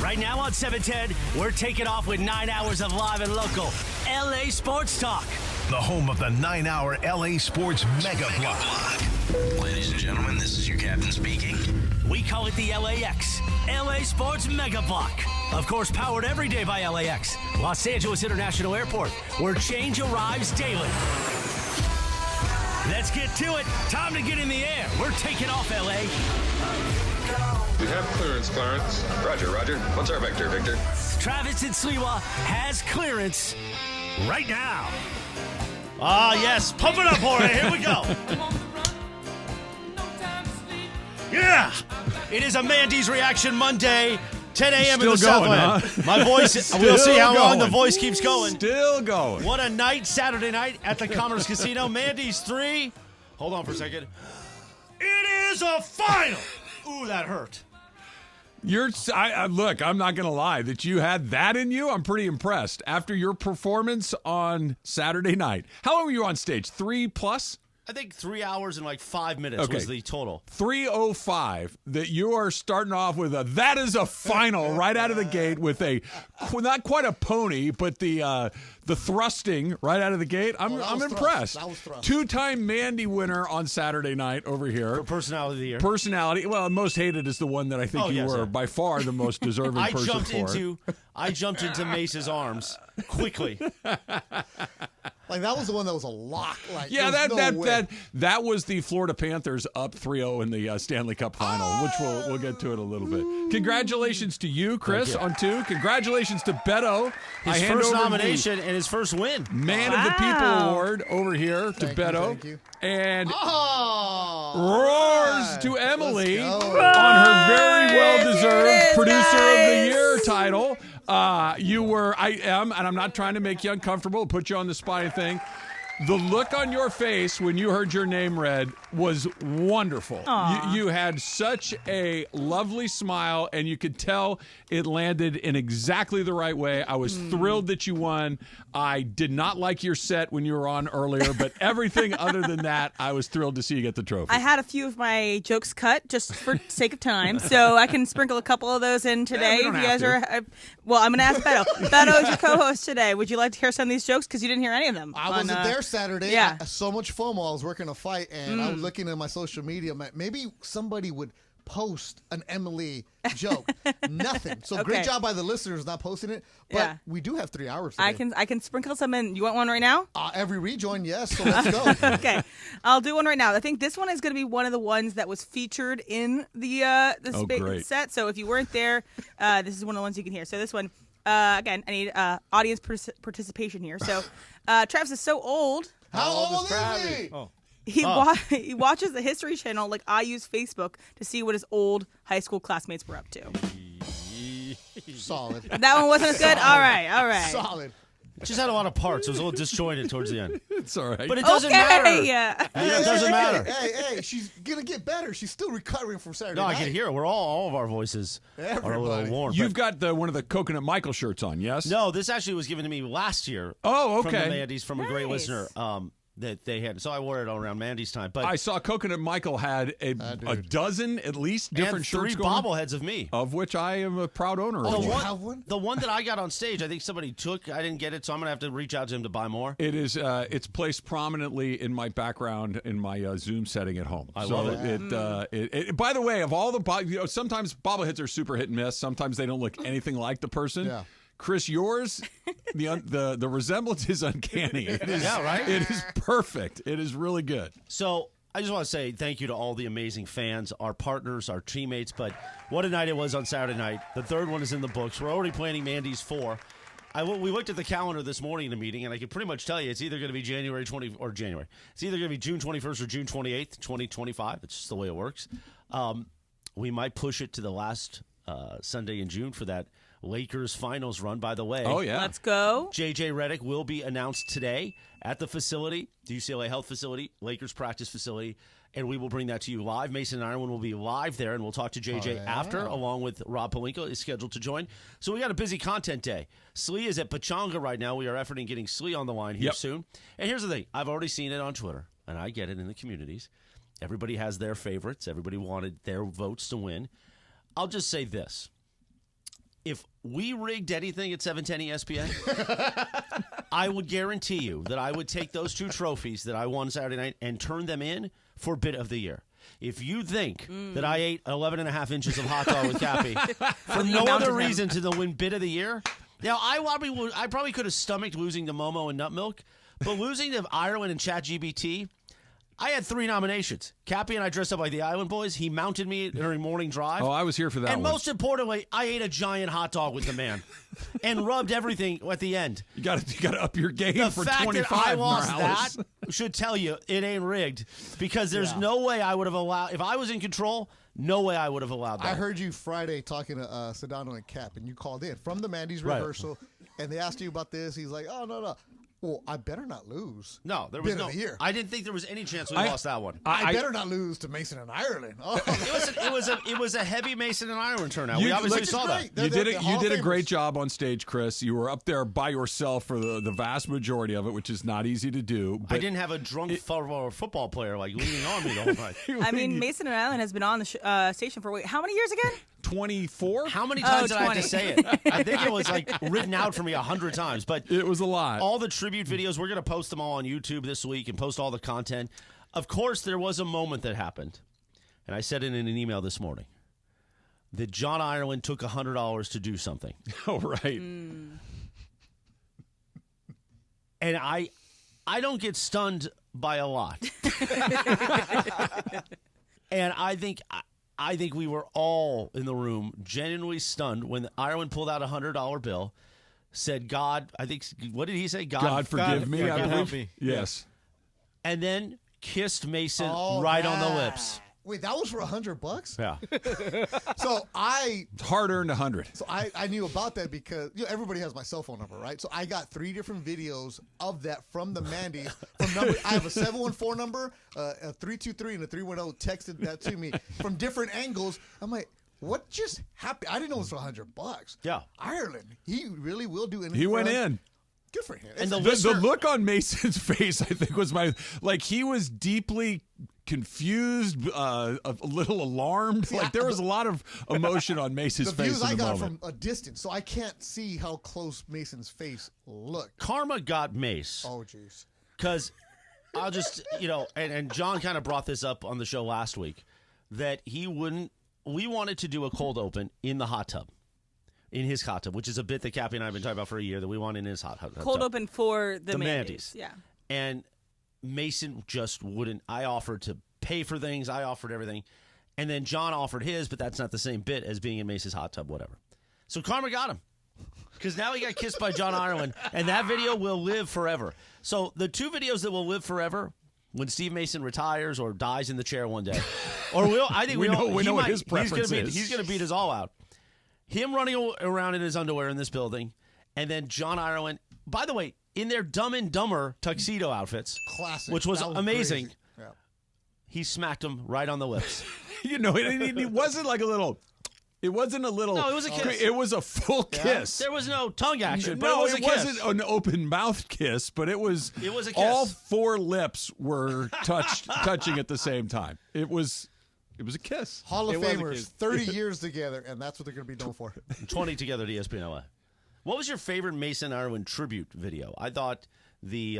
Right now on 710, we're taking off with 9 hours of live and local LA sports talk. The home of the 9-hour LA Sports Mega Block. Ladies and gentlemen, this is your captain speaking. We call it the LAX, LA Sports Mega Block. Of course, powered every day by LAX, Los Angeles International Airport, where change arrives daily. Let's get to it. Time to get in the air. We're taking off, LA. We have clearance, Clarence. Roger. What's our vector, Victor? Travis and Sliwa has clearance right now. Ah, yes. Pump it up, Jorge. Here we go. Yeah. It is a Mandy's Reaction Monday, 10 a.m. in the Southland. Huh? My voice, we'll see how long the voice keeps going. Still going. What a night, Saturday night at the Commerce Casino. Mandy's 3. Hold on for a second. It is a final. Ooh, that hurt. Look, I'm not going to lie. That you had that in you, I'm pretty impressed. After your performance on Saturday night. How long were you on stage? 3+? I think 3 hours and like 5 minutes was the total. 3:05. That you are starting off with that is a final right out of the gate with a not quite a pony, but the thrusting right out of the gate. I'm impressed. That was thrust. 2-time Mandy winner on Saturday night over here. For Personality of the Year. Personality. Well, most hated is the one that I think you were by far the most deserving person for. I jumped into Mace's arms quickly. Like, that was the one that was a lock. Like, yeah, that was the Florida Panthers up 3-0 in the Stanley Cup final, which we'll get to it a little bit. Congratulations to you, Chris, on 2. Congratulations to Beto. His first nomination and his first win. Man of the People Award over here to Betto. Thank you. And roars roars to Emily on her very well-deserved Producer of the Year title. I am, and I'm not trying to make you uncomfortable, put you on the spot and thing. The look on your face when you heard your name read was wonderful. You had such a lovely smile, and you could tell it landed in exactly the right way. I was thrilled that you won. I did not like your set when you were on earlier, but everything other than that, I was thrilled to see you get the trophy. I had a few of my jokes cut just for sake of time, so I can sprinkle a couple of those in today. Yeah, we don't have to. Well, I'm going to ask Betto. Betto is your co-host today. Would you like to hear some of these jokes? Because you didn't hear any of them. I wasn't there Saturday. Yeah. So much FOMO. I was working a fight, and I was looking at my social media. Maybe somebody would post an Emily joke. Nothing. So great job by the listeners not posting it. But we do have 3 hours today. I can sprinkle some in. You want one right now? Every rejoin, yes. So let's go. Okay. I'll do one right now. I think this one is going to be one of the ones that was featured in the set. So if you weren't there, this is one of the ones you can hear. So this one, again, I need audience participation here. So Travis is so old. How old is he? Oh. He watches the History Channel like I use Facebook to see what his old high school classmates were up to. Solid. That one wasn't as good? All right. Solid. It just had a lot of parts. It was a little disjointed towards the end. It's all right. But it doesn't matter. Yeah. It doesn't matter. Hey, she's going to get better. She's still recovering from Saturday night. I can hear it. We're all of our voices are a little warm. You've got one of the Coconut Michael shirts on, yes? No, this actually was given to me last year. Oh, okay. From the Mandys, from a great listener. That they had, so I wore it around Mandy's time. But I saw Coconut Michael had a dozen at least different and shirts 3 bobbleheads of me, of which I am a proud owner of. You have one? The one that I got on stage, I think somebody took. I didn't get it, so I'm gonna have to reach out to him to buy more. It is. It's placed prominently in my background in my Zoom setting at home. I love it. By the way, of all the sometimes bobbleheads are super hit and miss. Sometimes they don't look anything like the person. Yeah. Chris, yours, the resemblance is uncanny. It is, right? It is perfect. It is really good. So I just want to say thank you to all the amazing fans, our partners, our teammates. But what a night it was on Saturday night. The third one is in the books. We're already planning Mandy's 4. We looked at the calendar this morning in a meeting, and I can pretty much tell you it's either going to be January. It's either going to be June 21st or June 28th, 2025. It's just the way it works. We might push it to the last Sunday in June for that Lakers finals run, by the way. Oh, yeah. Let's go. JJ Redick will be announced today at the facility, the UCLA Health Facility, Lakers practice facility, and we will bring that to you live. Mason and Iron will be live there, and we'll talk to JJ after, along with Rob Pelinka is scheduled to join. So we got a busy content day. Slee is at Pachanga right now. We are efforting getting Slee on the line here soon. And here's the thing. I've already seen it on Twitter, and I get it in the communities. Everybody has their favorites. Everybody wanted their votes to win. I'll just say this. if we rigged anything at 710 ESPN, I would guarantee you that I would take those 2 trophies that I won Saturday night and turn them in for Bit of the Year. If you think that I ate 11 and a half inches of hot dog with Cappy for no other reason to win Bit of the Year, now I probably could have stomached losing to Momo and Nut Milk, but losing to Ireland and ChatGPT, I had 3 nominations. Cappy and I dressed up like the Island Boys. He mounted me during morning drive. Oh, I was here for that and one. most importantly, I ate a giant hot dog with the man and rubbed everything at the end. You got to up your game the for fact 25, that I lost Morales. that should tell you it ain't rigged, because there's no way I would have allowed, if I was in control, no way I would have allowed that. I heard you Friday talking to Sedano and Cap, and you called in from the Mandys rehearsal, and they asked you about this. He's like, oh, no. Well, I better not lose. No, there was Bit no. of the year. I didn't think there was any chance we lost that one. I better not lose to Mason and Ireland. Oh. It was a heavy Mason and Ireland turnout. We obviously saw that. You did a great job on stage, Chris. You were up there by yourself for the vast majority of it, which is not easy to do. But I didn't have a drunk football player like leaning on me the whole night. I mean, Mason and Ireland has been on the station for how many years again? 24? How many times did I have to say it? I think it was like written out for me 100 times. But it was a lot. All the tribute videos, we're going to post them all on YouTube this week and post all the content. Of course, there was a moment that happened, and I said it in an email this morning, that John Ireland took $100 to do something. Oh, right. And I don't get stunned by a lot. And I think we were all in the room genuinely stunned when Ireland pulled out a $100 bill, said, God, I think, what did he say? God forgive me, I believe. Yes. And then kissed Mason right on the lips. Wait, that was for $100? Yeah. So hard-earned 100. So I knew about that because everybody has my cell phone number, right? So I got 3 different videos of that from the Mandys. I have a 714 number, a 323, and a 310 texted that to me from different angles. I'm like, what just happened? I didn't know it was for $100. Yeah. Ireland, he really will do anything. He went in. Good for him. And the look on Mason's face, I think, was he was deeply confused, a little alarmed. See, there was a lot of emotion on Mason's face. The views I got moment. from a distance, so I can't see how close Mason's face looked. Karma got Mace. Oh, jeez. Because I'll just, and John kind of brought this up on the show last week, that we wanted to do a cold open in the hot tub. In his hot tub, which is a bit that Cappy and I have been talking about for a year, that we want in his hot tub. Cold open for the Mandys. Yeah. And Mason just wouldn't. I offered to pay for things. I offered everything. And then John offered his, but that's not the same bit as being in Mace's hot tub, whatever. So karma got him. Because now he got kissed by John Ireland, and that video will live forever. So the 2 videos that will live forever, when Steve Mason retires or dies in the chair one day, or I think we know what his preference is. He's going to beat us all out. Him running around in his underwear in this building, and then John Ireland, by the way, in their Dumb and Dumber tuxedo outfits. Classic. Which was amazing. Yeah. He smacked him right on the lips. It wasn't like a little... It wasn't a little... No, it was a kiss. It was a full kiss. There was no tongue action, but it was a kiss. It wasn't an open-mouthed kiss, but it was... It was a kiss. All 4 lips were touching at the same time. It was a kiss. Hall of Famers, 30 years together, and that's what they're going to be known for. 20 together at ESPN LA. What was your favorite Mason Ireland tribute video? I thought the...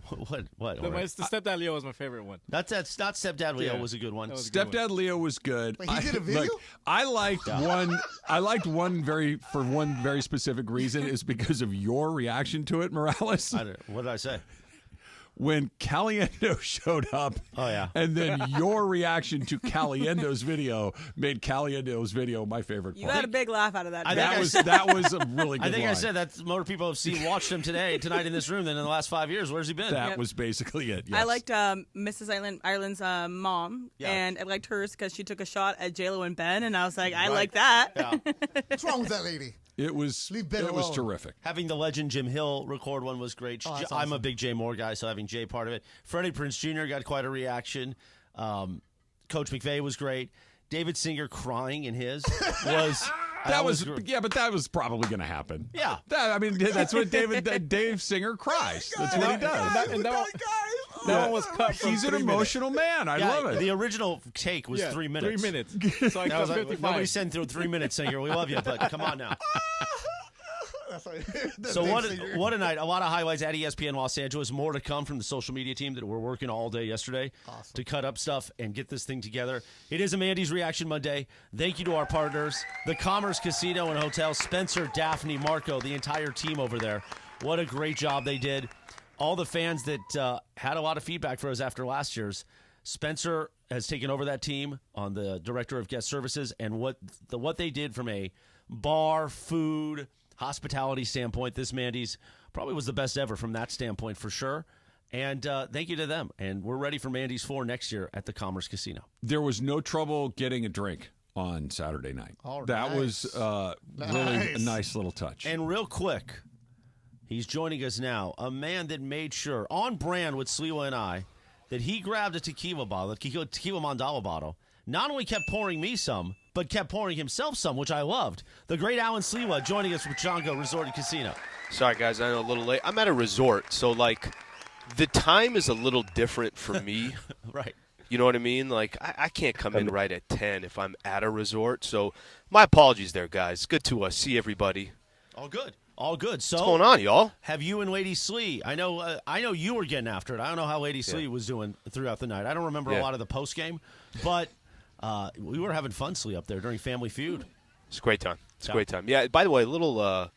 What? The Stepdad Leo was my favorite one. Not Stepdad Leo was a good one. Stepdad Leo was good. Wait, he did a video? Look, I liked one. I liked one for one very specific reason. Is because of your reaction to it, Morales. What did I say? When Caliendo showed up, and then your reaction to Caliendo's video made Caliendo's video my favorite part. You got a big laugh out of that. That was a really good I think line. I said that more people have watched him tonight in this room than in the last 5 years. Where's he been? That was basically it. Yes. I liked Mrs. Ireland's mom, and I liked hers because she took a shot at J-Lo and Ben, and I was like, I like that. Yeah. What's wrong with that lady? It was terrific. Having the legend Jim Hill record one was great. Oh, I'm a big Jay Moore guy, so having Jay part of it. Freddie Prinze Jr. got quite a reaction. Coach McVay was great. David Singer crying in his was... but that was probably going to happen. Yeah. That's what Dave Singer cries. That's what he does. Guys, That one was cut from He's an 3 minutes. emotional man. I love it. The original take was 3 minutes. 3 minutes. So I cut 55. Nobody sent through 3 minutes, Singer. We love you, but come on now. So what a night. A lot of highlights at ESPN Los Angeles. More to come from the social media team that were working all day yesterday to cut up stuff and get this thing together. It is a Mandy's Reaction Monday. Thank you to our partners, the Commerce Casino and Hotel, Spencer, Daphne, Marco, the entire team over there. What a great job they did. All the fans that had a lot of feedback for us after last year's. Spencer has taken over that team on the Director of Guest Services, and what they did from a bar, food, hospitality standpoint, this Mandy's probably was the best ever from that standpoint for sure. And thank you to them. And we're ready for Mandy's 4 next year at the Commerce Casino. There was no trouble getting a drink on Saturday night. That was really a nice little touch. And real quick, he's joining us now, a man that made sure, on brand with Sliwa and I, that he grabbed a tequila bottle, a tequila mandala bottle, not only kept pouring me some, but kept pouring himself some, which I loved. The great Alan Sliwa joining us from Pachanga Resort and Casino. Sorry, guys, I know a little late. I'm at a resort, so, like, the time is a little different for me. Right. You know what I mean? Like, I can't come in right at 10 if I'm at a resort. So my apologies there, guys. Good to see everybody. All good. All good. So what's going on, y'all? Have you and Lady Slee? I know you were getting after it. I don't know how Lady Slee was doing throughout the night. I don't remember a lot of the post game, but we were having fun, Slee, up there during Family Feud. It's a great time. It's a great time. Yeah. By the way, a little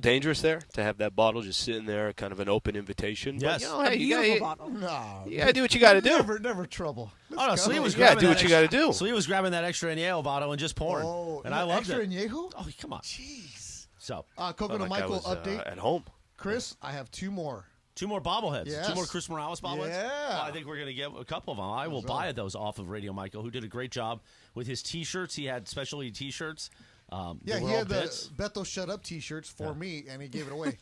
dangerous there to have that bottle just sitting there, kind of an open invitation. Yes. But, you know, hey, you bottle. gotta do what you gotta do. Never trouble. Oh no, Slee was You gotta grabbing do that what you gotta do. Slee was grabbing that extra añejo bottle and just pouring, and I loved extra it. añejo? Oh, come on. Jeez. So, Coco to Michael update. At home. Chris, I have 2 more. 2 more bobbleheads. Yes. 2 more Chris Morales bobbleheads. Yeah. Well, I think we're going to get a couple of them. I will buy those off of Radio Michael, who did a great job with his T-shirts. He had specialty T-shirts. He had the Betto Shut Up T-shirts for me, and he gave it away.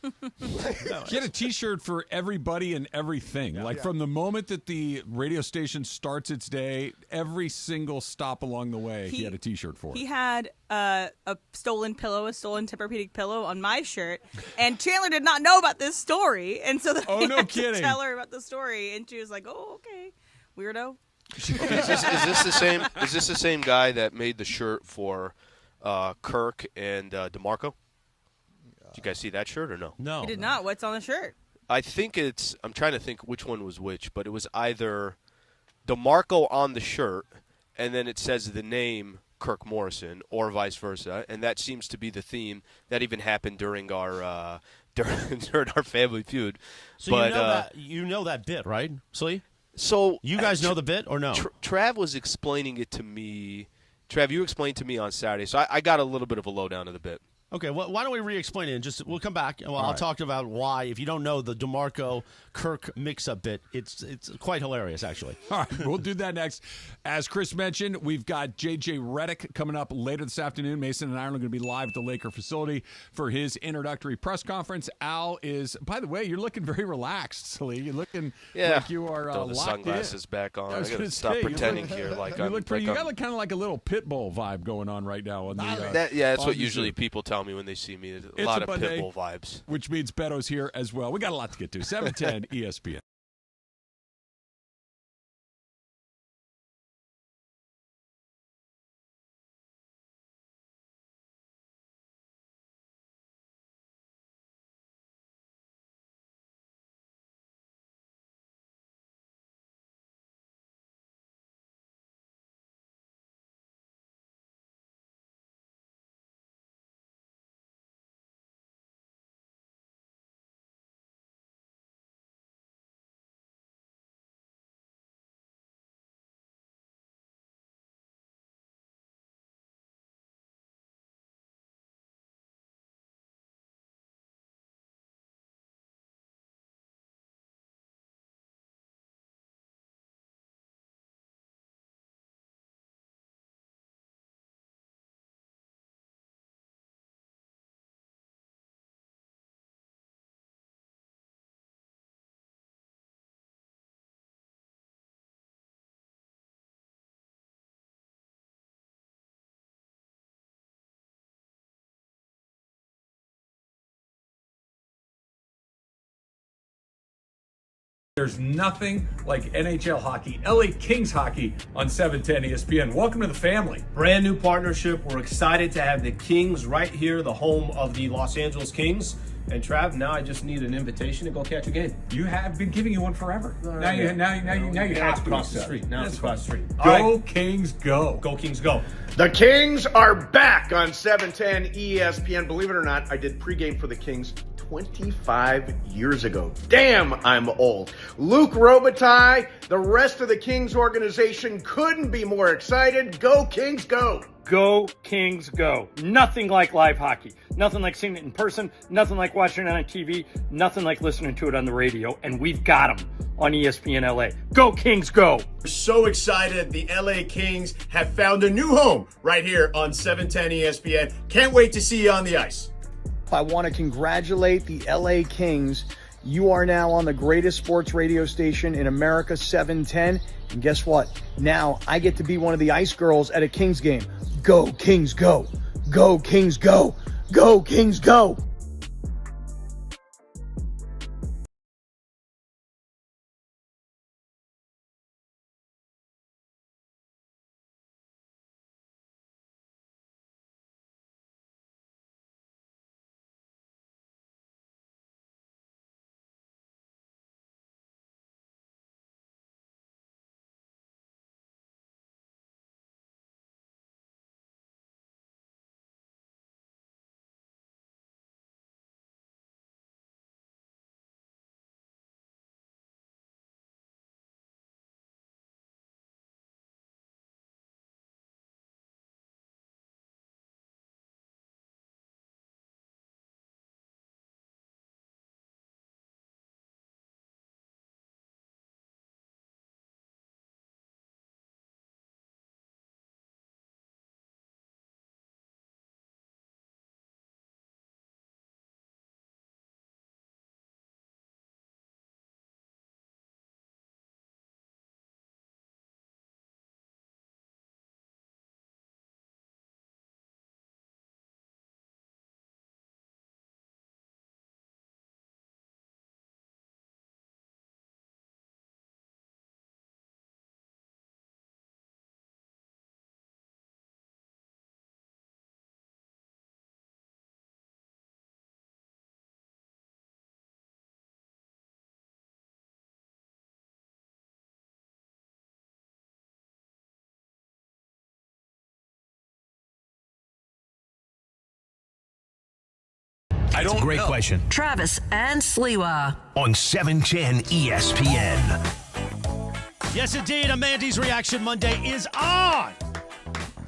He had a T-shirt for everybody and everything. From the moment that the radio station starts its day, every single stop along the way, he had a T-shirt for it. He had a stolen pillow, a stolen Tempur-Pedic pillow on my shirt, and Chandler did not know about this story, and so I had to tell her about the story, and she was like, "Oh, okay, weirdo." Is this the same? Is this the same guy that made the shirt for Kirk and DeMarco? Did you guys see that shirt or no? No. He did not. What's on the shirt? I think I'm trying to think which one was which, but it was either DeMarco on the shirt, and then it says the name Kirk Morrison, or vice versa, and that seems to be the theme that even happened during our during our Family Feud. So you know that bit, right, Slee? So you guys know the bit or no? Trav was explaining it to me. Trav, you explained to me on Saturday, so I got a little bit of a lowdown of the bit. Okay, well, why don't we re-explain it? And we'll come back, and I'll talk about why. If you don't know the DeMarco Kirk mix-up bit, it's quite hilarious, actually. All right, we'll do that next. As Chris mentioned, we've got J.J. Redick coming up later this afternoon. Mason and I are going to be live at the Laker facility for his introductory press conference. Al is, by the way, you're looking very relaxed, Slee. You're looking like you are throw the locked sunglasses in. I got to stop pretending here like I'm. You got kind of like a little pit bull vibe going on right now. That's what usually people tell me when they see me. A lot of pit bull vibes. Which means Betto's here as well. We got a lot to get to. 710 ESPN. There's nothing like NHL hockey, LA Kings hockey on 710 ESPN. Welcome to the family. Brand new partnership. We're excited to have the Kings right here, the home of the Los Angeles Kings. And Trav, now I just need an invitation to go catch a game. You have been giving you one forever. Now you have to cross the street. Now it's across the street. Go Kings, go! Go Kings, go! The Kings are back on 710 ESPN. Believe it or not, I did pregame for the Kings 25 years ago. Damn, I'm old. Luke Robitaille, the rest of the Kings organization couldn't be more excited. Go Kings, go! Go Kings, go. Nothing like live hockey. Nothing like seeing it in person. Nothing like watching it on TV. Nothing like listening to it on the radio. And we've got them on ESPN LA. Go Kings, go. We're so excited. The LA Kings have found a new home right here on 710 ESPN. Can't wait to see you on the ice. I want to congratulate the LA Kings. You are now on the greatest sports radio station in America, 710. And guess what? Now I get to be one of the ice girls at a Kings game. Go Kings, go. Go Kings, go. Go Kings, go. That's a great question. Travis and Sliwa On 710 ESPN. Yes, indeed. A Mandy's Reaction Monday is on.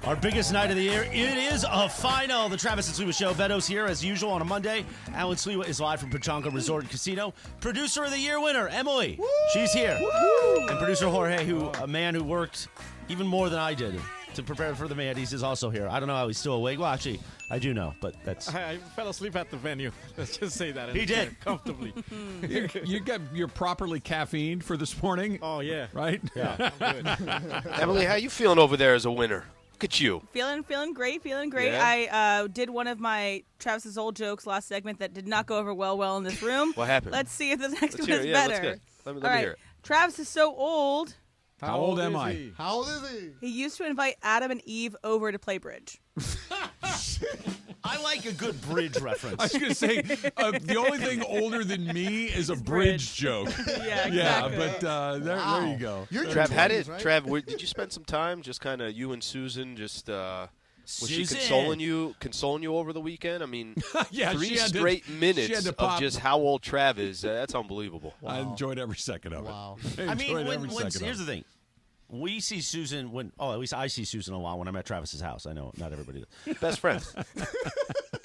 Our biggest night of the year. It is a final. The Travis and Sliwa Show. Betto's here as usual on a Monday. Alan Sliwa is live from Pachanga Resort and Casino. Producer of the year winner, Emily. Woo! She's here. Woo! And producer Jorge, a man who worked even more than I did to prepare for the Mandys, is also here. I don't know how he's still awake. Well, actually, I do know, but that's... I fell asleep at the venue. Let's just say that. He did. Comfortably. You're properly caffeined for this morning? Oh, yeah. Right? Yeah, I'm good. Emily, how you feeling over there as a winner? Look at you. Feeling great. Yeah. I did one of my Travis's old jokes last segment that did not go over well in this room. What happened? Let's see if the next one is Yeah, better. let me All right. hear it. Travis is so old. How old am I? How old is he? He used to invite Adam and Eve over to play bridge. I like a good bridge reference. I was going to say, the only thing older than me is a bridge joke. Yeah, exactly. Yeah, but there you go. You're Trav, right? Trav, did you spend some time just kind of you and Susan just was she Susan. consoling you over the weekend? I mean, Yeah, three she had to- straight she had minutes to of pop. just how old Trav is. That's unbelievable. I enjoyed every second of it. Wow. I mean, enjoyed every second here's of the it. thing. We see Susan at least I see Susan a lot when I'm at Travis's house. I know not everybody does. Best friends.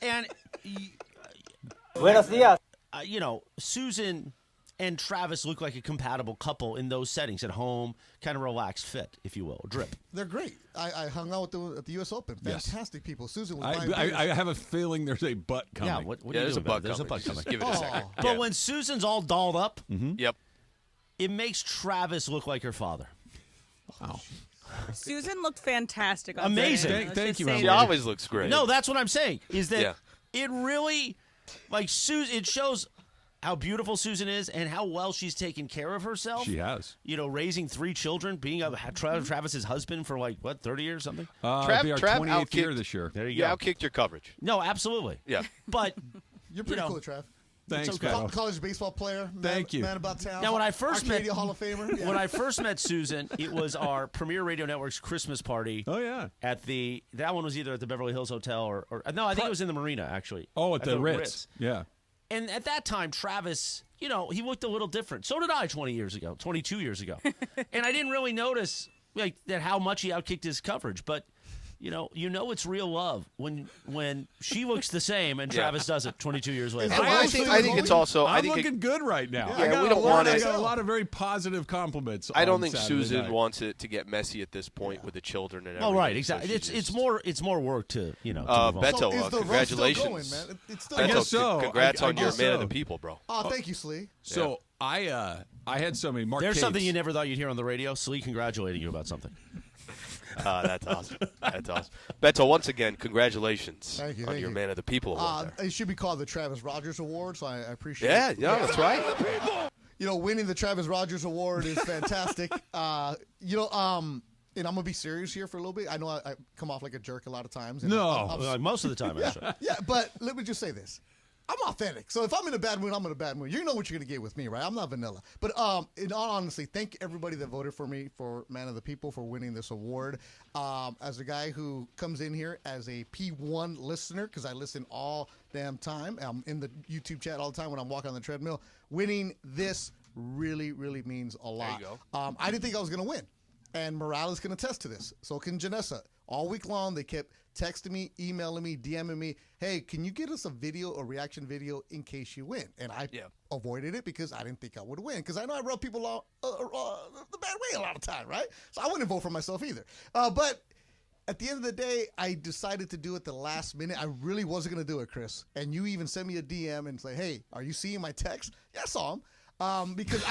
And, Buenos dias. Susan and Travis look like a compatible couple in those settings at home, kind of relaxed fit, if you will, drip. They're great. I hung out with them at the U.S. Open. Yes. Fantastic people. Susan was buying I have a feeling there's a butt coming. Yeah, what are you there's doing a about bug it? There's a coming. bug coming. Just give it a second. But Yeah. when Susan's all dolled up, Yep. it makes Travis look like her father. Wow. Susan looked fantastic. On Amazing. Saturday. Let's Thank just you, say Emily. She that. always looks great. No, that's what I'm saying. Is that Yeah. it really, like Susan? It shows how beautiful Susan is and how well she's taken care of herself. She has. You know, raising 3 children, being Travis's husband for 30 years or something? It'll be our 28th year this year. There you go. You outkicked your coverage. No, absolutely. Yeah. But you're pretty cool, Trav. Thanks, okay. Betto. College baseball player. Thank you. Man about town. Now, when I first Arcadia Hall of Famer. Yeah. When I first met Susan, it was our Premier Radio Network's Christmas party. Oh, yeah. That one was either at the Beverly Hills Hotel or no, I think it was in the Marina, actually. Oh, at the Ritz. Yeah. And at that time, Travis, he looked a little different. So did I 22 years ago. And I didn't really notice that how much he outkicked his coverage. But, it's real love when she looks the same and Travis doesn't 22 years later. I think it's also. I'm looking good right now. Yeah, we don't want I it. got a lot of very positive compliments. I don't on think Saturday Susan night. wants it to get messy at this point with the children and everything. Oh, right, exactly. It's more work to to move on. Betto, congratulations. Still going, man? It's still I guess so. Congrats on your guess man so. of the people, bro. Oh, thank you, Slee. So I had somebody. Mark There's Cates. something you never thought you'd hear on the radio. Slee congratulating you about something. That's awesome. That's awesome. Betto, once again, congratulations Thank you, on your Man of the People award. It should be called the Travis Rogers Award, so I appreciate it. Yeah, that's right. Winning the Travis Rogers Award is fantastic. And I'm going to be serious here for a little bit. I know I come off like a jerk a lot of times. And No, most of the time, actually. Yeah, but let me just say this. I'm authentic. So if I'm in a bad mood, I'm in a bad mood. You know what you're going to get with me, right? I'm not vanilla. But in all honesty, thank everybody that voted for me for Man of the People for winning this award. As a guy who comes in here as a P1 listener, because I listen all damn time. I'm in the YouTube chat all the time when I'm walking on the treadmill. Winning this really, really means a lot. There you go. I didn't think I was going to win. And Morales can attest to this. So can Janessa. All week long, they kept texting me, emailing me, DMing me, hey, can you get us a reaction video in case you win? And I avoided it because I didn't think I would win because I know I rub people off the bad way a lot of time, right? So I wouldn't vote for myself either. But at the end of the day, I decided to do it the last minute. I really wasn't going to do it, Chris. And you even sent me a DM and say, hey, are you seeing my text? Yeah, I saw him. Because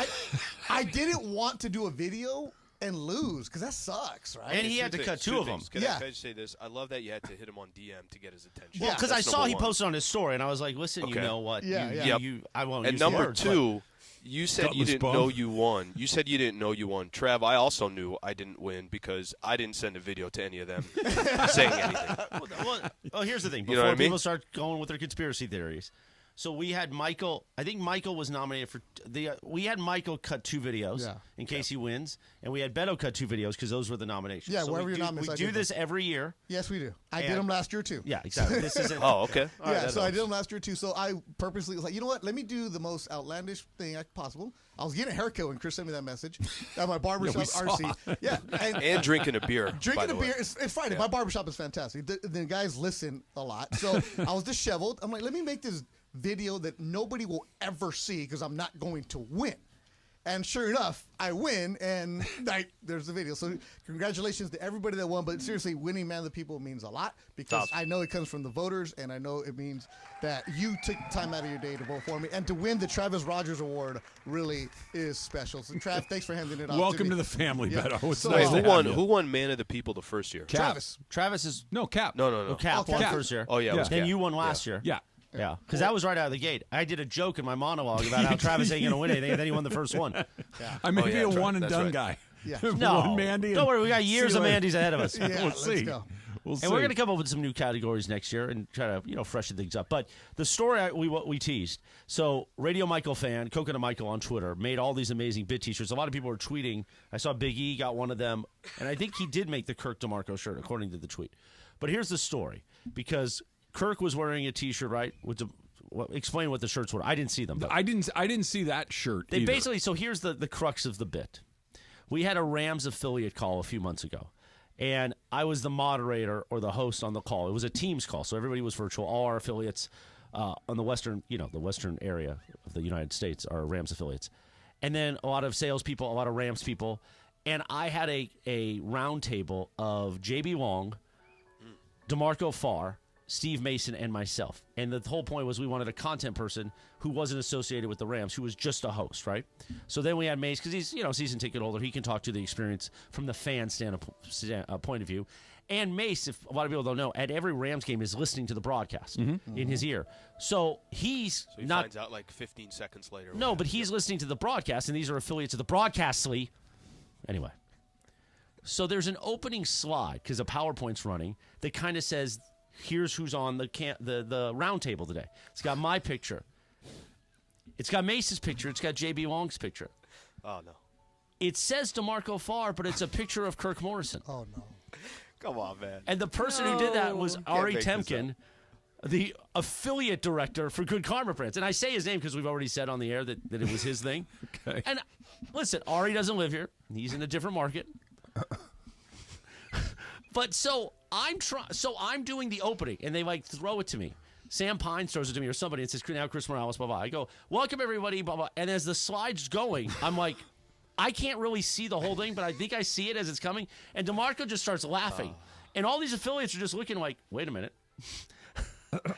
I didn't want to do a video and lose because that sucks, right? And he had to cut 2 of them. Can I just say this? I love that you had to hit him on DM to get his attention. Well, because I saw he posted on his story, and I was like, listen, you know what? Yeah. I won't use number the words, 2, you said you didn't know you won. You said you didn't know you won. Trav, I also knew I didn't win because I didn't send a video to any of them saying anything. Well, here's the thing. You know what I mean? People start going with their conspiracy theories. So we had Michael. I think Michael was nominated for we had Michael cut 2 videos in case he wins, and we had Betto cut 2 videos because those were the nominations. Yeah, so wherever you're nominated. We do this every year. Yes, we do. I did them last year too. Yeah, exactly. This isn't. Oh, okay. All right, so I did them last year too. So I purposely was like, you know what? Let me do the most outlandish thing possible. I was getting a haircut when Chris sent me that message at my barbershop, RC. Yeah, and drinking a beer. Drinking a beer. It's Friday. Yeah. My barbershop is fantastic. The guys listen a lot. So I was disheveled. I'm like, let me make this video that nobody will ever see because I'm not going to win. And sure enough, I win, and there's the video. So congratulations to everybody that won. But seriously, winning Man of the People means a lot because I know it comes from the voters, and I know it means that you took time out of your day to vote for me. And to win the Travis Rogers Award really is special. So, Trav, thanks for handing it off. Welcome to the family, Betto. It's nice who won Man of the People the first year? Cap. Travis is Cap. No. Cap won first year. Oh, yeah. Then you won last year. Yeah. Yeah, because that was right out of the gate. I did a joke in my monologue about how Travis ain't going to win anything, and then he won the first one. Yeah. I may be a one-and-done guy. Yeah. No, Mandy don't worry. We got years of Mandys ahead of us. Yeah, we'll see. Go. We'll see. And we're going to come up with some new categories next year and try to, freshen things up. But the story we teased. So Radio Michael fan, Coconut Michael on Twitter, made all these amazing bit T-shirts. A lot of people were tweeting. I saw Big E got one of them, and I think he did make the Kirk DeMarco shirt, according to the tweet. But here's the story, because Kirk was wearing a T-shirt, right? Explain what the shirts were. I didn't see them. I didn't see that shirt. They basically. So here's the crux of the bit. We had a Rams affiliate call a few months ago, and I was the moderator or the host on the call. It was a Teams call, so everybody was virtual. All our affiliates on the western area of the United States are Rams affiliates, and then a lot of salespeople, a lot of Rams people, and I had a round table of JB Long, DeMarco Farr, Steve Mason, and myself. And the whole point was we wanted a content person who wasn't associated with the Rams, who was just a host, right? So then we had Mace, because he's, season ticket holder. He can talk to the experience from the fan point of view. And Mace, if a lot of people don't know, at every Rams game is listening to the broadcast in his ear. So he's he not... finds out like 15 seconds later. No, but he's listening to the broadcast, and these are affiliates of the broadcastly. Anyway. So there's an opening slide, because a PowerPoint's running, that kind of says... Here's who's on the round table today. It's got my picture. It's got Mace's picture. It's got J.B. Long's picture. Oh, no. It says DeMarco Farr, but it's a picture of Kirk Morrison. Oh, no. Come on, man. And the person who did that was Ari Temkin, the affiliate director for Good Karma Brands. And I say his name because we've already said on the air that it was his thing. Okay. And listen, Ari doesn't live here. He's in a different market. But so I'm doing the opening, and they throw it to me. Sam Pines throws it to me, or somebody, and says, "Now Chris Morales, blah blah." I go, "Welcome everybody, blah blah." And as the slide's going, I'm like, I can't really see the whole thing, but I think I see it as it's coming. And DeMarco just starts laughing, and all these affiliates are just looking like, "Wait a minute."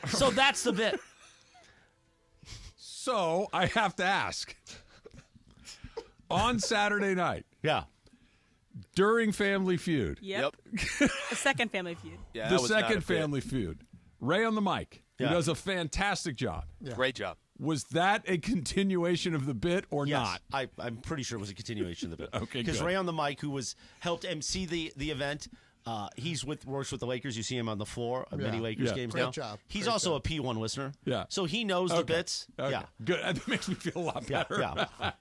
So that's the bit. So I have to ask. On Saturday night. Yeah. During Family Feud. Yep. The second Family Feud. Yeah, the second Family Feud. Ray on the mic. Yeah. He does a fantastic job. Yeah. Great job. Was that a continuation of the bit or Yes, not? I'm pretty sure it was a continuation of the bit. Okay, because good. Ray on the mic, who helped MC the event, works with the Lakers. You see him on the floor of many Lakers games Great now. job. He's Great also job. a P1 listener. Yeah. So he knows the bits. Okay. Yeah. Good. That makes me feel a lot better. Yeah.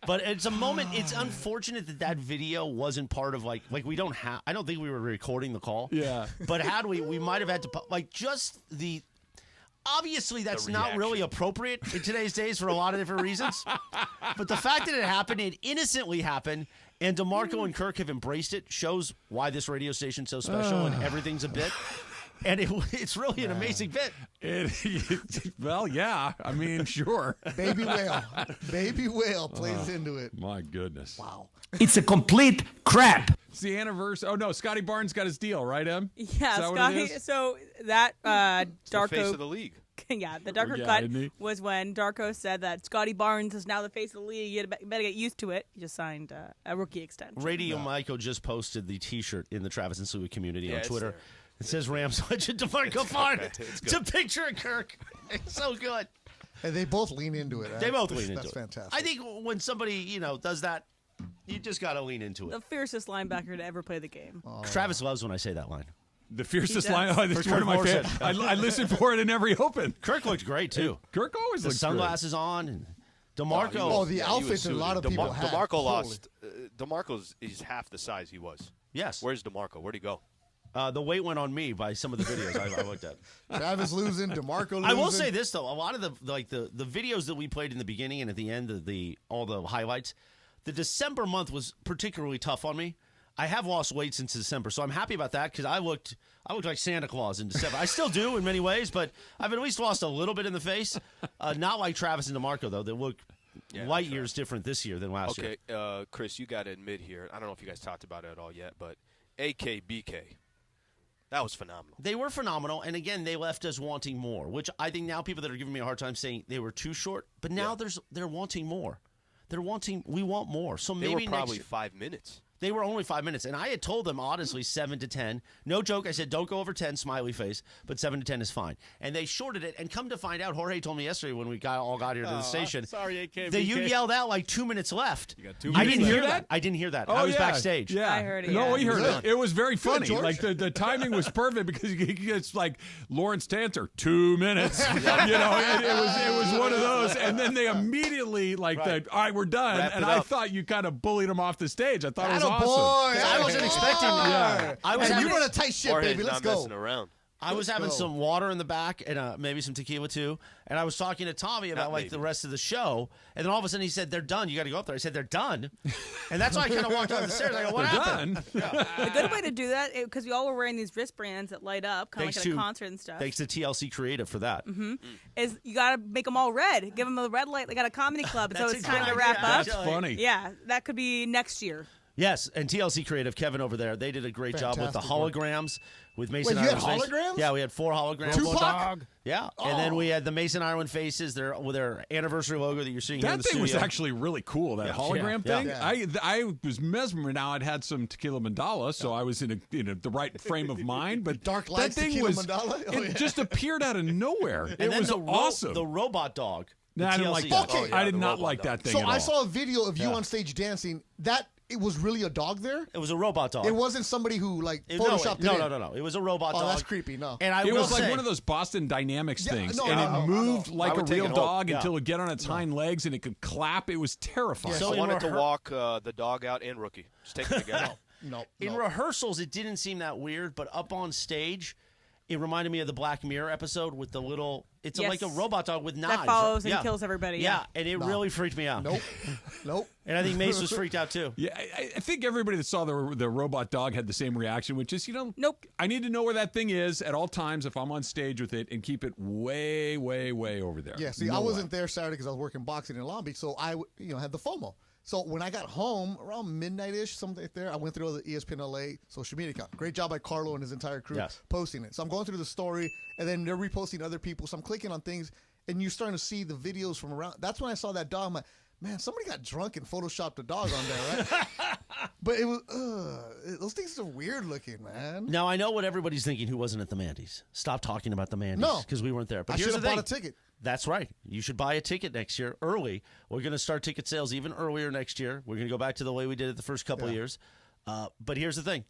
But it's a moment. It's unfortunate that video wasn't part of like we don't have. I don't think we were recording the call. Yeah. But had we might have had to just the. Obviously, that's not really appropriate in today's days for a lot of different reasons. But the fact that it happened, it innocently happened, and DeMarco and Kirk have embraced it, shows why this radio station's so special and everything's a bit. And it's really an amazing bit. Well, yeah. I mean, sure. Baby whale plays into it. My goodness. Wow. It's a complete crap. It's the anniversary. Oh, no. Scotty Barnes got his deal, right, Em? Yeah, Is that what Scotty. it is? So that Darko. The face of the league. Yeah, the Darko Yeah, cut isn't he? was when Darko said that Scotty Barnes is now the face of the league. You better get used to it. He just signed a rookie extension. Radio Michael just posted the T-shirt in the Travis and Sliwa community on it's Twitter. there. It says Rams legend DeMarco Farr. It's a picture of Kirk. It's so good. And they both lean into it. They both lean into That's it. fantastic. I think when somebody does that, you just got to lean into it. The fiercest linebacker to ever play the game. Travis loves when I say that line. The fiercest He line. does. Oh, that's For one of my Kirk favorites. I listen for it in every open. Kirk looked great too. Kirk always The looks sunglasses on and DeMarco. Oh, the outfits a lot of people have. DeMarco Holy. lost. DeMarco's is half the size he was. Yes. Where's DeMarco? Where'd he go? The weight went on me by some of the videos I looked at. Travis losing, DeMarco losing. I will say this though: a lot of the videos that we played in the beginning and at the end of all the highlights, the December month was particularly tough on me. I have lost weight since December, so I'm happy about that because I looked like Santa Claus in December. I still do in many ways, but I've at least lost a little bit in the face. Not like Travis and DeMarco though; they look light years different this year than last year. Okay, Chris, you got to admit here. I don't know if you guys talked about it at all yet, but AKBK. That was phenomenal. They were phenomenal, and again, they left us wanting more, which I think now people that are giving me a hard time saying they were too short, but now they're wanting more. We want more. So maybe they were probably next, 5 minutes. They were only 5 minutes, and I had told them honestly 7 to 10. No joke. I said don't go over 10, smiley face, but 7 to 10 is fine. And they shorted it. And come to find out, Jorge told me yesterday when we all got here to the station. Sorry, AKBK. That you yelled out like 2 minutes left. You got 2 I minutes didn't left. hear that. I didn't hear that. Oh, I was yeah. backstage. Yeah, I heard it, No, yeah. we heard it. It was very funny. George. Like the timing was perfect because it's like Lawrence Tanter, 2 minutes. And it was one of those. And then they immediately all right, we're done. Wrap And it I up. thought you kind of bullied him off the stage. I thought it was Atta awesome. boy. I wasn't expecting that. Yeah. I was Hey, having- you run a tight ship, Jorge's baby. Let's not go. messing around. I was having some water in the back and maybe some tequila too. And I was talking to Tommy about Not maybe. the rest of the show. And then all of a sudden he said, "They're done. You got to go up there." I said, "They're done." And that's why I kind of walked down the stairs. I go, "What happened?" Done. A good way to do that, because we all were wearing these wristbands that light up, kind of Thanks like at a to- concert and stuff. Thanks to TLC Creative for that. Is you got to make them all red. Give them a red light. They got a comedy club, so That's it's a time good to wrap idea. up. That's funny. Yeah, that could be next year. Yes, and TLC Creative, Kevin over there, they did a great job with the holograms. With Mason Wait, you Iron's had face. holograms? Yeah, we had 4 holograms. Tupac? Yeah, and then we had the Mason Iron faces, with their anniversary logo that you're seeing here in That the thing was studio. actually really cool. That hologram thing. I was mesmerized. Now I'd had some tequila mandala, so I was in the right frame of mind. But Dark that Lights thing tequila was mandala? Oh, it just appeared out of nowhere. And it then was awesome. The robot dog. No, I didn't like that. Okay. I did not like that thing So at I all. saw a video of you on stage dancing. It was really a dog there? It was a robot dog. It wasn't somebody who photoshopped it. No. It was a robot dog. Oh, that's creepy. No. And it was like one of those Boston Dynamics things, and it moved like a real dog until it would get on its hind legs and it could clap. It was terrifying. I wanted to walk the dog out and Rookie. Just take them together. In rehearsals, it didn't seem that weird, but up on stage, it reminded me of the Black Mirror episode with the little. It's like a robot dog with knives. That follows and kills everybody. Yeah, and it really freaked me out. Nope. And I think Mace was freaked out too. Yeah, I think everybody that saw the robot dog had the same reaction, which is, nope. I need to know where that thing is at all times if I'm on stage with it, and keep it way, way, way over there. Yeah. See, I wasn't there Saturday because I was working boxing in Long Beach, so I had the FOMO. So when I got home around midnight-ish, something like there, I went through the ESPN LA social media account. Great job by Carlo and his entire crew posting it. So I'm going through the story, and then they're reposting other people. So I'm clicking on things, and you're starting to see the videos from around. That's when I saw that dog. I'm like, man, somebody got drunk and photoshopped a dog on there, right? But it was, those things are weird looking, man. Now, I know what everybody's thinking who wasn't at the Mandys. Stop talking about the Mandys. No. Because we weren't there. But I here's should the have thing. bought a ticket. That's right. You should buy a ticket next year early. We're going to start ticket sales even earlier next year. We're going to go back to the way we did it the first couple of years. But here's the thing.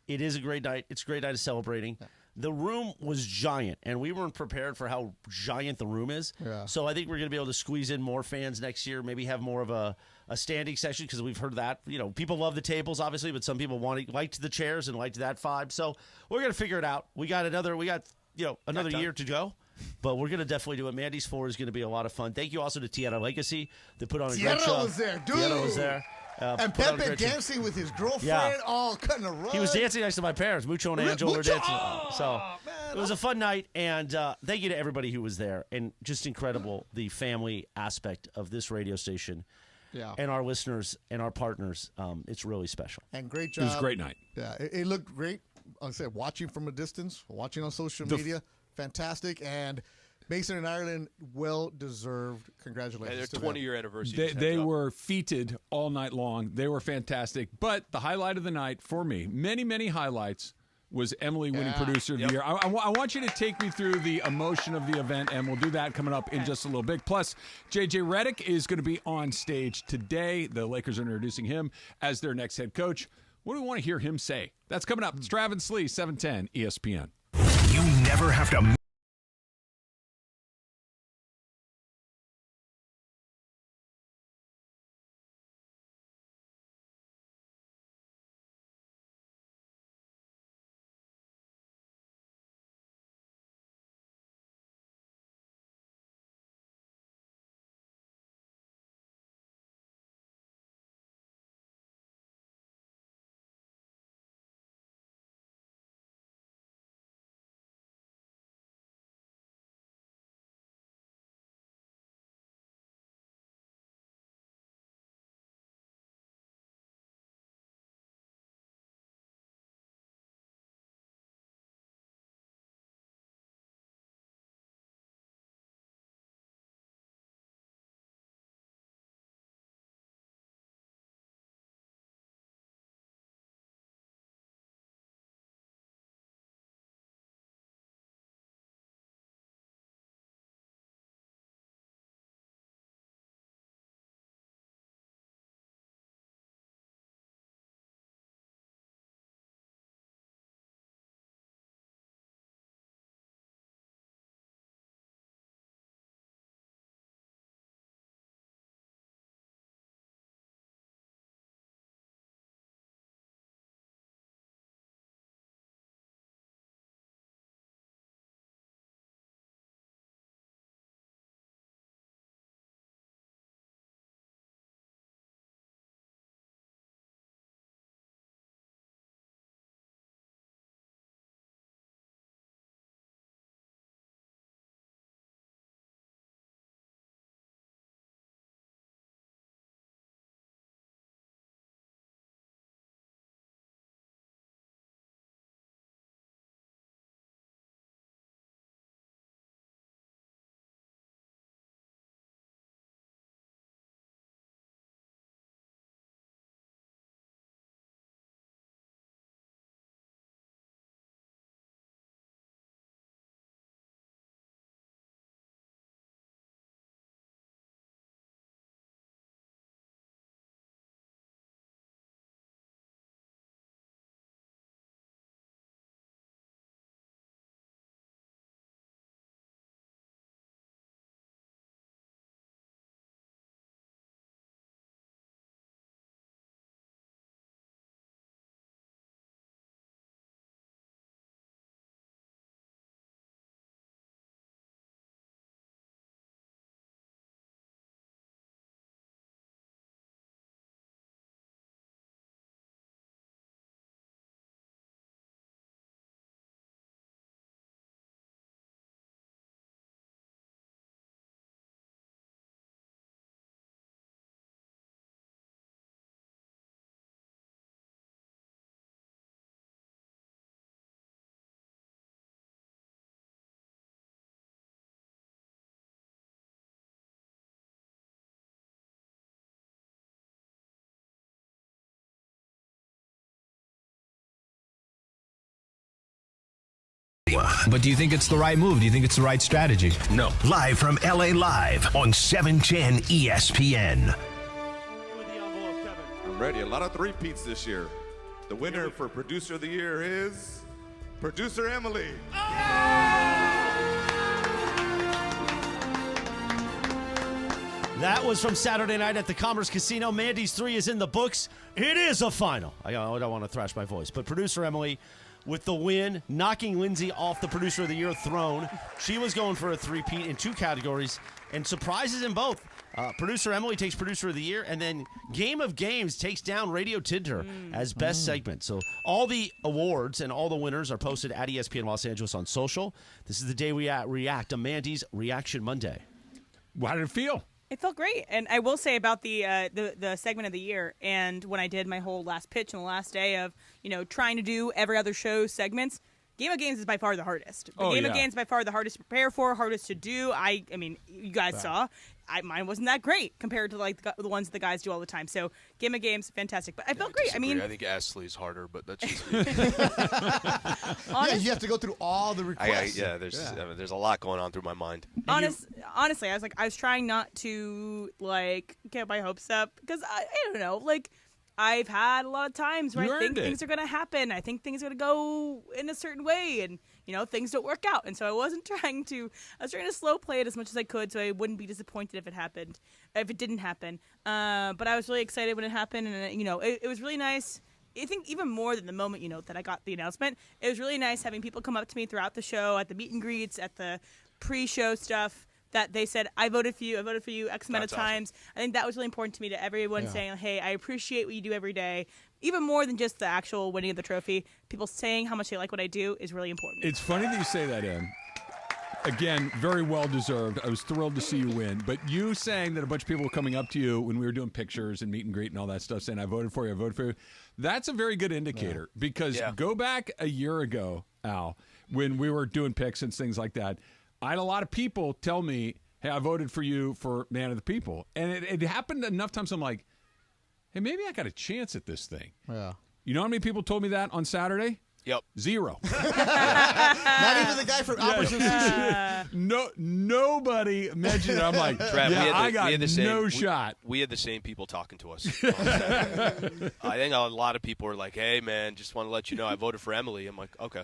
It is a great night. It's a great night of celebrating. Yeah. The room was giant, and we weren't prepared for how giant the room is. Yeah. So I think we're going to be able to squeeze in more fans next year, maybe have more of a standing section, because we've heard that. People love the tables, obviously, but some people liked the chairs and liked that vibe. So we're going to figure it out. We got another year to go. But we're going to definitely do it. Mandy's 4 is going to be a lot of fun. Thank you also to Tierra Legacy. They put on a great show. Tierra was there, dude. Tierra was there. And Pepe dancing with his girlfriend, cutting a rug. He was dancing next to my parents. Mucho and Angel were dancing. So it was a fun night, and thank you to everybody who was there. And just incredible, the family aspect of this radio station. Yeah. And our listeners and our partners. It's really special. And great job. It was a great night. Yeah, it looked great. Like I said, watching from a distance, watching on social media. Fantastic, and Mason and Ireland, well-deserved. Congratulations. And their 20-year anniversary. They were feted all night long. They were fantastic. But the highlight of the night for me, many, many highlights, was Emily winning Producer of the Year. I want you to take me through the emotion of the event, and we'll do that coming up in just a little bit. Plus, J.J. Redick is going to be on stage today. The Lakers are introducing him as their next head coach. What do we want to hear him say? That's coming up. It's Travis Slee, 710 ESPN. You never have to Sliwa. But do you think it's the right move? Do you think it's the right strategy? No. Live from LA Live on 710 ESPN. I'm ready. A lot of three-peats this year. The winner for Producer of the Year is Producer Emily. That was from Saturday night at the Commerce Casino. Mandy's 3 is in the books. It is a final. I don't want to thrash my voice, but Producer Emily with the win, knocking Lindsay off the Producer of the Year throne. She was going for a three-peat in 2 categories and surprises in both. Producer Emily takes Producer of the Year, and then Game of Games takes down Radio Tinder as best segment. So all the awards and all the winners are posted at ESPN Los Angeles on social. This is the day we react to Mandy's Reaction Monday. How did it feel? It felt great, and I will say about the segment of the year, and when I did my whole last pitch on the last day of trying to do every other show segments, Game of Games is by far the hardest. Game of Games is by far the hardest to prepare for, hardest to do. I mean, you guys saw. Mine wasn't that great compared to like the ones the guys do all the time. So Game of Games, fantastic. But I felt great. I think Ashley's harder, but that's just you have to go through all the requests. There's a lot going on through my mind. Honestly, I was trying not to get my hopes up because I don't know, I've had a lot of times where I think things are going to happen. I think things are going to go in a certain way, and things don't work out. And so I was trying to slow play it as much as I could, so I wouldn't be disappointed if it didn't happen. But I was really excited when it happened, and it was really nice. I think even more than the moment that I got the announcement, it was really nice having people come up to me throughout the show, at the meet and greets, at the pre-show stuff, that they said, I voted for you X amount of times. Awesome. I think that was really important to me, to everyone saying, hey, I appreciate what you do every day. Even more than just the actual winning of the trophy, people saying how much they like what I do is really important. It's funny that you say that, Em. Again, very well deserved. I was thrilled to see you win. But you saying that a bunch of people were coming up to you when we were doing pictures and meet and greet and all that stuff, saying, I voted for you, that's a very good indicator. Because go back a year ago, Al, when we were doing picks and things like that, I had a lot of people tell me, hey, I voted for you for Man of the People. And it happened enough times I'm like, hey, maybe I got a chance at this thing. Yeah. You know how many people told me that on Saturday? Yep. 0. Not even the guy from Operation Sushi. Nobody mentioned it. I'm like, I got no shot. We had the same people talking to us. I think a lot of people were like, hey, man, just want to let you know I voted for Emily. I'm like, okay.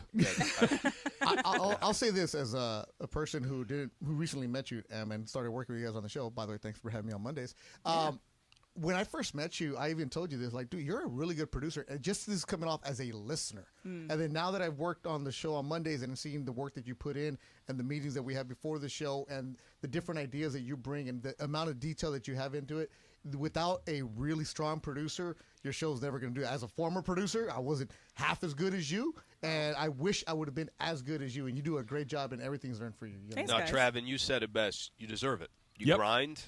I'll say this as a person who recently met you, Em, and started working with you guys on the show. By the way, thanks for having me on Mondays. When I first met you, I even told you this, dude, you're a really good producer. And just this is coming off as a listener. And then now that I've worked on the show on Mondays and seeing the work that you put in and the meetings that we have before the show and the different ideas that you bring and the amount of detail that you have into it, without a really strong producer, your show's never going to do it. As a former producer, I wasn't half as good as you, and I wish I would have been as good as you. And you do a great job, and everything's earned for you. Thanks, guys. Trav, you said it best. You deserve it. You grind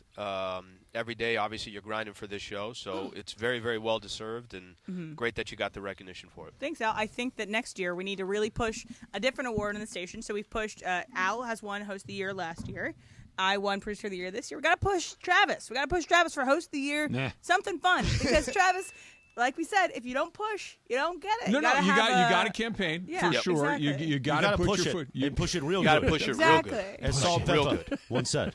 every day. Obviously, you're grinding for this show, so it's very, very well deserved, and great that you got the recognition for it. Thanks, Al. I think that next year we need to really push a different award on the station. So we've pushed. Al has won Host of the Year last year. I won Producer of the Year this year. We got to push Travis. We got to push Travis for Host of the Year. Something fun, because Travis. Like we said, if you don't push, you don't get it. You got a campaign for sure. Exactly. You got to push your it foot. You push it real good. You got to push it real good. As Saul Betto once said.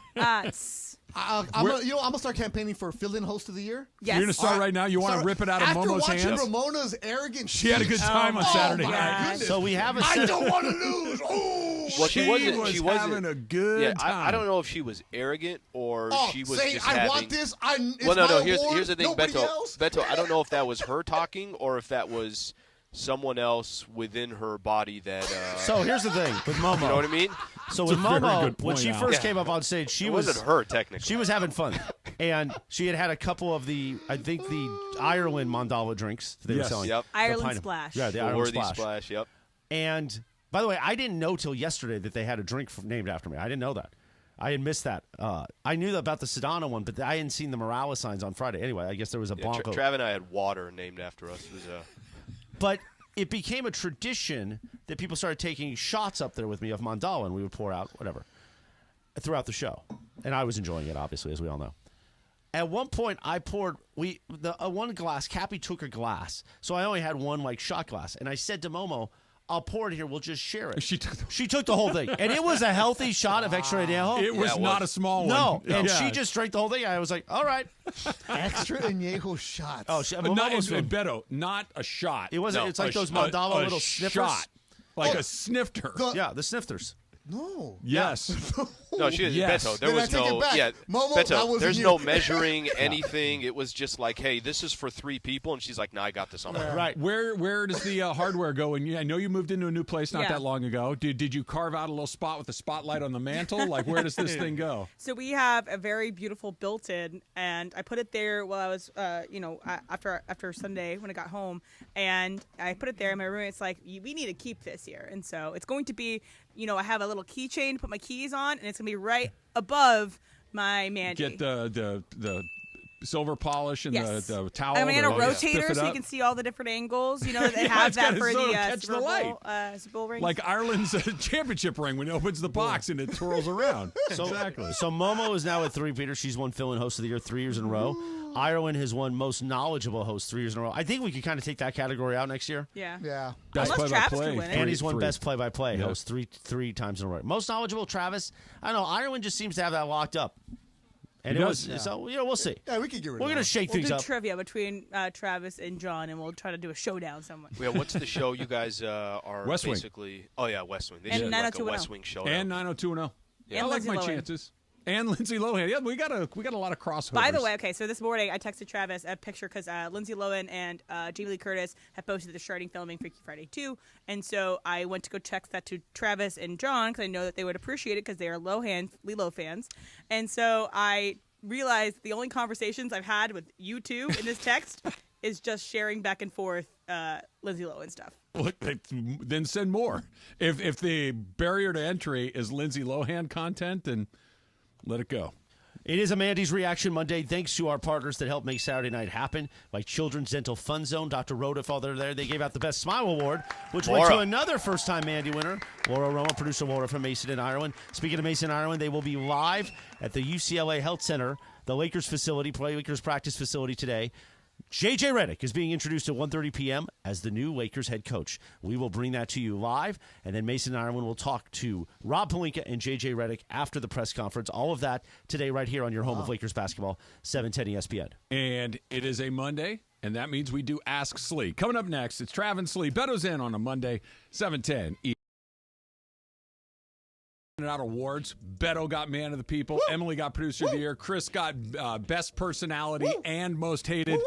I'm gonna start campaigning for fill-in Host of the Year. Yes. You're gonna start right now. You want to rip it out of Momo's hands? After watching Ramona's arrogant, she had a good time on Saturday night. So we have I don't want to lose. Well, she wasn't having a good time. I don't know if she was arrogant or she was saying, just I want this. Here's the thing, Betto. I don't know if that was her talking or if that was someone else within her body that. So here's the thing with Momo. You know what I mean? So with Momo, when she first came up on stage, she wasn't her technically. She was having fun, and she had a couple of the Ireland mandala drinks they were selling. Yep. Ireland Splash. Yeah, the Ireland Splash. Yep. And by the way, I didn't know till yesterday that they had a drink named after me. I didn't know that. I had missed that. I knew about the Sedona one, but I hadn't seen the Morales signs on Friday. Anyway, I guess there was a Blanco. Trav and I had water named after us. It was But it became a tradition that people started taking shots up there with me of mandala, and we would pour out whatever throughout the show. And I was enjoying it, obviously, as we all know. At one point, I poured one glass. Cappy took a glass, so I only had one shot glass. And I said to Momo, I'll pour it here. We'll just share it. She took the whole thing. And it was a healthy shot of extra añejo. It was not a small one. No. And she just drank the whole thing. I was like, all right. Extra añejo shots. Oh, Betto, not a shot. It wasn't. It's like those Moldava little sniffers. Shot. Like a snifter. The snifters. No. Yes. No, she didn't. Betto, there was no. Yeah, Momo, Betto, there's no measuring anything. It was just like, hey, this is for 3 people, and she's like, no, I got this on my own. Right. Where does the hardware go? And I know you moved into a new place not that long ago. Did you carve out a little spot with a spotlight on the mantle? Like, where does this thing go? So we have a very beautiful built-in, and I put it there while I was, after Sunday when I got home, and I put it there in my room. It's like, we need to keep this here, and so it's going to be, I have a little keychain to put my keys on, and it's going to be right above my Mandy. Get the silver polish and the towel. I'm going to to rotate stiff her it so you up. can see all the different angles. They have that for the catch Super the light. Super Bowl rings. Like Ireland's championship ring when it opens the box and it twirls around. Exactly. So Momo is now at 3, Peter. She's won Phil and Host of the Year 3 years in a row. Ireland has won Most Knowledgeable Host 3 years in a row. I think we could kind of take that category out next year. Yeah. Best Unless Travis could play-by-play. win it. And he's won Best Play-by-Play host three times in a row. Most Knowledgeable, Travis. I don't know. Ireland just seems to have that locked up. And He it does. was, so, we'll see. Yeah, we can get rid We're of going to it. shake We'll things do up. trivia between Travis and John, and we'll try to do a showdown somewhere. Yeah, what's the show you guys are West Wing. basically? Oh, yeah, West Wing. They And should have like a 90210. West Wing show. And 90210. Yeah. I like Lindsay my Lohan. chances. And Lindsay Lohan. Yeah, we got a lot of crossovers. By the way, okay, so this morning I texted Travis a picture because Lindsay Lohan and Jamie Lee Curtis have posted the starting filming Freaky Friday 2, and so I went to go text that to Travis and John because I know that they would appreciate it because they are Lilo fans, and so I realized the only conversations I've had with you two in this text is just sharing back and forth Lindsay Lohan stuff. Look, then send more. If the barrier to entry is Lindsay Lohan content, then let it go. It is a Mandy's Reaction Monday. Thanks to our partners that help make Saturday night happen, like Children's Dental Fun Zone, Dr. Rhoda, while they're there. They gave out the Best Smile Award, which went to another first-time Mandy winner, Laura Roma, producer Laura from Mason in Ireland. Speaking of Mason, Ireland, they will be live at the UCLA Health Center, the Lakers facility, Lakers practice facility today. J.J. Redick is being introduced at 1:30 p.m. as the new Lakers head coach. We will bring that to you live, and then Mason and Ireland will talk to Rob Pelinka and J.J. Redick after the press conference. All of that today right here on your home of Lakers basketball, 710 ESPN. And it is a Monday, and that means we do Ask Slee. Coming up next, it's Trav and Slee. Betto's in on a Monday, 710 ESPN. Out awards. Betto got Man of the People. Woo! Emily got Producer of the Year. Chris got Best Personality and Most Hated.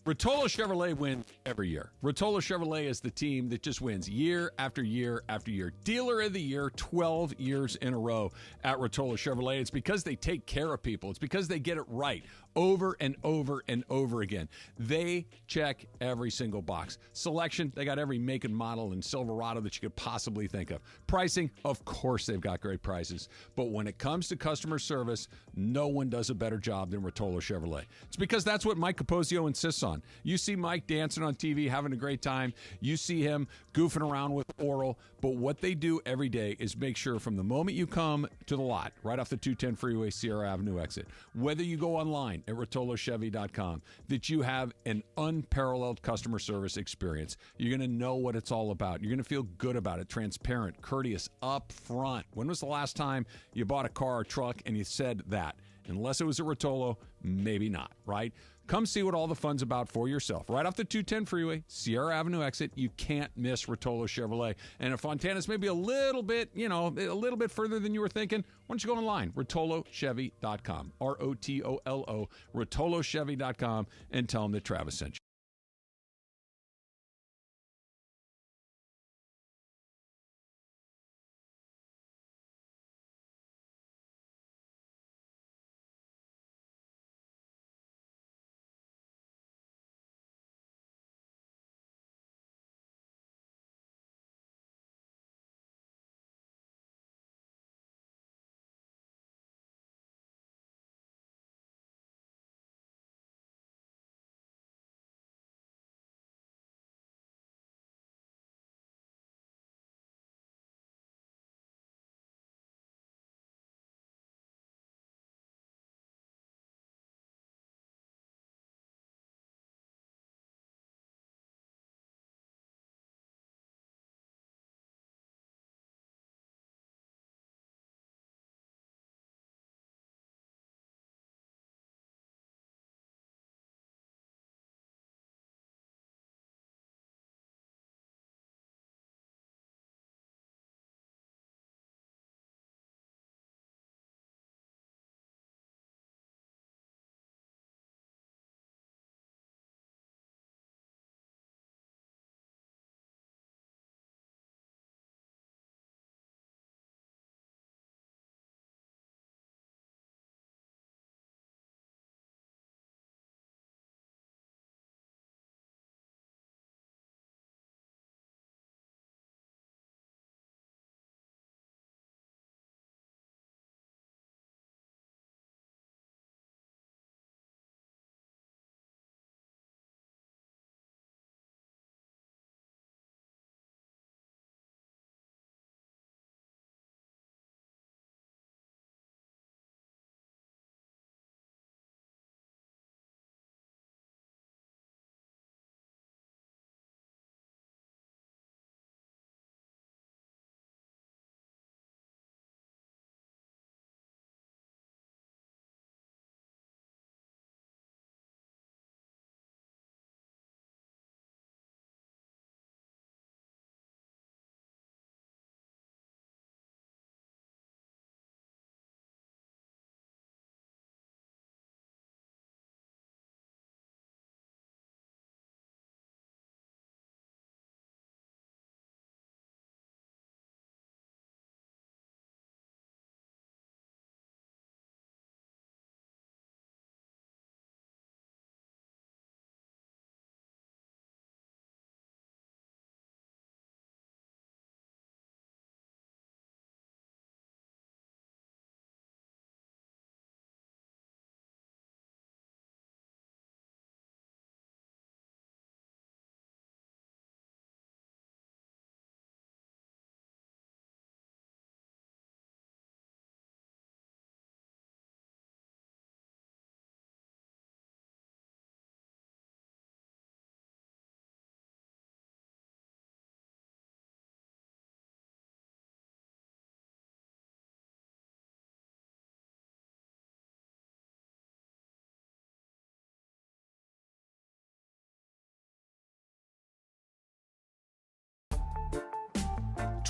Rotolo Chevrolet wins every year. Rotolo Chevrolet is the team that just wins year after year after year. Dealer of the Year 12 years in a row at Rotolo Chevrolet. It's because they take care of people. It's because they get it right over and over and over again. They check every single box. Selection, they got every make and model and Silverado that you could possibly think of. Pricing, of course they've got great prices. But when it comes to customer service, no one does a better job than Rotolo Chevrolet. It's because that's what Mike Capozio insists on. You see Mike dancing on TV, having a great time. You see him goofing around with Oral. But what they do every day is make sure from the moment you come to the lot, right off the 210 freeway, Sierra Avenue exit, whether you go online at rotolochevy.com, that you have an unparalleled customer service experience. You're going to know what it's all about. You're going to feel good about it, transparent, courteous, up front. When was the last time you bought a car or truck and you said that? Unless it was at Rotolo, maybe not, right? Come see what all the fun's about for yourself. Right off the 210 freeway, Sierra Avenue exit, you can't miss Rotolo Chevrolet. And if Fontana's maybe a little bit, a little bit further than you were thinking, why don't you go online, rotolochevy.com, ROTOLO, rotolochevy.com, and tell them that Travis sent you.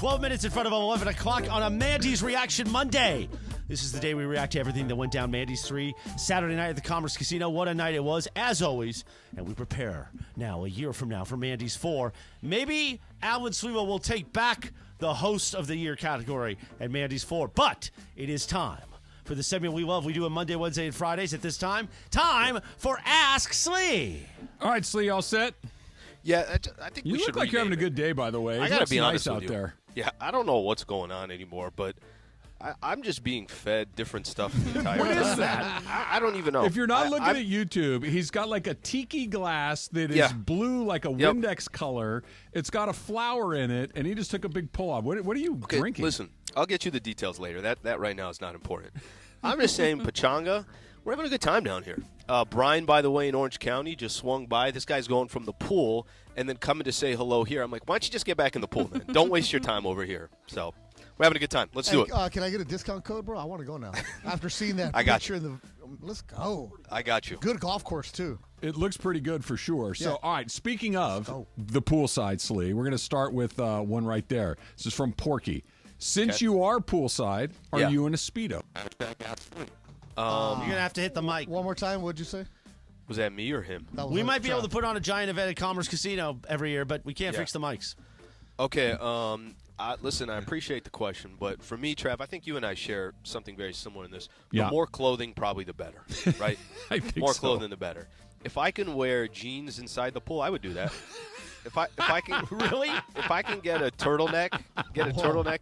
12 minutes in front of 11 o'clock on a Mandy's Reaction Monday. This is the day we react to everything that went down Mandy's 3 Saturday night at the Commerce Casino. What a night it was, as always. And we prepare now, a year from now, for Mandy's 4. Maybe Alan Sliwa will take back the Host of the Year category at Mandy's 4. But it is time for the segment we love. We do it Monday, Wednesday, and Fridays at this time. Time for Ask Slee. All right, Slee, all set? Yeah, I think you we should look like you're having a good day, by the way. I got to be honest nice with out you. there. Yeah, I don't know what's going on anymore, but I'm just being fed different stuff the entire What time. is that? I don't even know. If you're not looking at YouTube, he's got like a tiki glass that is blue, like a Windex color. It's got a flower in it, and he just took a big pull off. What are you drinking? Listen, I'll get you the details later. That right now is not important. I'm just saying, Pachanga, we're having a good time down here. Brian, by the way, in Orange County, just swung by. This guy's going from the pool and then coming to say hello here. I'm like, why don't you just get back in the pool, man? Don't waste your time over here. So we're having a good time. Let's do it. Can I get a discount code, bro? I want to go now. After seeing that I got picture in the let's go. I got you. Good golf course, too. It looks pretty good for sure. Yeah. So, all right, speaking of the poolside, Slee, we're going to start with one right there. This is from Porky. Since you are poolside, are you in a Speedo? You're going to have to hit the mic. One more time, what'd you say? Was that me or him? We might be able to put on a giant event at Commerce Casino every year, but we can't fix the mics. Okay, listen, I appreciate the question, but for me, Trav, I think you and I share something very similar in this. The more clothing, probably the better, right? I think more so. clothing, the better. If I can wear jeans inside the pool, I would do that. If I can really, if I can get a turtleneck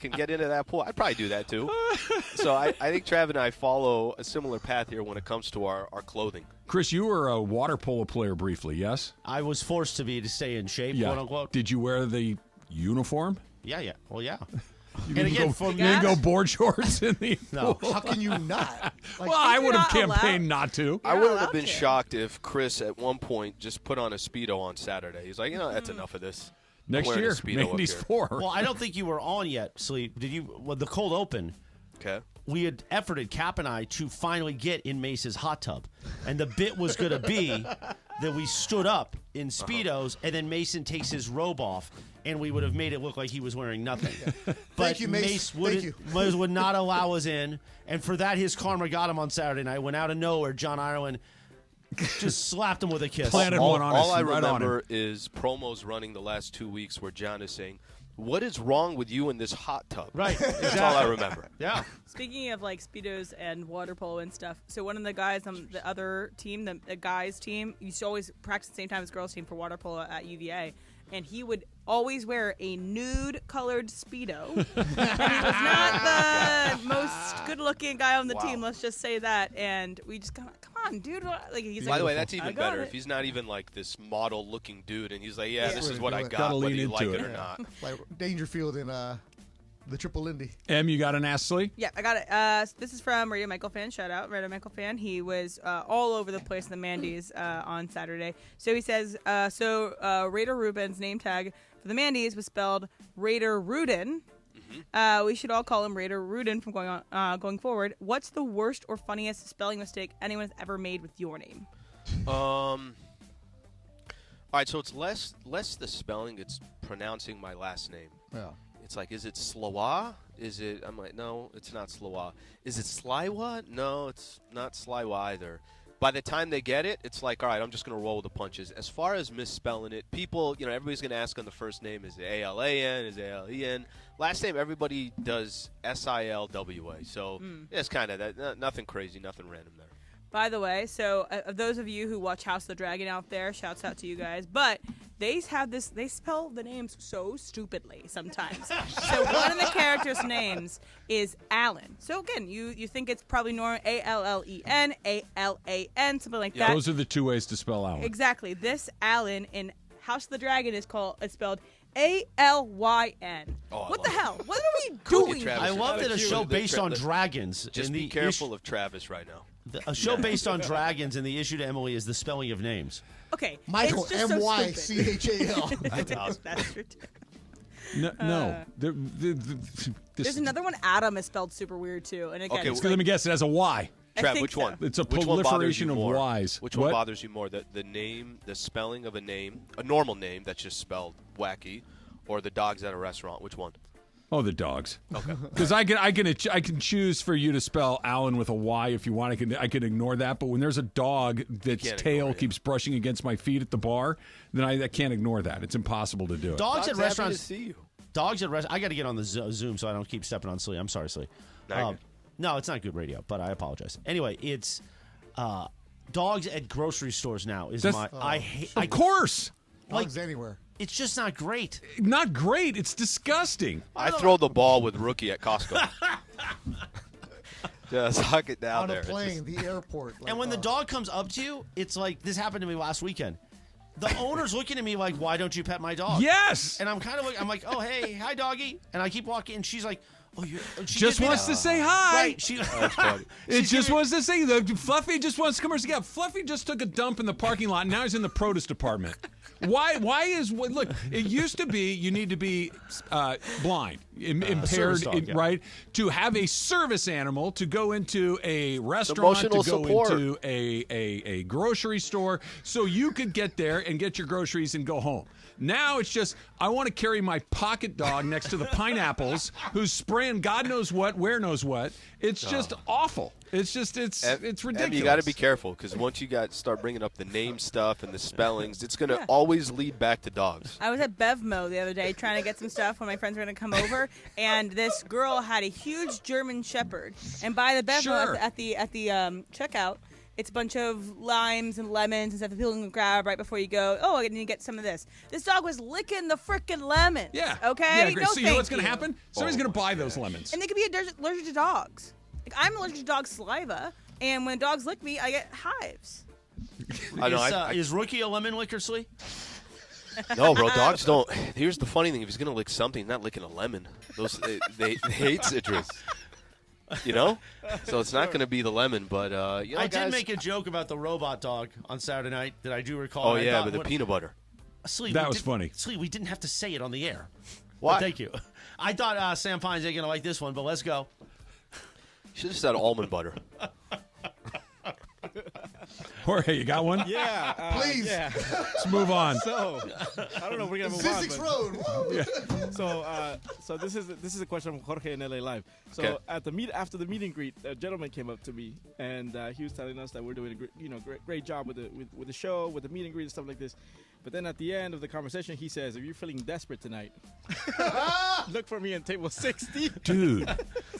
and get into that pool, I'd probably do that too. So I think Trav and I follow a similar path here when it comes to our clothing. Chris, you were a water polo player briefly, yes? I was forced to be to stay in shape, quote unquote. Did you wear the uniform? Yeah. Well, yeah. You didn't go board shorts in the No. pool? How can you not? Well, I would have campaigned not to. I wouldn't have been shocked if Chris at one point just put on a Speedo on Saturday. He's like, that's enough of this. Next I'm wearing a year, Speedo up Mandy's here. 4. Well, I don't think you were on yet, Sleep. Did you? Well, the cold open. Okay. We had efforted, Cap and I, to finally get in Mace's hot tub. And the bit was going to be that we stood up in Speedos, and then Mason takes his robe off, and we would have made it look like he was wearing nothing. But Thank you, Mace. Would not allow us in. And for that, his karma got him on Saturday night. When out of nowhere, John Ireland just slapped him with a kiss. Planted one on us. All I right on remember him. is promos running the last 2 weeks where John is saying, what is wrong with you in this hot tub? Right. That's all I remember. Yeah. Speaking of like Speedos and water polo and stuff, so one of the guys on the other team, the guys team, used to always practice at the same time as girls team for water polo at UVA, and he would always wear a nude-colored Speedo. And he was not the most good-looking guy on the team, let's just say that. And we just come on, dude. Like, he's By like, the way, that's even better it. if he's not even like this model-looking dude, and he's like, this is Way what to I do it. got, Gotta whether lean you like into it it. or not. Like Dangerfield in the Triple Indy. Em, you got an ass, Slee? Yeah, I got it. This is from Radio Michael fan. Shout out, Radio Michael fan. He was all over the place in the Mandys on Saturday. So he says, Raider Rubin's name tag for the Mandys was spelled Raider Rudin. We should all call him Raider Rudin from going forward. What's the worst or funniest spelling mistake anyone has ever made with your name? All right, so it's less the spelling; it's pronouncing my last name. Yeah. It's like, is it Sliwa? I'm like, no, it's not Sliwa. Is it Sliwa? No, it's not Sliwa either. By the time they get it, it's like, all right, I'm just going to roll with the punches. As far as misspelling it, people, everybody's going to ask on the first name, is it A-L-A-N, is it A-L-E-N? Last name, everybody does S-I-L-W-A. So it's kind of that. Nothing crazy, nothing random there. By the way, so those of you who watch House of the Dragon out there, shouts out to you guys. But they spell the names so stupidly sometimes. So one of the characters' names is Alan. So again, you think it's probably normal, A-L-L-E-N, A-L-A-N, something like that. Those are the two ways to spell Alan. Exactly. This Alan in House of the Dragon is spelled A-L-Y-N. What the hell? What are we doing? I love that a show based on dragons. Just be careful of Travis right now. A show based on dragons, and the issue to Emily is the spelling of names. Okay. Michael, it's just M-Y-C-H-A-L. That's awesome. That's true. No. There's another one. Adam is spelled super weird too. And again, let me guess. It has a Y. Trav, which one? It's a Which one bothers you proliferation of more? Ys. Which one bothers you more? The name, the spelling of a name, a normal name that's just spelled wacky, or the dogs at a restaurant? Which one? Oh, the dogs. Okay. Because I can choose for you to spell Alan with a Y if you want. I can ignore that. But when there's a dog that's tail keeps brushing against my feet at the bar, then I can't ignore that. It's impossible to do it. Dogs at restaurants. To see you. Dogs at restaurants. I got to get on the Zoom so I don't keep stepping on Slee. I'm sorry, Slee. No, it's not good radio, but I apologize. Anyway, it's dogs at grocery stores now. I hate. Of course. Dogs anywhere. It's just not great. Not great. It's disgusting. I throw the ball with Rookie at Costco. Just huck it down there. On a plane, the airport. And when the dog comes up to you, it's like, this happened to me last weekend. The owner's looking at me like, why don't you pet my dog? Yes. And I'm like, oh, hey, hi, doggy. And I keep walking, and she's like, oh, she just wants to say hi. Right. It just wants to say, Fluffy just wants to come here. Yeah, Fluffy just took a dump in the parking lot, and now he's in the produce department. Why look, it used to be you need to be blind, impaired, dog, yeah. right? To have a service animal, to go into a restaurant, to go support. into a grocery store, so you could get there and get your groceries and go home. Now it's just, I want to carry my pocket dog next to the pineapples who's spraying God knows what, where knows what. It's just awful. It's just, it's ridiculous. You got to be careful because once you start bringing up the name stuff and the spellings, it's going to always lead back to dogs. I was at Bevmo the other day trying to get some stuff when my friends were going to come over, and this girl had a huge German Shepherd. And by the Bevmo at the checkout, it's a bunch of limes and lemons and stuff that people can grab right before you go. Oh, I need to get some of this. This dog was licking the frickin' lemons. Yeah. Okay? Yeah, so you know what's going to happen? Somebody's going to buy those lemons. And they could be allergic to dogs. Like, I'm allergic to dog saliva, and when dogs lick me, I get hives. Is Rookie a lemon licker, Slee? No, bro, dogs don't. Here's the funny thing. If he's going to lick something, not licking a lemon. They hate citrus. You know? So it's not going to be the lemon, but, I did make a joke about the robot dog on Saturday night that I do recall. Oh, yeah, with the peanut butter. Slee, that was funny. Slee, we didn't have to say it on the air. Why? But thank you. I thought Sam Pines ain't going to like this one, but let's go. Should have said almond butter. Jorge, you got one? Yeah. Please. Yeah. Let's move on. So, I don't know. We're gonna move on. Essex Road. Yeah. So this is a question from Jorge in LA Live. So after the meet and greet, a gentleman came up to me and he was telling us that we're doing a great job with the show, with the meet and greet and stuff like this. But then at the end of the conversation, he says, "If you're feeling desperate tonight, look for me on table 60." Dude,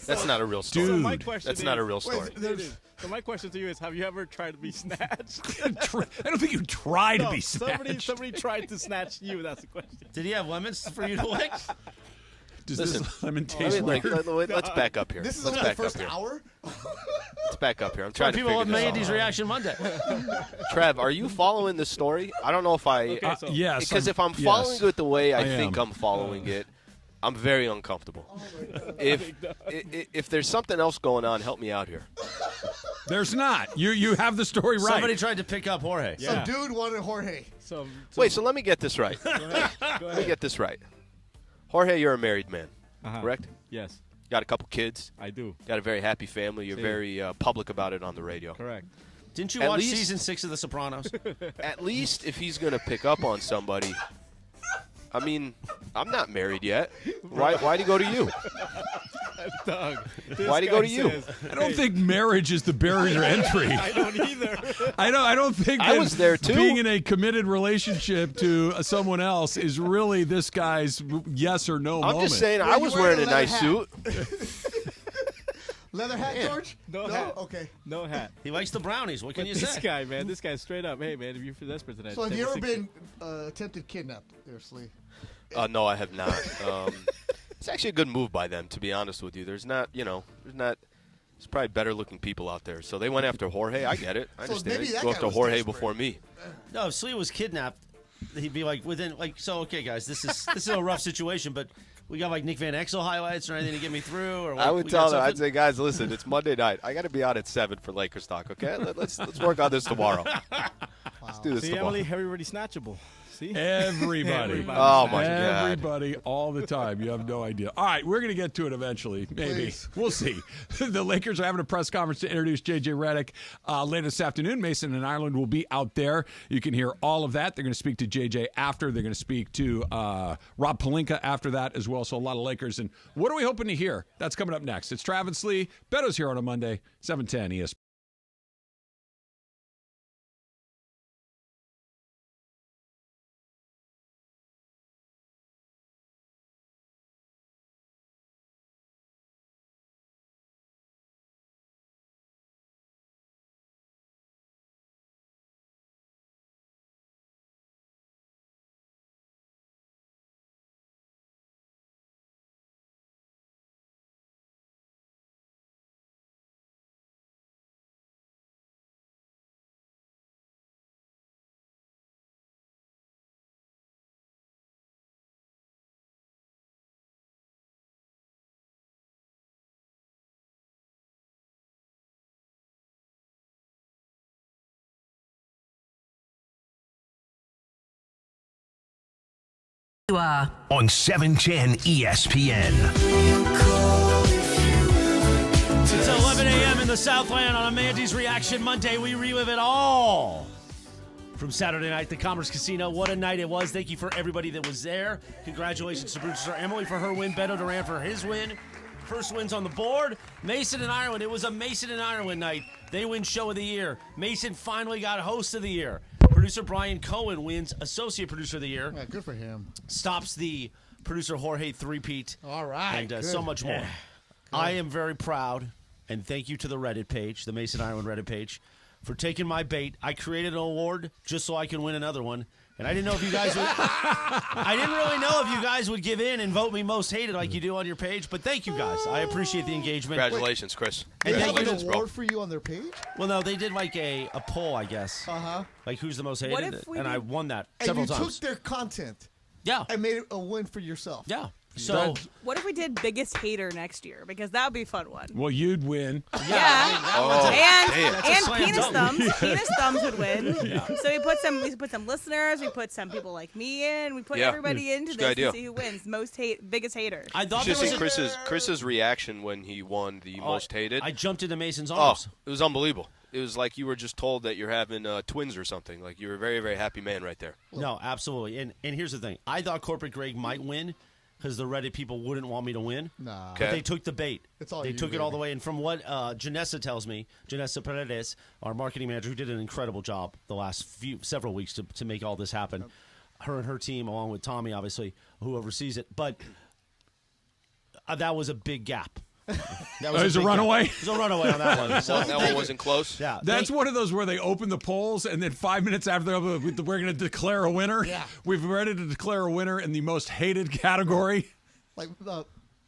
that's not a real story. So my question that's not a real story. So my question to you is: have you ever tried to be snatched? I don't think you try to be snatched. Somebody tried to snatch you. That's the question. Did he have lemons for you to lick? Does this lemon taste weird? Let's back up here. This is only the first hour? Let's back up here. I'm trying to figure people love this Mandy's out. reaction Monday. Trav, are you following this story? I don't know if I... yes. Because if I'm following it the way I think I'm following it, I'm very uncomfortable. If there's something else going on, help me out here. There's not. You have the story right. Somebody tried to pick up Jorge. Some dude wanted Jorge. Wait, so let me get this right. Let me get this right. Jorge, you're a married man, correct? Yes. Got a couple kids. I do. Got a very happy family. You're very public about it on the radio. Correct. Didn't you watch season 6 of The Sopranos? At least if he's going to pick up on somebody, I mean, I'm not married yet. Why'd he go to you? Doug, why'd he go to you? I don't think marriage is the barrier to entry. I don't either. I don't think I was there too. Being in a committed relationship to someone else is really this guy's yes or no moment. I'm just saying, I was wearing a nice suit. Leather hat, George? No hat. Okay. No hat. He likes the brownies. What can you This say? guy, man. This guy's straight up. Hey, man, if you're desperate tonight. So have you ever been attempted kidnapped, Slee? No, I have not. It's actually a good move by them, to be honest with you. There's probably better looking people out there. So they went after Jorge. I get it. I understand. Go after Jorge before me. No, if Slee was kidnapped, he'd be like okay, guys, this is a rough situation, but we got like Nick Van Exel highlights or anything to get me through? Or I would tell them, I'd say, guys, listen, it's Monday night. I got to be out at 7 for Lakers talk, okay? Let's work on this tomorrow. Let's do this tomorrow. See, Emily, everybody snatchable. See? Everybody. Oh, my God. Everybody all the time. You have no idea. All right, we're going to get to it eventually. Maybe. Please. We'll see. The Lakers are having a press conference to introduce J.J. Redick later this afternoon. Mason and Ireland will be out there. You can hear all of that. They're going to speak to J.J. after. They're going to speak to Rob Pelinka after that as well. So a lot of Lakers. And what are we hoping to hear? That's coming up next. It's Travis Lee. Betto's here on a Monday, 710 ESPN. On 710 ESPN. It's 11 a.m. in the Southland on a Mandy's Reaction Monday. We relive it all from Saturday night, the Commerce Casino. What a night it was. Thank you for everybody that was there. Congratulations to producer Emily for her win, Betto Duran for his win. First wins on the board. Mason and Ireland. It was a Mason and Ireland night. They win Show of the Year. Mason finally got Host of the Year. Producer Brian Cohen wins Associate Producer of the Year. Yeah, good for him. Stops the producer Jorge three-peat. All right. And so much more. I am very proud, and thank you to the Reddit page, the Mason Ireland Reddit page, for taking my bait. I created an award just so I can win another one. And I didn't know if you guys would. I didn't really know if you guys would give in and vote me most hated like you do on your page. But thank you guys. I appreciate the engagement. Congratulations, Chris. And they have an Congratulations, award for you on their page? Well, no, they did like a poll, I guess. Uh-huh. Like who's the most What hated, if we and did- I won that And several you times. took their content Yeah, and made it a win for yourself. yeah. So What if we did biggest hater next year? Because that would be a fun one. Well, you'd win. And slam penis dunk. thumbs. Penis thumbs would win. So we put some listeners. We put some people like me in. We put Yeah. everybody into It's a this good idea. and see who wins. Biggest hater. I thought Just there see was Chris's reaction when he won the most hated. I jumped into Mason's Oh, arms. it was unbelievable. It was like you were just told that you're having twins or something. Like you were a very, very happy man right there. No, absolutely. And here's the thing. I thought Corporate Greg might win because the Reddit people wouldn't want me to win. Nah. But they took the bait. It's all they you, took it all baby. the way. And from what Janessa tells me, Janessa Paredes, our marketing manager, who did an incredible job the last several weeks to make all this happen, her and her team, along with Tommy, obviously, who oversees it. But that was a big gap. That was a big runaway? Gap. It was a runaway on that one. So That one wasn't close. Yeah, That's one of those where they open the polls, and then 5 minutes after they're open, we're going to declare a winner. Yeah. We've ready to declare a winner in the most hated category. Like,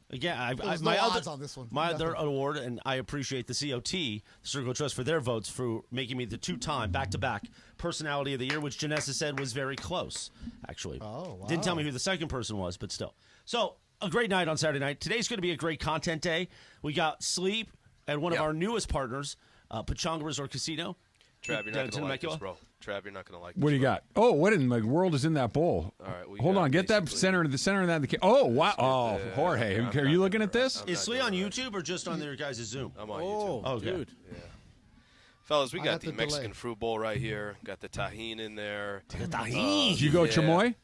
Again, There's my no other, odds on this one. My Nothing. other award, and I appreciate the COT, the Circle Trust, for their votes for making me the two-time, back-to-back Personality of the Year, which Janessa said was very close, actually. Oh, wow. Didn't tell me who the second person was, but still. So, a great night on Saturday night. Today's going to be a great content day. We got Sleep and one of our newest partners, Pachanga Resort Casino. Trav, you're not going to like this, Temecula. bro. Trav, you're not going to like this. What do you bro. got? Oh, what in the world is in that bowl? All right, we Hold got on, get that basically- center of that. Oh, wow. Oh, Jorge, I'm are not you looking at gonna- this? I'm Is not Slee gonna on lie. YouTube or just on their guys' Zoom? I'm on YouTube. Oh, okay. dude. Fellas, we I got got the the Mexican delay. fruit bowl right here. Got the tahine in there. Did you go yeah. chamoy?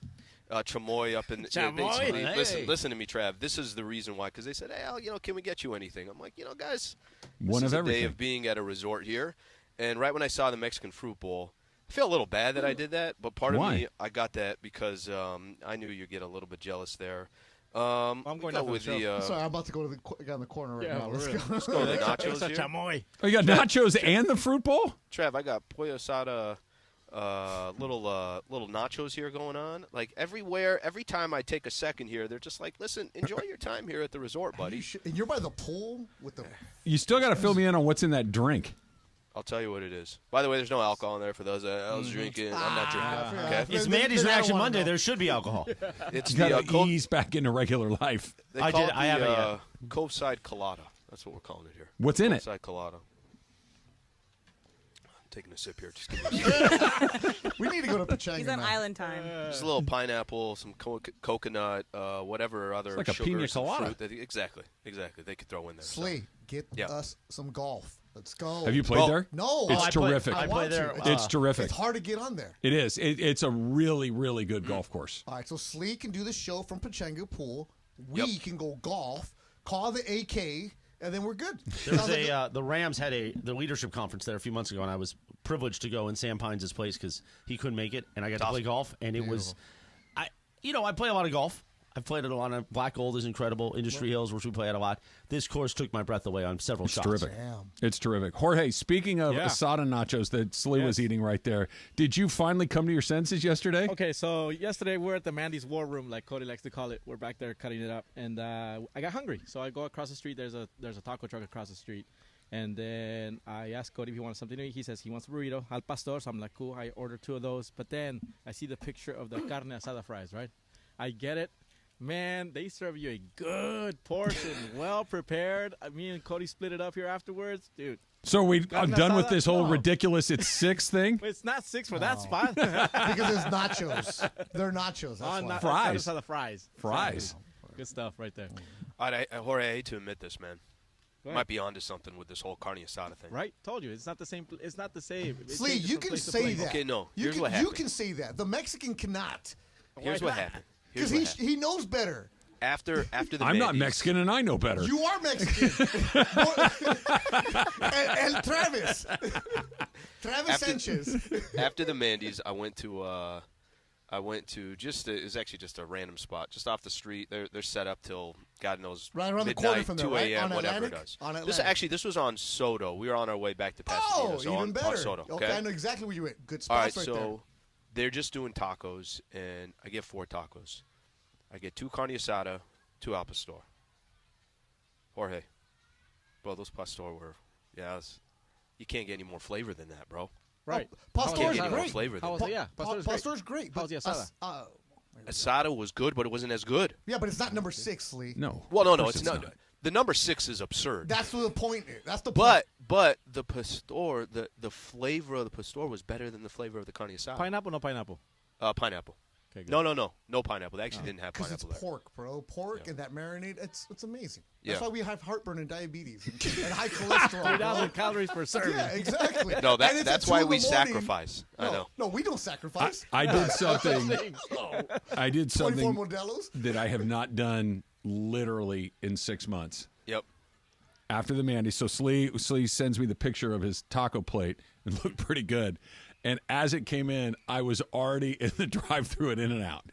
Chamoy up in Chamoy, basically. hey. Listen to me, Trav. This is the reason why. Because they said, hey, Al, can we get you anything? I'm like, guys, One this of is a day everything. of being at a resort here. And right when I saw the Mexican fruit bowl, I feel a little bad that I did that. But part of Why? me, I got that because I knew you'd get a little bit jealous there. I'm going go after with the show. sorry, I'm about to go to the guy in the corner right now. Let's go. Let's go to the nachos here. Chamoy. Oh, you got nachos and the fruit bowl? Trav, I got pollo asada, little nachos here going on. Like everywhere, every time I take a second here, they're just like, listen, enjoy your time here at the resort, buddy. And you're by the pool with the. You still got to fill me in on what's in that drink. I'll tell you what it is. By the way, there's no alcohol in there for those that I was drinking. I'm not drinking. Okay, It's Then- Mandy's then I don't Reaction wanna Monday. know. There should be alcohol. it's You the got to Cove, ease back into regular life. they I call did- it I the, haven't yet. Coveside Colada. That's what we're calling it here. What's in it? Coveside Colada. taking a sip here. Just give me a sip. We need to go to Pachanga. He's on now. island time. Just a little pineapple, some coconut, whatever other like a sugar, pina some colada. fruit. Exactly. They could throw in there. Slee, get us some golf. Let's go. Have you played there? No. It's terrific. I play there. It's terrific. It's hard to get on there. It is. It's a really, really good golf course. All right, so Slee can do the show from Pachanga Pool. We can go golf, call the AK, and then we're good. There was the Rams had the leadership conference there a few months ago, and I was privileged to go in Sam Pines' place because he couldn't make it, and I got to play golf, and it was, I play a lot of golf. I've played it a lot. Black Gold is incredible. Industry Hills, which we play at a lot. This course took my breath away on several shots. Terrific. It's terrific. Jorge, speaking of asada nachos that Slee was eating right there, did you finally come to your senses yesterday? Okay, so yesterday we're at the Mandys War Room, like Cody likes to call it. We're back there cutting it up, and I got hungry, so I go across the street. There's a taco truck across the street, and then I asked Cody if he wanted something to eat. He says he wants a burrito al pastor, so I'm like, cool. I ordered 2 of those, but then I see the picture of the carne asada fries, right? I get it. Man, they serve you a good portion, well prepared. Me and Cody split it up here afterwards, dude. So we done with this whole ridiculous it's 6 thing? It's not 6 for that spot. Because it's nachos. They're nachos. That's why. Fries. The fries. Fries. Good stuff right there. Jorge, I hate to admit this, man. Might be onto something with this whole carne asada thing. Right? Told you. It's not the same. It's not the same. Slee, you can say that. Okay, no. You Here's can, what happened. You can say that. The Mexican cannot. Here's what happened. Because he knows better. After the I'm not Mandys- Mexican and I know better. You are Mexican. and Travis. Travis Sanchez. After the Mandys, I went to it was actually just a random spot just off the street. They're set up till God knows right around midnight, the corner from there, 2 right? a.m. On whatever Atlantic? it does. On Atlantic. This was on Soto. We were on our way back to Pasadena. So even on better. Soto. Okay, I know exactly where you went. Good All right, spots so there. they're just doing tacos, and I get 4 tacos. I get 2 carne asada, 2 al pastor. Jorge, bro, those pastor were, you can't get any more flavor than that, bro. Right. Pastor's any more great. flavor than that. Pastor's great. How's the asada? Asada was good, but it wasn't as good. Yeah, but it's not number 6, Lee. No. Well, no, it's not. The number 6 is absurd. That's the point. That's the point. But the pastor, the flavor of the pastor was better than the flavor of the carne asada. Pineapple, no pineapple. Pineapple. Okay, good. No pineapple. They actually didn't have Because pineapple it's there. pork, bro. Pork and that marinade, it's amazing. Yeah. That's why we have heartburn and diabetes and high cholesterol. 3,000 calories per serving. Yeah, exactly. No, And it's that's at why 2 in we the morning. sacrifice. I know. No, we don't sacrifice. I did something. I did 24 something Modelos. that I have not done literally in 6 months. Yep. After the Mandy, so Slee sends me the picture of his taco plate and looked pretty good. And as it came in, I was already in the drive-thru at In-N-Out.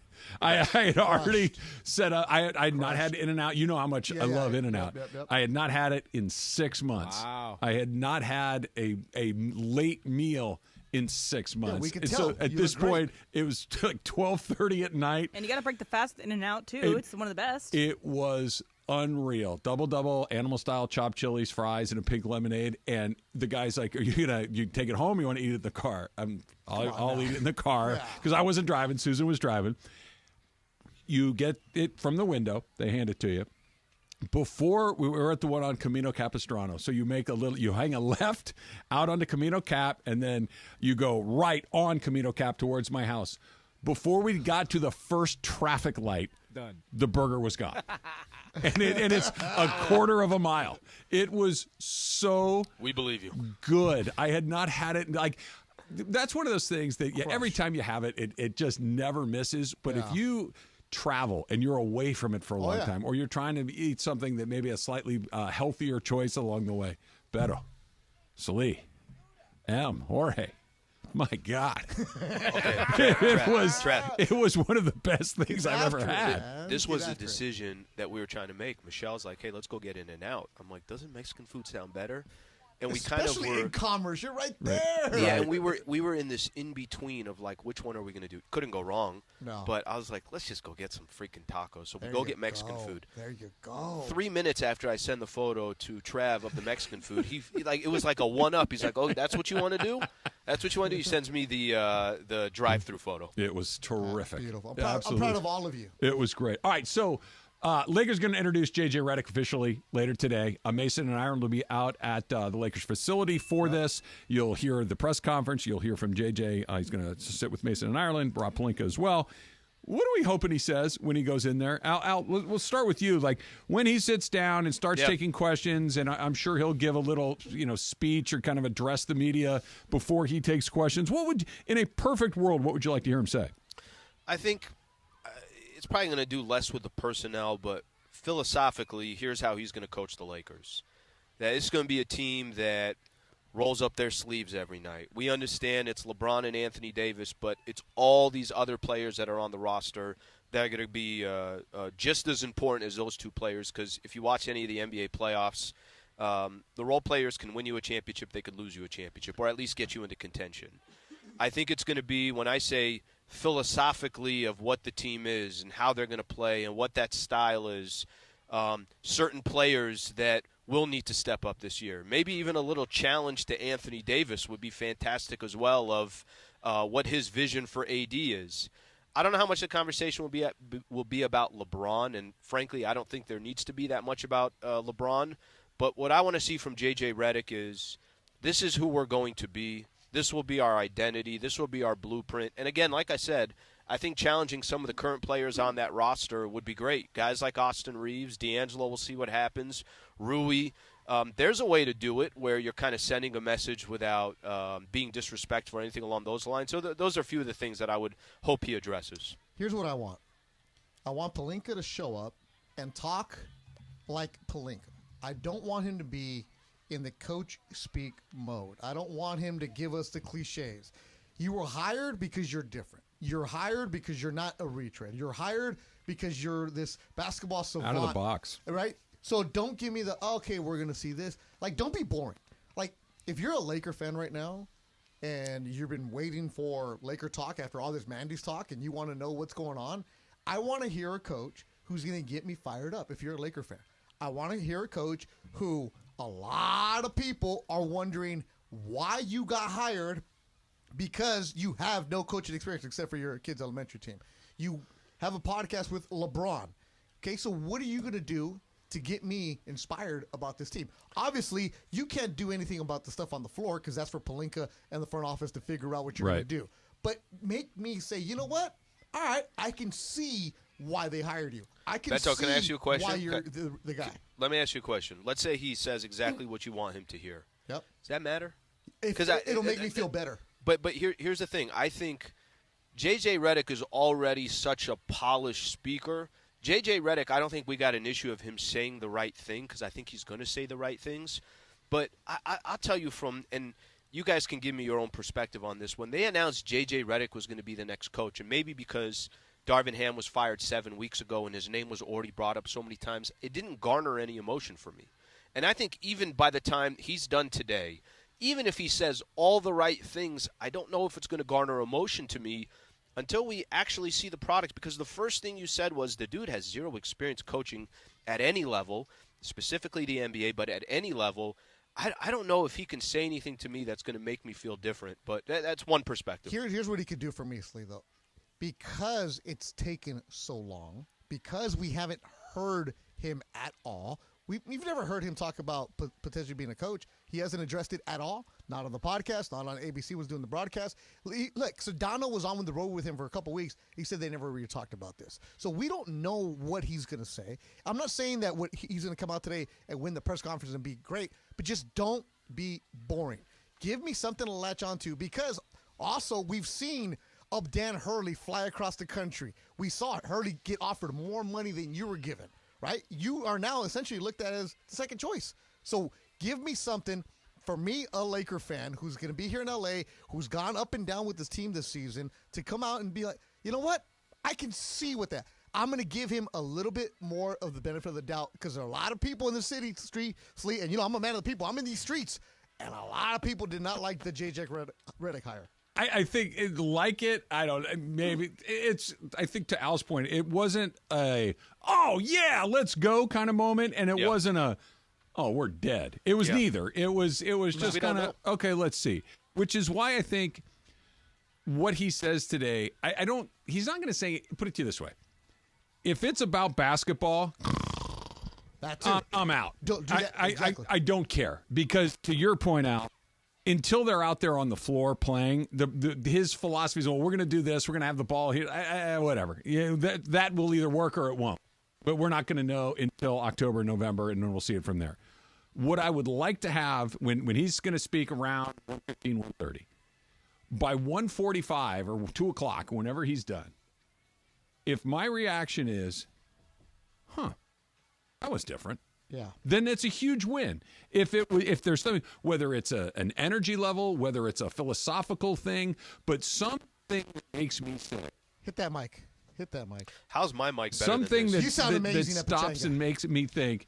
I had already set up. I had not had In-N-Out. You know how much I love In-N-Out. Yep. I had not had it in 6 months. Wow. I had not had a late meal in 6 months. we could And tell. so at You this look great. point, it was like 12:30 at night. And you got to break the fast in and out too. It's one of the best. It was unreal. Double animal style chopped chilies, fries, and a pink lemonade. And the guy's like, "Are you take it home? Or you want to eat it in the car?" I'll eat it in the car because I wasn't driving. Susan was driving. You get it from the window. They hand it to you. Before we were at the one on Camino Capistrano, so you hang a left out onto Camino Cap, and then you go right on Camino Cap towards my house. Before we got to the first traffic light, Done. The burger was gone, and it's a quarter of a mile. It was so We believe you. good. I had not had it like. That's one of those things that every time you have it, it just never misses. But if you travel and you're away from it for a long time, or you're trying to eat something that may be a slightly healthier choice along the way, Betto, Slee, Jorge. My God, it was one of the best things I've ever had. This was a decision that we were trying to make. Michelle's like, "Hey, let's go get In-N-Out." I'm like, "Doesn't Mexican food sound better?" And we Especially kind of were in commerce, you're right there. Yeah, and we were in this in between of like, which one are we going to do? Couldn't go wrong. No. But I was like, let's just go get some freaking tacos. So we There go you get Mexican go. food. There you go. 3 minutes after I send the photo to Trav of the Mexican food, he like it was like a 1-up. He's like, "Oh, that's what you want to do? That's what you want to do?" He sends me the drive-through photo. It was terrific. Beautiful. I'm Yeah, proud absolutely. of all of you. It was great. All right, so Lakers going to introduce J.J. Redick officially later today. Mason and Ireland will be out at the Lakers facility for this. You'll hear the press conference. You'll hear from J.J. He's going to sit with Mason and Ireland, Rob Pelinka as well. What are we hoping he says when he goes in there? Al, we'll start with you. Like, when he sits down and starts taking questions, and I'm sure he'll give a little, speech or kind of address the media before he takes questions. In a perfect world, what would you like to hear him say? I think it's probably going to do less with the personnel, but philosophically, here's how he's going to coach the Lakers. That it's going to be a team that rolls up their sleeves every night. We understand it's LeBron and Anthony Davis, but it's all these other players that are on the roster that are going to be just as important as those two players, because if you watch any of the NBA playoffs, the role players can win you a championship, they could lose you a championship, or at least get you into contention. I think it's going to be, when I say philosophically of what the team is and how they're going to play and what that style is, certain players that will need to step up this year. Maybe even a little challenge to Anthony Davis would be fantastic as well, of what his vision for AD is. I don't know how much the conversation will be about LeBron, and frankly, I don't think there needs to be that much about LeBron. But what I want to see from J.J. Redick is, this is who we're going to be. This will be our identity. This will be our blueprint. And again, like I said, I think challenging some of the current players on that roster would be great. Guys like Austin Reeves, D'Angelo, we'll see what happens. Rui. There's a way to do it where you're kind of sending a message without being disrespectful or anything along those lines. So those are a few of the things that I would hope he addresses. Here's what I want. I want Pelinka to show up and talk like Pelinka. I don't want him to be in the coach speak mode. I don't want him to give us the cliches. You were hired because you're different. You're hired because you're not a retread. You're hired because you're this basketball savant. Out of the box. Right? So don't give me the, okay, we're going to see this. Like, don't be boring. Like, if you're a Laker fan right now and you've been waiting for Laker talk after all this Mandys talk and you want to know what's going on, I want to hear a coach who's going to get me fired up if you're a Laker fan. I want to hear a coach who a lot of people are wondering why you got hired, because you have no coaching experience except for your kid's elementary team. You have a podcast with LeBron. Okay, so what are you going to do to get me inspired about this team? Obviously, you can't do anything about the stuff on the floor because that's for Pelinka and the front office to figure out what you're going to do. But make me say, you know what? All right, I can see why they hired you. I can Betto, see can I ask you a question? Why you're the guy. Let me ask you a question. Let's say he says exactly what you want him to hear. Yep. Does that matter? It'll make me feel better. But here's the thing. I think J.J. Redick is already such a polished speaker. J.J. Redick, I don't think we got an issue of him saying the right thing, because I think he's going to say the right things. But I'll tell you and you guys can give me your own perspective on this. When they announced J.J. Redick was going to be the next coach, and maybe because Darvin Ham was fired 7 weeks ago and his name was already brought up so many times, it didn't garner any emotion for me. And I think even by the time he's done today, even if he says all the right things, I don't know if it's going to garner emotion to me until we actually see the product. Because the first thing you said was the dude has zero experience coaching at any level, specifically the NBA, but at any level. I don't know if he can say anything to me that's going to make me feel different, but that's one perspective. Here's what he could do for me, Slee, though. Because it's taken so long, because we haven't heard him at all, we've never heard him talk about potentially being a coach. He hasn't addressed it at all. Not on the podcast, not on ABC was doing the broadcast. Look, Sedano was on the road with him for a couple weeks. He said they never really talked about this. So we don't know what he's going to say. I'm not saying that what he's going to come out today and win the press conference and be great, but just don't be boring. Give me something to latch onto, because also we've seen Dan Hurley fly across the country. We saw it. Hurley get offered more money than you were given, right? You are now essentially looked at as the second choice. So give me something, for me, a Laker fan who's going to be here in L.A., who's gone up and down with this team this season, to come out and be like, you know what? I can see with that. I'm going to give him a little bit more of the benefit of the doubt, because there are a lot of people in the city, Slee, and I'm a man of the people. I'm in these streets, and a lot of people did not like the J.J. Redick hire. I think I don't, maybe it's, I think to Al's point, it wasn't a, oh yeah, let's go kind of moment. And it wasn't a, oh, we're dead. It was neither. It was just kind of, okay, let's see. Which is why I think what he says today, he's not going to say, put it to you this way. if it's about basketball, I'm out. Don't do that. Exactly. I don't care because, to your point out, until they're out there on the floor playing, his philosophy is, well, we're going to do this. We're going to have the ball here. Whatever. That will either work or it won't. But we're not going to know until October, November, and then we'll see it from there. What I would like to have when he's going to speak around 1:15, 1:30, by 1:45 or 2 o'clock, whenever he's done, if my reaction is, that was different. Yeah. Then it's a huge win. If there's something, whether it's an energy level, whether it's a philosophical thing, but something that makes me sick. Hit that mic. How's my mic better Something than this? that stops and makes me think,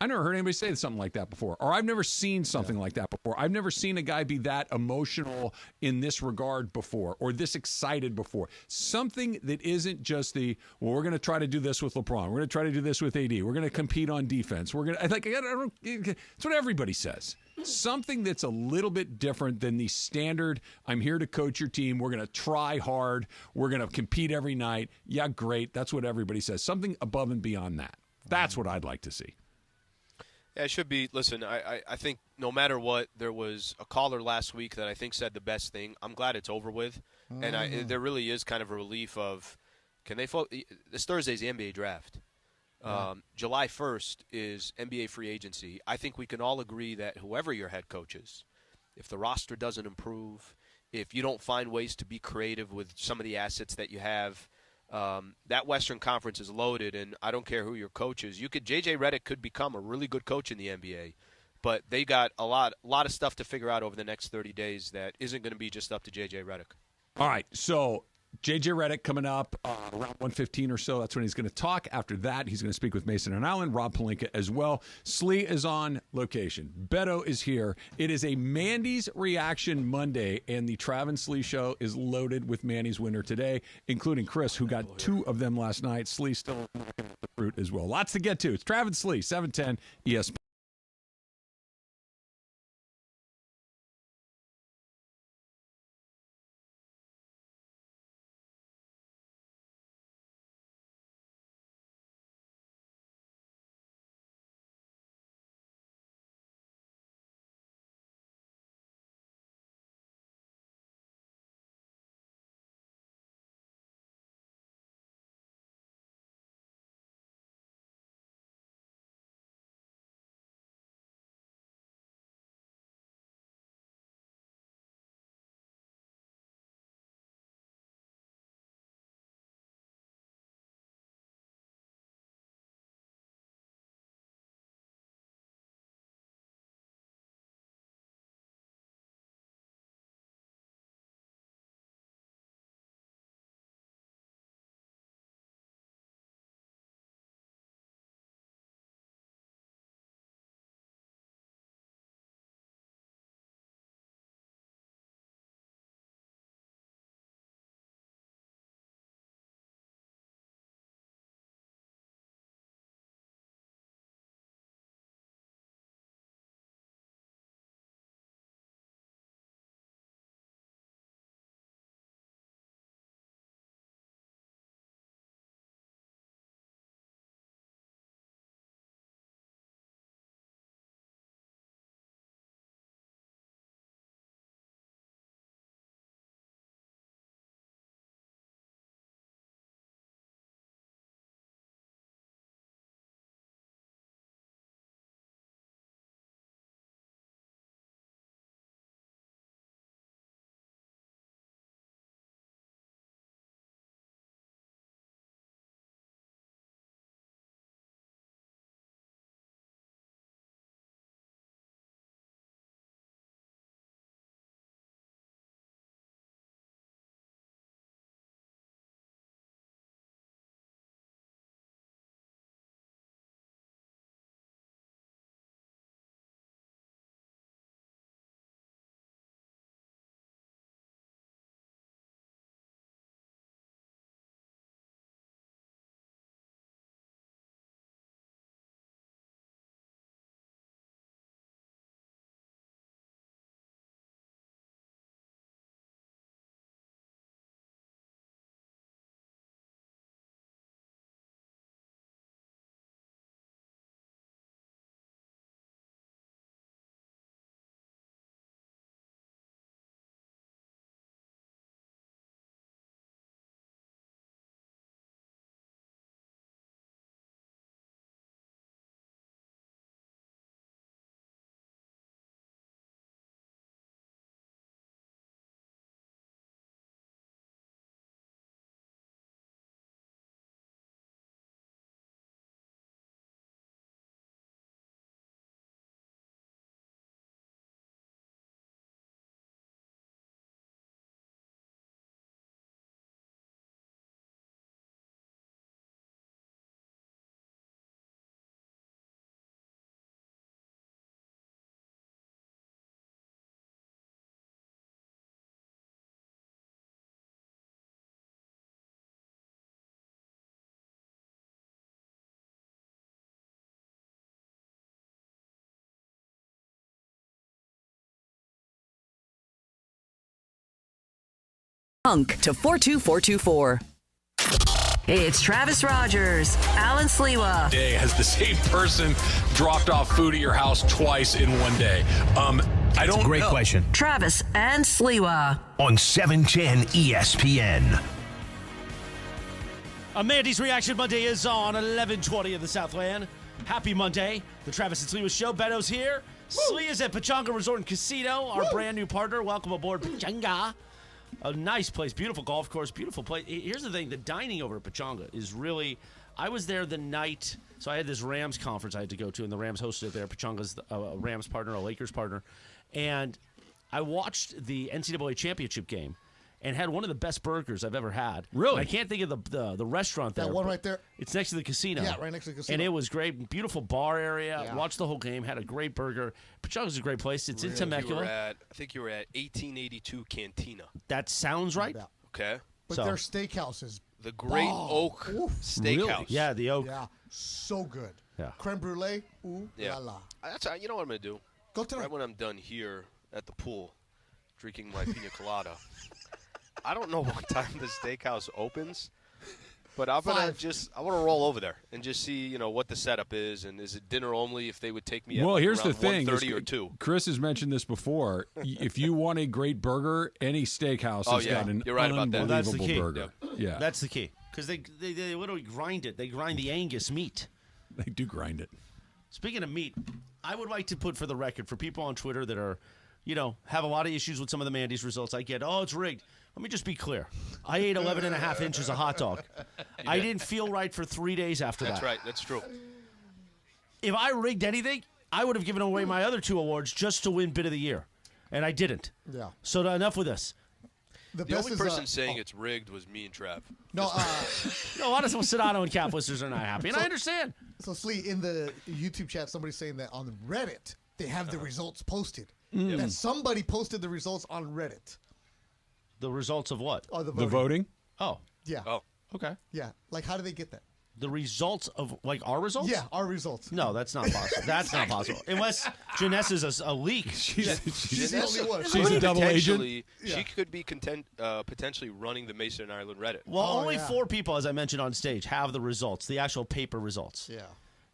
I never heard anybody say something like that before, or I've never seen something like that before. I've never seen a guy be that emotional in this regard before, or this excited before. Something that isn't just we're going to try to do this with LeBron. We're going to try to do this with AD. We're going to compete on defense. We're going to, it's what everybody says. Something that's a little bit different than the standard, I'm here to coach your team. We're going to try hard. We're going to compete every night. Yeah, great. That's what everybody says. Something above and beyond that. That's what I'd like to see. Yeah, it should be. Listen, I think no matter what, there was a caller last week that I think said the best thing. I'm glad it's over with. And there really is kind of a relief of, this Thursday's the NBA draft. July 1st is NBA free agency. I think we can all agree that whoever your head coach is, if the roster doesn't improve, if you don't find ways to be creative with some of the assets that you have, that Western Conference is loaded, and I don't care who your coach is. JJ Redick could become a really good coach in the NBA, but they got a lot of stuff to figure out over the next 30 days that isn't going to be just up to JJ Redick. All right, so JJ Redick coming up around 1:15 or so. That's when he's going to talk. After that, he's going to speak with Mason and Allen, Rob Pelinka as well. Slee is on location. Betto is here. It is a Mandy's Reaction Monday, and the Trav and Slee show is loaded with Mandy's winner today, including Chris, who got 2 of them last night. Slee still knocking out the fruit as well. Lots to get to. It's Trav and Slee, 710 ESPN. Punk to 42424. Hey, it's Travis Rogers, Alan Sliwa. Day has the same person dropped off food at your house twice in one day? I don't know. Great question. Travis and Sliwa. On 710 ESPN. Mandy's Reaction Monday is on 11:20 in the Southland. Happy Monday. The Travis and Sliwa Show. Betto's here. Sliwa's at Pachanga Resort and Casino, our brand new partner. Welcome aboard, Pachanga. A nice place, beautiful golf course, beautiful place. Here's the thing, the dining over at Pachanga is really, I was there the night, so I had this Rams conference I had to go to, and the Rams hosted it there. Pachanga's a Rams partner, a Lakers partner. And I watched the NCAA championship game and had one of the best burgers I've ever had. Really? I can't think of the restaurant there. That one right there? It's next to the casino. Yeah, right next to the casino. And it was great. Beautiful bar area. Yeah. Watched the whole game. Had a great burger. Pachanga's a great place. It's in Temecula. I think you were at 1882 Cantina. That sounds right. Yeah. Okay. But their steakhouse is the Great Oak Steakhouse. Really? Yeah, the Oak. Yeah, so good. Yeah. Creme brulee. Ooh, yeah. la la. That's you know what I'm gonna do. Go to right when I'm done here at the pool, drinking my pina colada. I don't know what time the steakhouse opens, but I'm gonna I want to roll over there and just see, what the setup is, and is it dinner only? If they would take me, at here's the around thing: 1:30 or 2. Chris has mentioned this before. If you want a great burger, any steakhouse has got an You're right about that. unbelievable That's the key. burger. Yeah, that's the key because they literally grind it. They grind the Angus meat. They do grind it. Speaking of meat, I would like to put for the record for people on Twitter that are, have a lot of issues with some of the Mandys results. I get, it's rigged. Let me just be clear. I ate 11 and a half inches of hot dog. I didn't feel right for 3 days after That's that. right. That's true. If I rigged anything, I would have given away my other 2 awards just to win Bit of the Year. And I didn't. Yeah. So enough with this. The only person saying it's rigged was me and Trav. No, a lot of Sedano and Cap listeners are not happy, and I understand. So, Slee, in the YouTube chat, somebody's saying that on Reddit, they have the results posted. That somebody posted the results on Reddit. The results of what? Oh, the voting. Oh. Yeah. Oh. Okay. Yeah. Like, how do they get that? The results of, our results? Yeah, our results. No, that's not possible. That's not possible. Unless Janessa's a leak. She's the only one. She's a double agent. She could be potentially running the Mason Ireland Reddit. Well, only 4 people, as I mentioned on stage, have the results, the actual paper results. Yeah.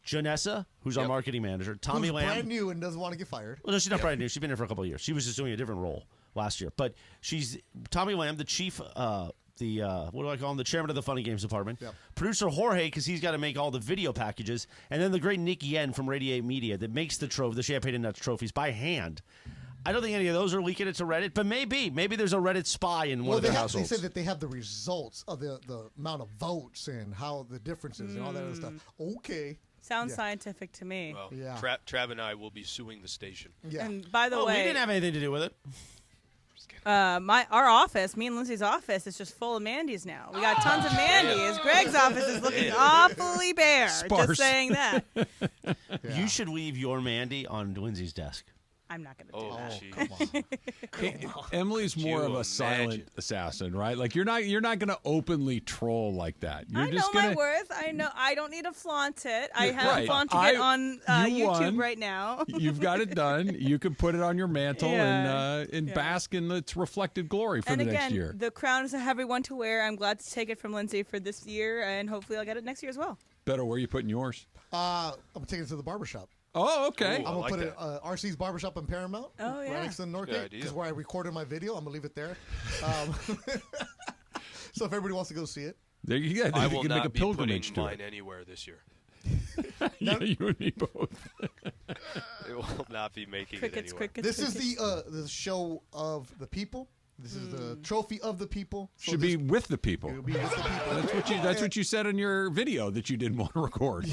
Janessa, who's our marketing manager. Tommy who's Lamb. brand new and doesn't want to get fired. Well, no, she's not brand new. She's been here for a couple of years. She was just doing a different role last year. But she's Tommy Lamb, the chief, what do I call him? The chairman of the Funny Games department. Yep. Producer Jorge, because he's got to make all the video packages. And then the great Nick Yen from Radiate Media that makes the Champagne and Nuts trophies by hand. I don't think any of those are leaking it to Reddit, but maybe there's a Reddit spy in one of their households. They said that they have the results of the amount of votes and how the differences and all that other stuff. Okay. Sounds scientific to me. Well, yeah. Trav and I will be suing the station. Yeah. And by the way, we didn't have anything to do with it. Our office, me and Lindsay's office, is just full of Mandys now. We got tons of Mandys. Greg's office is looking awfully bare. Sparse. Just saying that. You should leave your Mandy on Lindsay's desk. I'm not going to do that. Come on. Emily's more of a silent assassin, right? Like you're not going to openly troll like that. You're I just know gonna, my worth. I know I don't need to flaunt it. I Yeah, haven't right. flaunting it on you YouTube won. right now. You've got it done. You can put it on your mantle and bask in its reflected glory for and the again, next year. the crown is a heavy one to wear. I'm glad to take it from Lindsay for this year, and hopefully I'll get it next year as well. Betto, where are you putting yours? I'm taking it to the barbershop. Oh, okay. I'm going to put it RC's Barbershop in Paramount. Oh, yeah. Right next to the Northgate. This is where I recorded my video. I'm going to leave it there. So if everybody wants to go see it. There you go. I You will can not make a be pilgrimage putting to mine it. anywhere this year. Yeah, you and me both. It will not be making it anywhere. This is the show of the people. This is the trophy of the people. So Should be with the people. It'll be with the people. That's what you said in your video that you didn't want to record.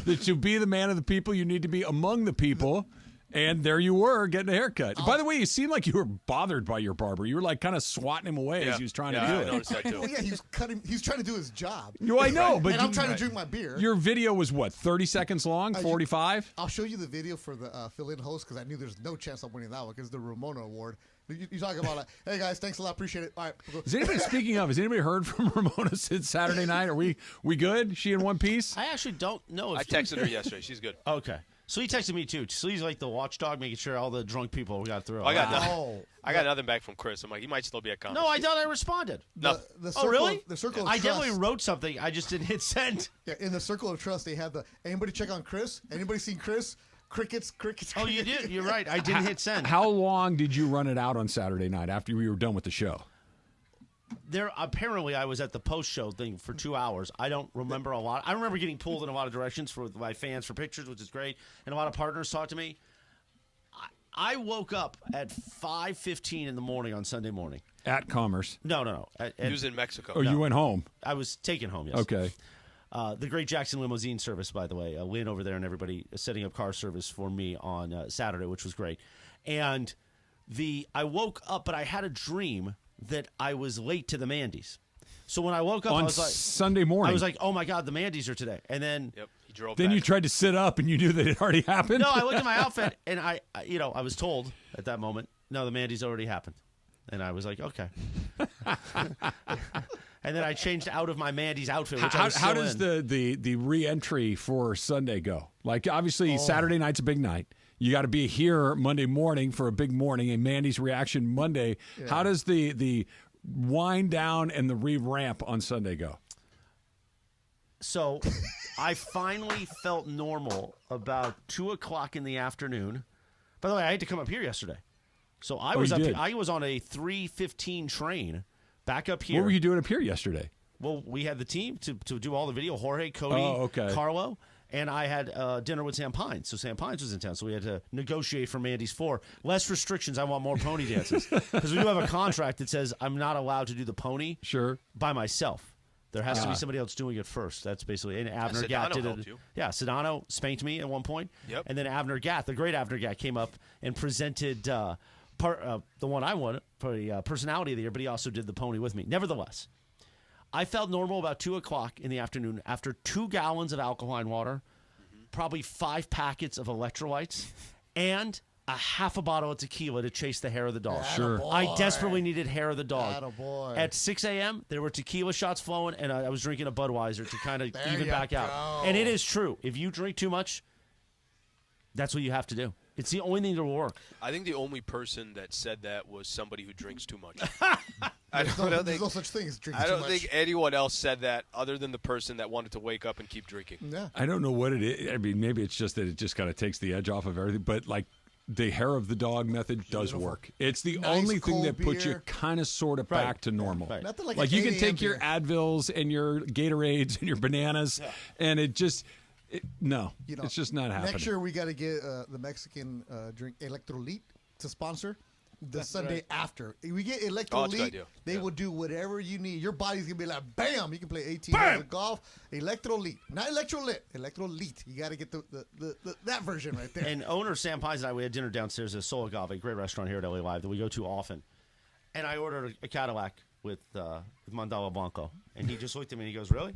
That to be the man of the people, you need to be among the people. And there you were getting a haircut. By the way, you seemed like you were bothered by your barber. You were like kind of swatting him away as he was trying to do I it. noticed that too. Well, yeah, he's trying to do his job. No, I know, but and I'm trying to drink my beer. Your video was what, 30 seconds long, 45? I'll show you the video for the fill-in host because I knew there's no chance I'm winning that one because the Ramona Award. You talk about like, hey guys, thanks a lot, appreciate it. All right. Has anybody has anybody heard from Ramona since Saturday night? Are we good? She in one piece? I actually don't know if I texted her yesterday. She's good. Okay. Slee texted me too. Slee's like the watchdog, making sure all the drunk people got through. I got nothing back from Chris. I'm like, he might still be at conference. No, I thought I responded. No. Oh, really? The circle of I trust. definitely wrote something. I just didn't hit send. Yeah, in the circle of trust, they have anybody check on Chris? Anybody seen Chris? Crickets. Oh, you did. You're right. I didn't hit send. How long did you run it out on Saturday night after we were done with the show? Apparently I was at the post-show thing for 2 hours. I don't remember a lot. I remember getting pulled in a lot of directions for my fans for pictures, which is great, and a lot of partners talked to me. I woke up at 5:15 in the morning on Sunday morning. At Commerce? No. He was in Mexico. Oh, you went home? I was taken home, yes. Okay. The great Jackson Limousine service, by the way. Lynn over there and everybody setting up car service for me on Saturday, which was great. And I woke up, but I had a dream that I was late to the Mandys. So when I woke up, on I was like Sunday morning. I was like, "Oh my God, the Mandys are today!" And then he drove. Then back. you tried to sit up, and you knew that it already happened. No, I looked at my outfit, and I was told at that moment, "No, the Mandys already happened," and I was like, "Okay." And then I changed out of my Mandy's outfit. Which how does the re-entry for Sunday go? Like, obviously, Saturday night's a big night. You got to be here Monday morning for a big morning, and Mandy's reaction Monday. Yeah. How does the wind down and the re-ramp on Sunday go? So I finally felt normal about 2 o'clock in the afternoon. By the way, I had to come up here yesterday. So I was I was on a 3:15 train back up here. What were you doing up here yesterday? Well, we had the team to do all the video. Jorge, Cody, Carlo. And I had dinner with Sam Pines. So Sam Pines was in town. So we had to negotiate for Mandy's 4. Less restrictions. I want more pony dances. Because we do have a contract that says I'm not allowed to do the pony by myself. There has to be somebody else doing it first. That's basically. And Avner Gatt did it. Yeah, Sedano spanked me at one point. Yep. And then Avner Gatt, the great Avner Gatt, came up and presented the one I won for the personality of the year, but he also did the pony with me. Nevertheless, I felt normal about 2 o'clock in the afternoon after 2 gallons of alkaline water, probably 5 packets of electrolytes, and a half a bottle of tequila to chase the hair of the dog. Sure. I desperately needed hair of the dog. Attaboy. At 6 a.m., there were tequila shots flowing, and I was drinking a Budweiser to kind of even back out. And it is true. If you drink too much, that's what you have to do. It's the only thing that will work. I think the only person that said that was somebody who drinks too much. There's no such thing as drinking too much. I don't think anyone else said that other than the person that wanted to wake up and keep drinking. Yeah. I don't know what it is. I mean, maybe it's just that it just kind of takes the edge off of everything. But, like, the hair of the dog method does work. It's the only thing that puts you kind of sort of back to normal. Right. Nothing like you can take your Advils and your Gatorades and your bananas, and it just... it's just not happening. Next year we got to get the Mexican drink Electrolit to sponsor the Sunday after. If we get Electrolit, they will do whatever you need. Your body's going to be like, bam, you can play 18 holes of golf. Electrolit. Not Electrolit. Electrolit. You got to get that version right there. And owner Sam Pines and I, we had dinner downstairs at Soul Agave, a great restaurant here at LA Live that we go to often. And I ordered a Cadillac with Mandala Blanco. And he just looked at me and he goes, "Really?"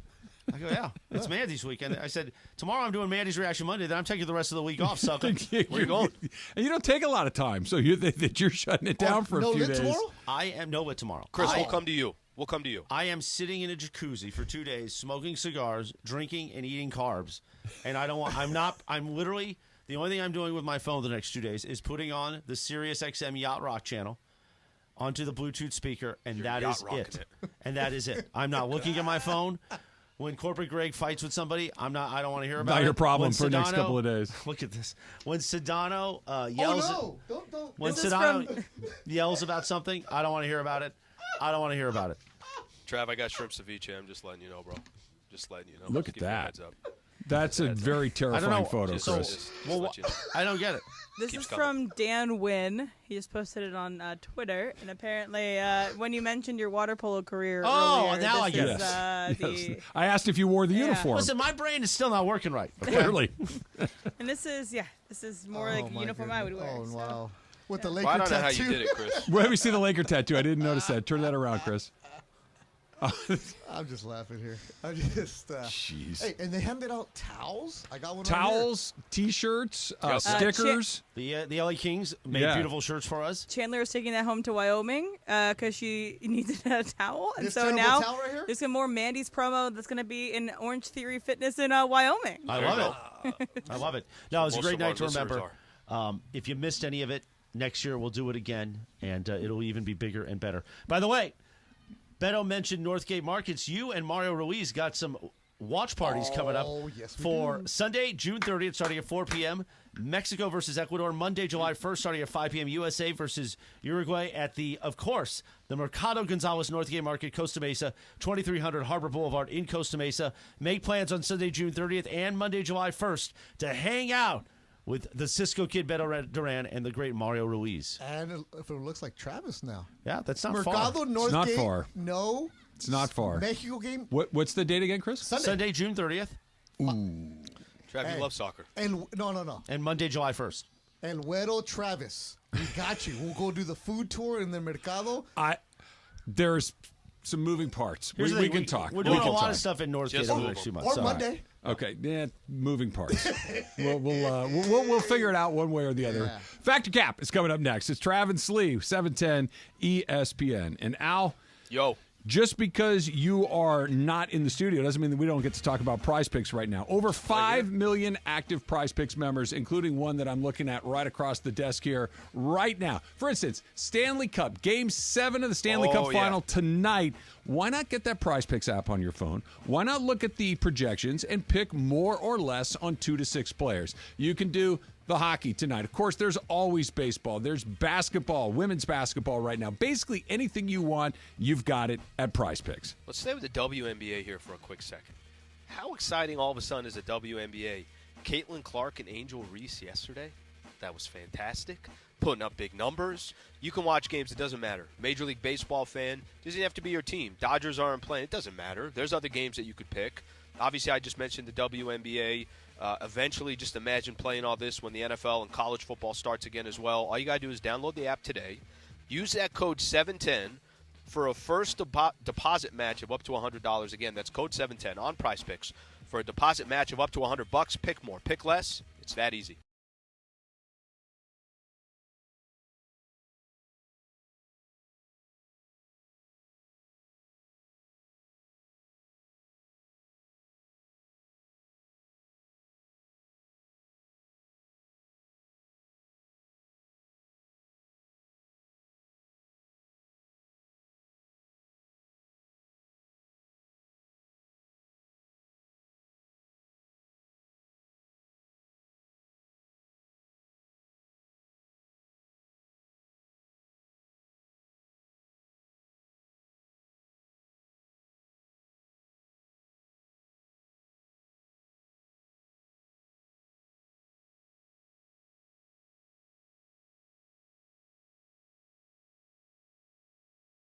I go, "Yeah, it's Mandy's weekend." I said, "Tomorrow I'm doing Mandy's Reaction Monday, then I'm taking the rest of the week off, sucker." Where you going? And you don't take a lot of time, so you're shutting it down for a few days. Tomorrow? I am no lit tomorrow. Chris, we'll come to you. I am sitting in a jacuzzi for 2 days, smoking cigars, drinking, and eating carbs. And I'm literally, the only thing I'm doing with my phone the next 2 days is putting on the Sirius XM Yacht Rock channel onto the Bluetooth speaker, and that is it. And that is it. I'm not looking at my phone. When Corporate Greg fights with somebody, I don't want to hear about it. Not your problem for the next couple of days. Look at this. When Sedano yells, when Sedano yells about something, I don't want to hear about it. I don't want to hear about it. Trav, I got shrimp ceviche. I'm just letting you know, bro. Just letting you know. Look at Give you a that. heads up. That's a very terrifying photo, So, Chris. well, I don't get it. This is from Dan Wynn. He just posted it on Twitter, and apparently, when you mentioned your water polo career, earlier, now I get it. Yes. I asked if you wore the uniform. Listen, my brain is still not working right. Okay? Clearly. And this is more like a uniform I would wear. Oh, so. wow. With the Laker I don't tattoo. know how you did it, Chris. Well, let me see the Laker tattoo. I didn't notice that. Turn that around, Chris. I'm just laughing here. I'm just. Jeez. Hey, and they handed out towels. I got one. Towels, T-shirts, stickers. The LA Kings made beautiful shirts for us. Chandler is taking that home to Wyoming because she needed a towel, and This so terrible now towel right here? there's some more Mandy's promo that's going to be in Orange Theory Fitness in Wyoming. I love it. I love it. No, it was a Most great of our night to listeners remember. If you missed any of it, next year we'll do it again, and it'll even be bigger and better. By the way, Betto mentioned Northgate Markets. You and Mario Ruiz got some watch parties coming up yes, we for do. Sunday, June 30th, starting at 4 p.m. Mexico versus Ecuador. Monday, July 1st, starting at 5 p.m. USA versus Uruguay at of course, the Mercado Gonzalez Northgate Market, Costa Mesa, 2300 Harbor Boulevard in Costa Mesa. Make plans on Sunday, June 30th and Monday, July 1st to hang out with the Cisco Kid, Betto Duran, and the great Mario Ruiz. And if it looks like Travis now. Yeah, that's not Mercado far. Northgate. It's not far. No. It's not far. Mexico game. What's the date again, Chris? Sunday, June 30th. Trav, you love soccer. And no. And Monday, July 1st. And Güero Travis. We got you. We'll go do the food tour in the Mercado. There's some moving parts. Here's the We thing, can talk. We're doing We can a lot talk. of stuff in Northgate Just over the move next few them. months. Or All right. Monday. Okay, moving parts. we'll figure it out one way or the other. Yeah. Factor Cap is coming up next. It's Trav and Sliwa, 710 ESPN. And Al, Yo. just because you are not in the studio doesn't mean that we don't get to talk about Prize Picks right now. Over 5 million active Prize Picks members, including one that I'm looking at right across the desk here right now. For instance, Stanley Cup, Game 7 of the Stanley Cup Final tonight. Why not get that Prize Picks app on your phone? Why not look at the projections and pick more or less on 2 to 6 players? You can do the hockey tonight. Of course, there's always baseball. There's basketball, women's basketball right now. Basically, anything you want, you've got it at Prize Picks. Let's stay with the WNBA here for a quick second. How exciting all of a sudden is the WNBA? Caitlin Clark and Angel Reese yesterday. That was fantastic. Putting up big numbers. You can watch games. It doesn't matter. Major League Baseball fan. Doesn't have to be your team. Dodgers aren't playing. It doesn't matter. There's other games that you could pick. Obviously, I just mentioned the WNBA. Eventually, just imagine playing all this when the NFL and college football starts again as well. All you got to do is download the app today. Use that code 710 for a first deposit match of up to $100. Again, that's code 710 on Prize Picks for a deposit match of up to $100. Pick more. Pick less. It's that easy.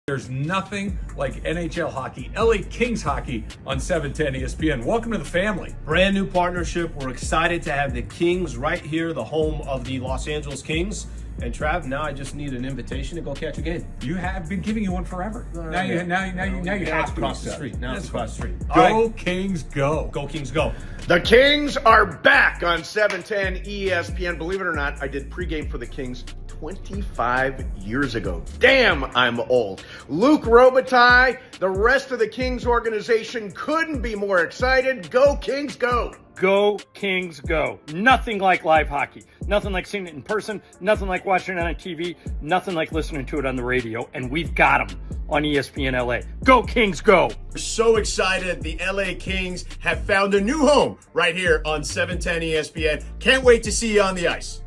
There's nothing like NHL hockey, LA Kings hockey on 710 ESPN. Welcome to the family. Brand new partnership. We're excited to have the Kings right here, the home of the Los Angeles Kings. And Trav, now I just need an invitation to go catch a game. You have been giving you one forever. Now you have to across the street. Now it's across the street. Go Kings, go. Go Kings, go. The Kings are back on 710 ESPN. Believe it or not, I did pregame for the Kings 25 years ago. Damn, I'm old. Luke Robitaille, the rest of the Kings organization couldn't be more excited. Go Kings, go. Go Kings, go. Nothing like live hockey. Nothing like seeing it in person. Nothing like watching it on TV. Nothing like listening to it on the radio. And we've got them on ESPN LA. Go Kings, go. We're so excited. The LA Kings have found a new home right here on 710 ESPN. Can't wait to see you on the ice.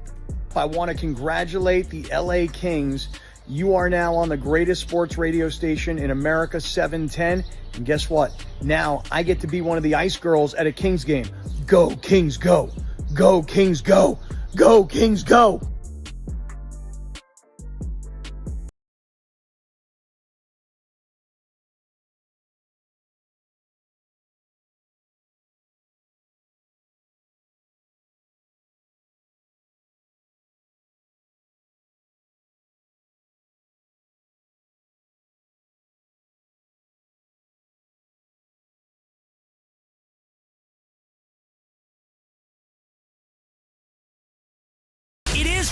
I want to congratulate the LA Kings. You are now on the greatest sports radio station in America, 710. And guess what? Now I get to be one of the ice girls at a Kings game. Go Kings, go. Go Kings, go. Go Kings, go.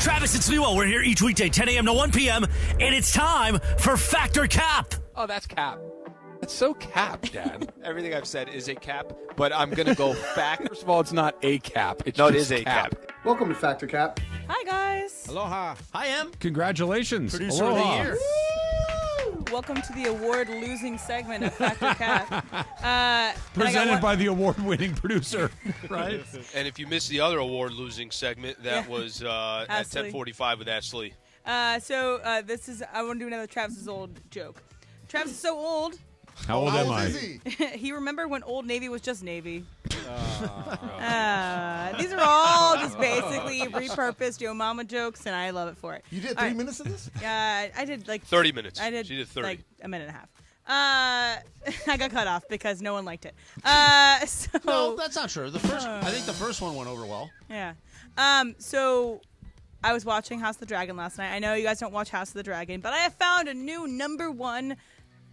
Travis and Sliwa. We're here each weekday, 10 a.m. to 1 p.m., and it's time for Factor Cap. Oh, that's Cap. That's so Cap, Dad. Everything I've said is a cap, but I'm going to go back. First of all, it's not a cap. It's no, it just is a cap. Welcome to Factor Cap. Hi, guys. Aloha. Hi, Em. Congratulations. Producer Aloha. of the year. Welcome to the award-losing segment of Factor Cap. Presented by the award-winning producer, right? And if you missed the other award-losing segment, that was at 10:45 with Ashley. This is, I want to do another Travis's old joke. Travis is so old. How old am I? He remembered when Old Navy was just Navy. These are all just basically repurposed Yo Mama jokes, and I love it for it. You did 3 minutes of this? Yeah, I did like 30 minutes. She did 30. Like a minute and a half. I got cut off because no one liked it. No, that's not true. I think the first one went over well. Yeah. So I was watching House of the Dragon last night. I know you guys don't watch House of the Dragon, but I have found a new #1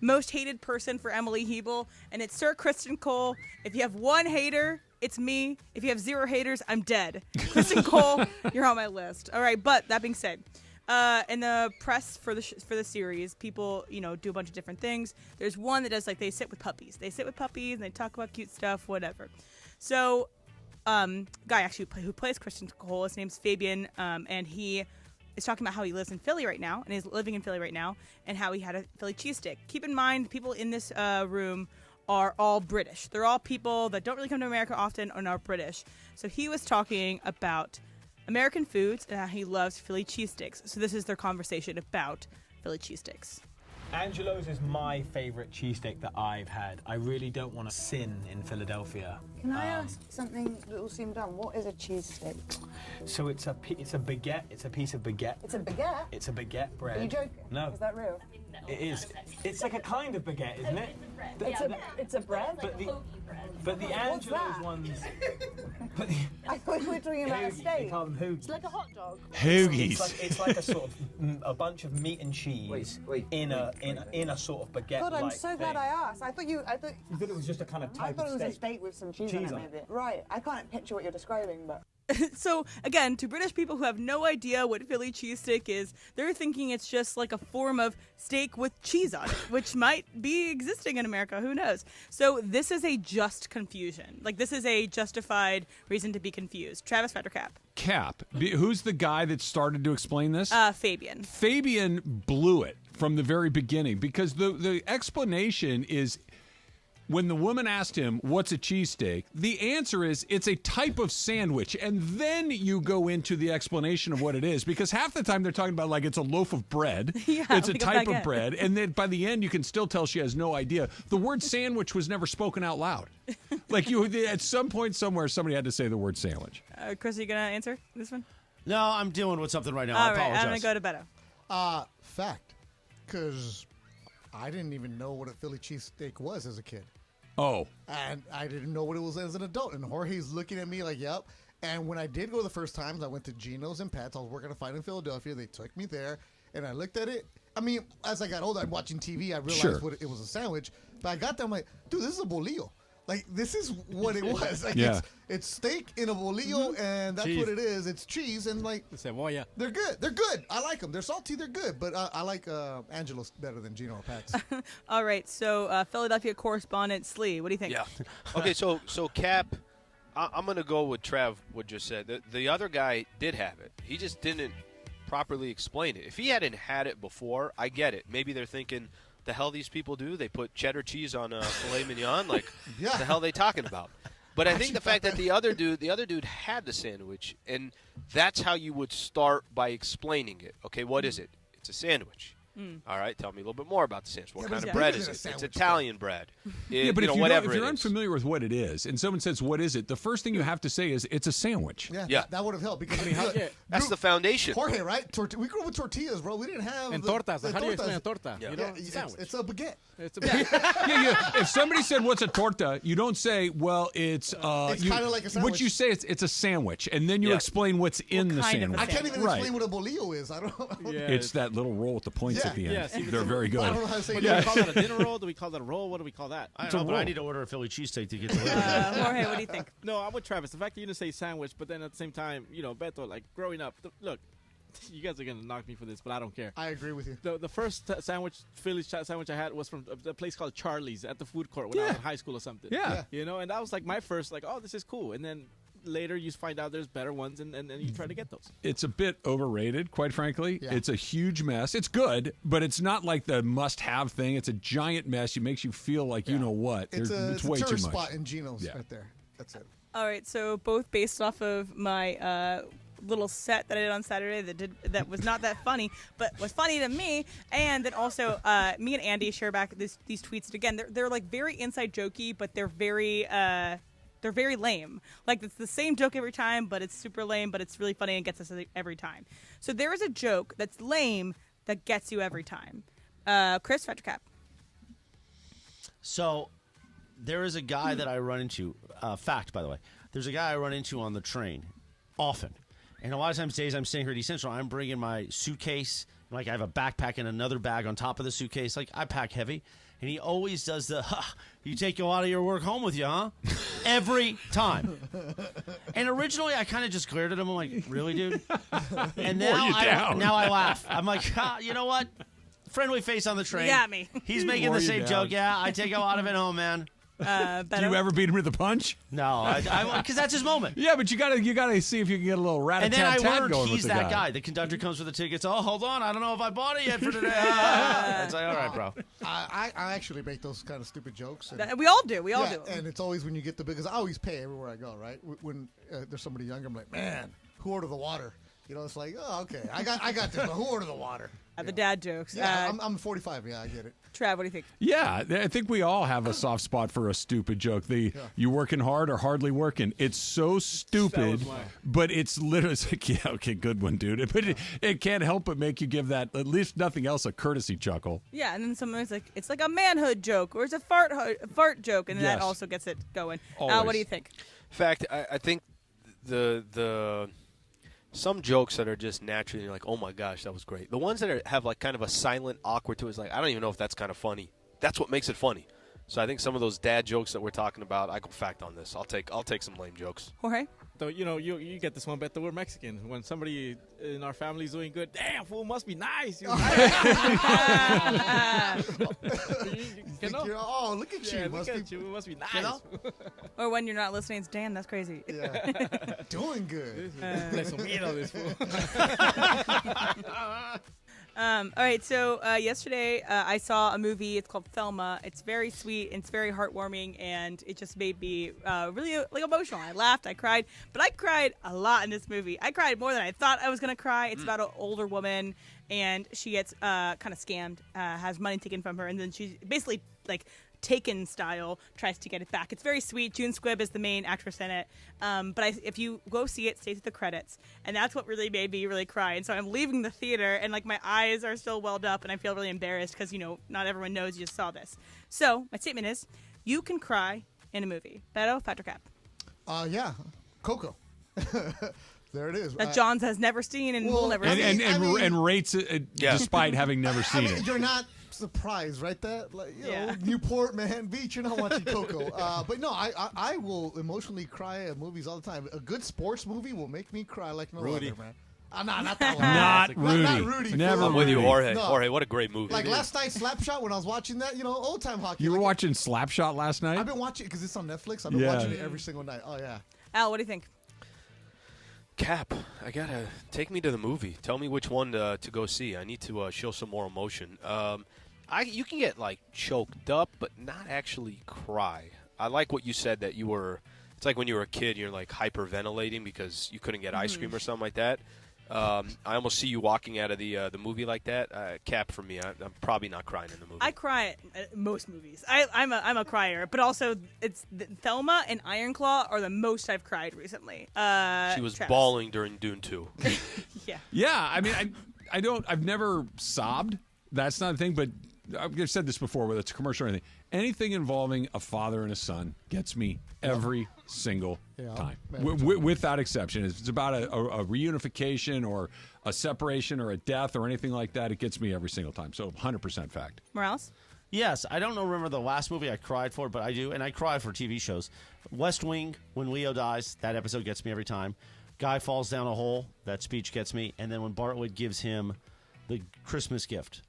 most hated person for Emily Hebel, and it's Sir Kristen Cole. If you have one hater, it's me. If you have 0 haters, I'm dead. Kristen Cole, you're on my list. All right, but that being said, in the press for the series, people do a bunch of different things. There's one that does they sit with puppies. They sit with puppies and they talk about cute stuff, whatever. So, guy actually who plays Kristen Cole, his name's Fabian, and he is talking about how he lives in Philly right now, and he's living in Philly right now, and how he had a Philly cheesesteak. Keep in mind, people in this room are all British. They're all people that don't really come to America often and are British. So he was talking about American foods and how he loves Philly cheesesteaks. So this is their conversation about Philly cheesesteaks. Angelo's is my favorite cheesesteak that I've had. I really don't want to sin in Philadelphia. Can I ask something that will seem dumb? What is a cheesesteak? So it's a baguette. It's a piece of baguette. It's a baguette? It's a baguette bread. Are you joking? No. Is that real? It is. It's like a kind of baguette, isn't it? It's a bread? But the What's Angelo's that? ones... I thought we were talking about a They steak. call them hoagies. It's like a hot dog. Hoagies. It's like a sort of a bunch of meat and cheese in a sort of baguette. God, I'm so glad I asked. I thought You thought it was just a kind of type I thought of it was a steak. steak with some cheese on it, maybe. Right. I can't picture what you're describing, but. So, again, to British people who have no idea what Philly cheesesteak is, they're thinking it's just like a form of steak with cheese on it, which might be existing in America. Who knows? So this is a just confusion. This is a justified reason to be confused. Travis, Factor Cap. Cap. Who's the guy that started to explain this? Fabian. Fabian blew it from the very beginning because the explanation is... When the woman asked him, what's a cheesesteak? The answer is, it's a type of sandwich. And then you go into the explanation of what it is. Because half the time they're talking about, it's a loaf of bread. Yeah, it's a like a type of baguette. bread. And then by the end, you can still tell she has no idea. The word sandwich was never spoken out loud. At some point somewhere, somebody had to say the word sandwich. Chris, are you going to answer this one? No, I'm dealing with something right now. All I right, apologize. I'm going to go to Betto. Fact. Because I didn't even know what a Philly cheesesteak was as a kid. Oh. And I didn't know what it was as an adult. And Jorge's looking at me like, yep. And when I did go the first times, I went to Gino's and Pat's. I was working a fight in Philadelphia. They took me there, and I looked at it. I mean, as I got older, I'm watching TV. I realized what it was a sandwich. But I got there, I'm like, dude, this is a bolillo. This is what it was. It's steak in a bolillo, and that's what it is. It's cheese, and cebolla. They're good. They're good. I like them. They're salty. They're good. But I like Angelo's better than Gino or Pat's. All right, so Philadelphia correspondent Slee, what do you think? Yeah. Okay, so Cap, I'm going to go with Trav, what just said. The other guy did have it. He just didn't properly explain it. If he hadn't had it before, I get it. Maybe they're thinking, the hell these people do? They put cheddar cheese on a filet mignon? What the hell are they talking about? But I think the fact that the other dude had the sandwich, and that's how you would start by explaining it. Okay, what is it? It's a sandwich. All right, tell me a little bit more about the sandwich. What kind of bread is it? It's Italian bread. But if you're unfamiliar with what it is, and someone says, what is it? The first thing you have to say is, it's a sandwich. Yeah. That would have helped. Because that's the foundation. Jorge, right? We grew up with tortillas, bro. We didn't have... And tortas. How do you explain a torta? Yeah. It's a sandwich. It's a baguette. It's a baguette. If somebody said, what's a torta? You don't say, well, it's kind of like a sandwich. What you say is, it's a sandwich. And then you explain what's in the sandwich. I can't even explain what a bolillo is. I don't know. It's that little roll with the points at the end. They're very good. I don't know how to say Do we call that a dinner roll? Do we call that a roll? What do we call that? I don't know, but I need to order a Philly cheesesteak to get delivered. Jorge, what do you think? No, I'm with Travis. The fact that you didn't say sandwich, but then at the same time, Betto, growing up, look, You guys are gonna knock me for this, but I don't care. I agree with you. The first Philly sandwich I had was from a place called Charlie's at the food court when I was in high school or something. Yeah. You know, and that was like my first, like, oh, this is cool. And then later you find out there's better ones, and you try to get those. It's a bit overrated, quite frankly. Yeah. It's a huge mess. It's good, but it's not like the must-have thing. It's a giant mess. It makes you feel like you know what. It's It's a way too tourist much. spot in Geno's right there. That's it. All right, so both based off of my little set that I did on Saturday that was not that funny, but was funny to me, and then also me and Andy share back these tweets. And again, they're like very inside jokey, but they're very lame. Like, it's the same joke every time, but it's super lame, but it's really funny and gets us every time. So there is a joke that's lame that gets you every time. Chris, Factor Cap. So there is a guy that I run into. Fact, by the way. There's a guy I run into on the train often. And a lot of times, days I'm staying here at East Central, I'm bringing my suitcase. Like, I have a backpack and another bag on top of the suitcase. Like, I pack heavy. And he always does the, you take a lot of your work home with you, huh? Every time. And originally, I kind of just glared at him. I'm like, really, dude? And now I laugh. I'm like, you know what? Friendly face on the train. You got me. He's making the same joke. Yeah, I take a lot of it home, man. Do you ever beat him with a punch? No, because that's his moment. Yeah, but you gotta see if you can get a little rat-a-tat-tat and then I learned going he's with the that guy. The conductor comes with the tickets. Oh, hold on, I don't know if I bought it yet for today. It's like, all right, bro. I actually make those kind of stupid jokes. And, We all do. We all do. And it's always when you get the because I always pay everywhere I go, right? When there's somebody younger, I'm like, man, who ordered the water? You know, it's like, oh, okay, I got this, but who ordered the water? The dad jokes. Yeah, I'm 45. Yeah, I get it. Trav, what do you think? Yeah, I think we all have a soft spot for a stupid joke. You working hard or hardly working. It's so stupid, but it's literally it's like, yeah, okay, good one, dude. But it can't help but make you give that, at least nothing else, a courtesy chuckle. Yeah, and then someone's like, it's like a manhood joke or it's a fart joke, and that also gets it going. What do you think? In fact, I think the some jokes that are just naturally you're like, oh my gosh, that was great. The ones that have like kind of a silent, awkward to it is like, I don't even know if that's kind of funny. That's what makes it funny. So I think some of those dad jokes that we're talking about, I go fact on this. I'll take some lame jokes. Jorge? So, you know, you get this one, Betto, we're Mexican. When somebody in our family is doing good, damn, fool must be nice. Oh, look at you. It must be nice. You know? Or when you're not listening, it's damn, that's crazy. Yeah. Doing good. This fool. All right, so yesterday I saw a movie. It's called Thelma. It's very sweet and it's very heartwarming, and it just made me really like emotional. I laughed, I cried, but I cried a lot in this movie. I cried more than I thought I was gonna cry. It's about an older woman, and she gets kind of scammed, has money taken from her, and then she's basically like Taken style tries to get it back. It's very sweet. June Squibb is the main actress in it. But if you go see it, stay to the credits, and that's what really made me really cry. And so I'm leaving the theater, and like my eyes are still welled up, and I feel really embarrassed because not everyone knows you just saw this. So my statement is, you can cry in a movie. Betto, Factor Cap. Yeah, Coco. There it is. That Johns has never seen and will never see. And rates it despite having never seen it. You're not surprised, right? That Newport, man, Beach. You're not watching Coco. But no, I will emotionally cry at movies all the time. A good sports movie will make me cry like no other, man. Not that one. Not Rudy. Not Rudy. Never. I'm with you, Jorge. No. Jorge, what a great movie. Like last night, Slapshot, when I was watching that, old time hockey. You were watching Slapshot last night? I've been watching it because it's on Netflix. I've been watching it every single night. Oh, yeah. Al, what do you think? Cap, I gotta take me to the movie. Tell me which one to go see. I need to show some more emotion. You can get like choked up, but not actually cry. I like what you said that you were. It's like when you were a kid, you're like hyperventilating because you couldn't get ice cream or something like that. I almost see you walking out of the movie like that. Cap for me. I'm probably not crying in the movie. I cry at most movies. I'm a crier, but also it's Thelma and Iron Claw are the most I've cried recently. She was bawling during Dune 2. Yeah. Yeah. I mean, I've never sobbed. That's not a thing. But I've said this before, whether it's a commercial or anything. Anything involving a father and a son gets me every single time, without exception. If it's about a reunification or a separation or a death or anything like that, it gets me every single time. So 100% fact. Morales? Yes, I don't remember the last movie I cried for, but I do, and I cry for TV shows. West Wing, when Leo dies, that episode gets me every time. Guy falls down a hole. That speech gets me. And then when Bartwood gives him the Christmas gift.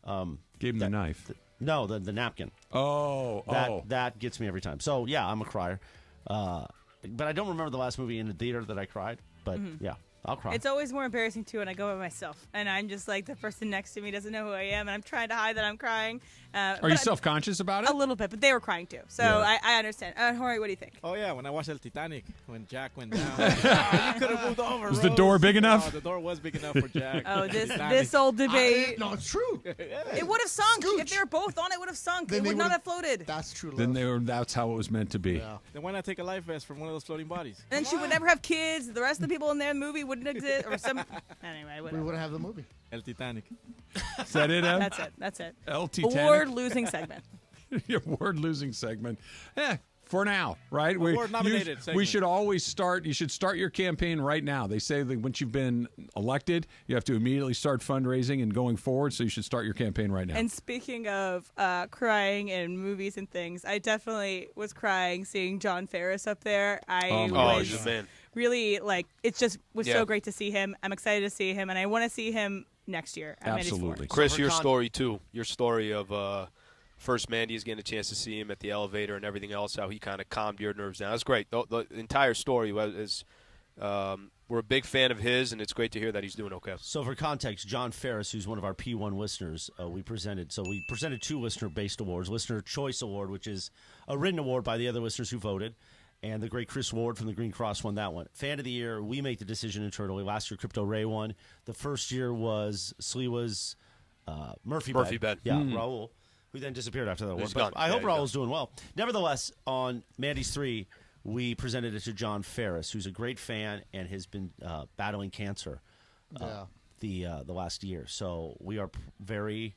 Gave him the knife. No, the napkin. That gets me every time. So, yeah, I'm a crier. But I don't remember the last movie in the theater that I cried. But, yeah. I'll cry. It's always more embarrassing, too, when I go by myself. And I'm just like, the person next to me doesn't know who I am, and I'm trying to hide that I'm crying. Are you self-conscious about it? A little bit, but they were crying, too. So I understand. Jorge, what do you think? Oh, yeah, when I watched El Titanic, when Jack went down. You could have moved over, Was the door big enough? Oh, the door was big enough for Jack. Oh, this old debate. No, it's true. It would have sunk. If they were both on it, would have sunk. It would not have floated. That's true. That's how it was meant to be. Yeah. Then why not take a life vest from one of those floating bodies? And then she would never have kids. The rest of the people in their movie wouldn't exist. Or some. Anyway, whatever. We wouldn't have the movie. El Titanic. Is that it, Em? That's it. El Titanic. Award-losing segment. Your award-losing segment. For now, right? Award-nominated segment. We should always start. You should start your campaign right now. They say that once you've been elected, you have to immediately start fundraising and going forward. So you should start your campaign right now. And speaking of crying in movies and things, I definitely was crying seeing John Ferris up there. He's a man. Really, it just was so great to see him. I'm excited to see him, and I want to see him next year. Absolutely. Chris, your story, too. Your story of first Mandy's getting a chance to see him at the elevator and everything else, how he kind of calmed your nerves down. That's great. The entire story was we're a big fan of his, and it's great to hear that he's doing okay. So for context, John Ferris, who's one of our P1 listeners, we presented 2 listener-based awards. Listener Choice Award, which is a written award by the other listeners who voted. And the great Chris Ward from the Green Cross won that one. Fan of the Year, we make the decision internally. Last year, Crypto Ray won. The first year was Sliwa's Murphy Bed. Yeah, Raul, who then disappeared after that award. But I hope Raul's doing well. Nevertheless, on Mandys 3, we presented it to John Ferris, who's a great fan and has been battling cancer the last year. So we are very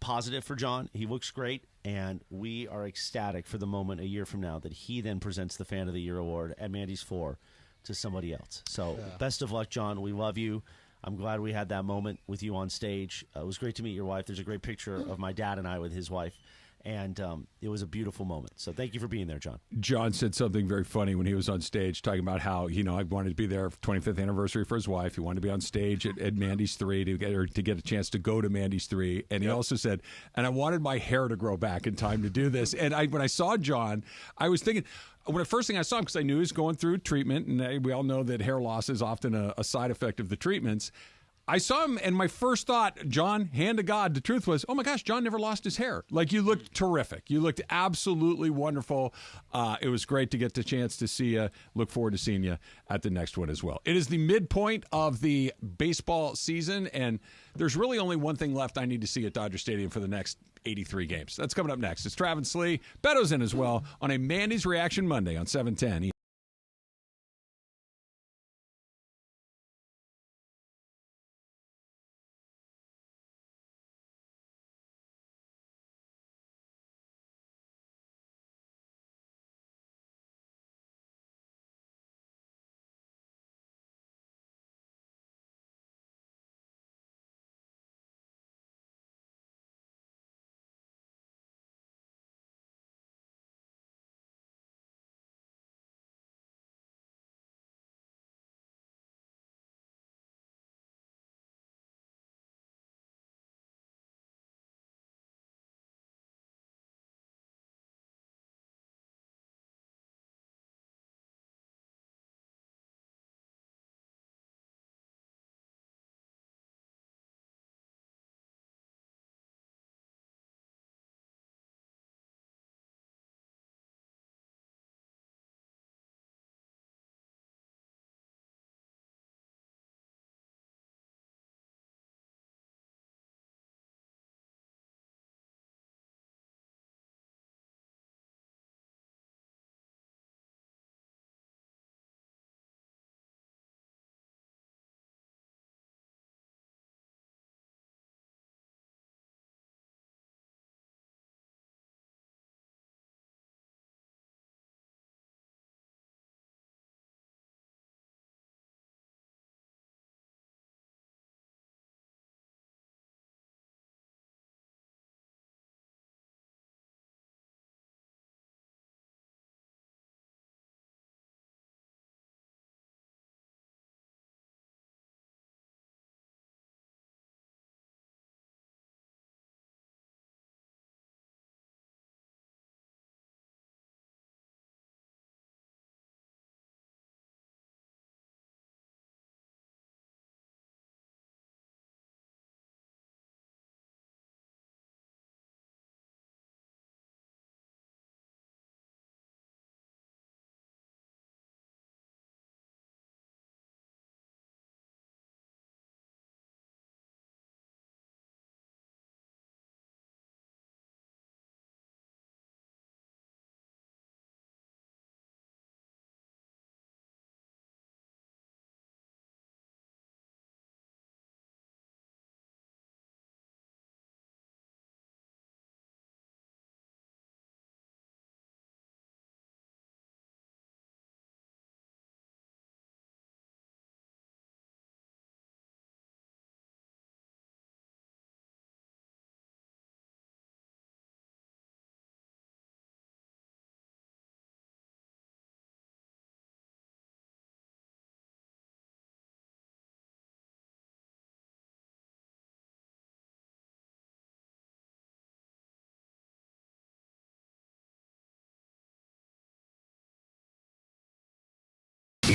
positive for John. He looks great. And we are ecstatic for the moment a year from now that he then presents the Fan of the Year award at Mandys 4 to somebody else. So best of luck, John. We love you. I'm glad we had that moment with you on stage. It was great to meet your wife. There's a great picture of my dad and I with his wife. And it was a beautiful moment. So thank you for being there, John. John said something very funny when he was on stage talking about how, I wanted to be there for 25th anniversary for his wife. He wanted to be on stage at Mandys 3 to get a chance to go to Mandys 3. And he also said, and I wanted my hair to grow back in time to do this. And when I saw John, I was thinking, when the first thing I saw him, because I knew he was going through treatment, and we all know that hair loss is often a side effect of the treatments. I saw him, and my first thought, John, hand to God, the truth was, oh my gosh, John never lost his hair. You looked terrific. You looked absolutely wonderful. It was great to get the chance to see you. Look forward to seeing you at the next one as well. It is the midpoint of the baseball season, and there's really only one thing left I need to see at Dodger Stadium for the next 83 games. That's coming up next. It's Travis Lee. Betto's in as well on a Mandy's Reaction Monday on 710.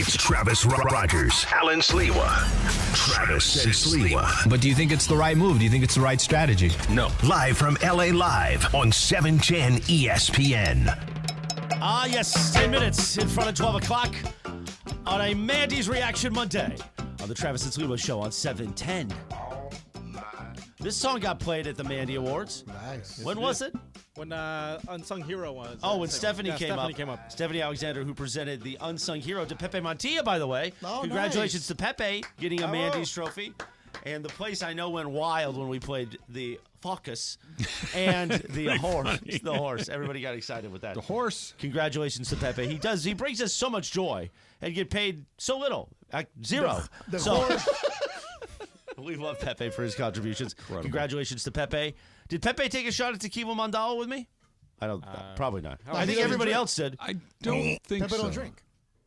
It's Travis Rogers, Alan Sliwa. Travis and Sliwa. But do you think it's the right move? Do you think it's the right strategy? No. Live from LA Live on 710 ESPN. Yes, 10 minutes in front of 12 o'clock on a Mandy's Reaction Monday on the Travis and Sliwa Show on 710. This song got played at the Mandy Awards. Nice. When was it? When Unsung Hero was. When Stephanie came up. Stephanie Alexander, who presented the Unsung Hero to Pepe Montilla, by the way. Oh, Congratulations nice. to Pepe getting a Mandy's trophy. And the place I know went wild when we played the Focus and the horse. Funny. The horse. Everybody got excited with that. The horse. Congratulations to Pepe. He brings us so much joy and get paid so little. Zero. The horse. We love Pepe for his contributions. Incredible. Congratulations to Pepe. Did Pepe take a shot at Tequila Mandala with me? I don't. Probably not. No, I think everybody else did. I don't think Pepe so. don't drink.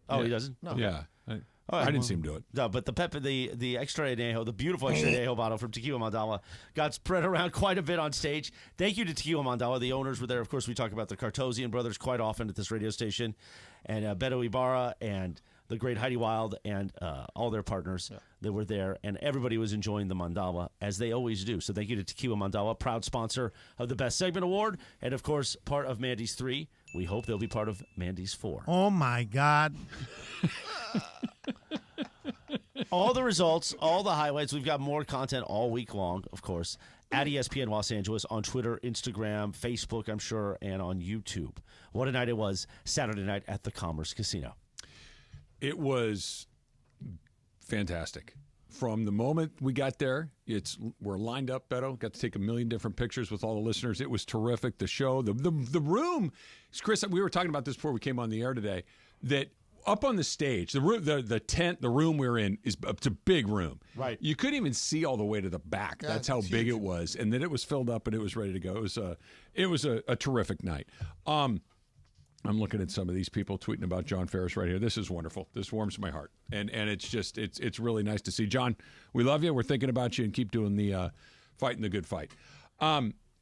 Oh, he doesn't? No. Yeah. right, I didn't see him do it. No, but the Pepe, the extra añejo, the beautiful extra añejo bottle from Tequila Mandala got spread around quite a bit on stage. Thank you to Tequila Mandala. The owners were there. Of course, we talk about the Cartosian brothers quite often at this radio station, and Betto Ibarra and the great Heidi Wild and all their partners that were there, and everybody was enjoying the Mandala, as they always do. So thank you to Tequila Mandala, proud sponsor of the Best Segment Award, and, of course, part of Mandy's 3. We hope they'll be part of Mandy's 4. Oh, my God. All the results, all the highlights. We've got more content all week long, of course, at ESPN Los Angeles, on Twitter, Instagram, Facebook, I'm sure, and on YouTube. What a night it was Saturday night at the Commerce Casino. It was fantastic. From the moment we got there, we're lined up, Betto. Got to take a million different pictures with all the listeners. It was terrific. The show, the room. Chris, we were talking about this before we came on the air today, that up on the stage, the room, the tent, the room we're in, it's a big room. Right. You couldn't even see all the way to the back. Yeah, That's how it's big huge. it was. And then it was filled up and it was ready to go. It was a terrific night. I'm looking at some of these people tweeting about John Ferris right here. This is wonderful. This warms my heart. And it's just, it's really nice to see. John, we love you. We're thinking about you, and keep doing the fighting the good fight.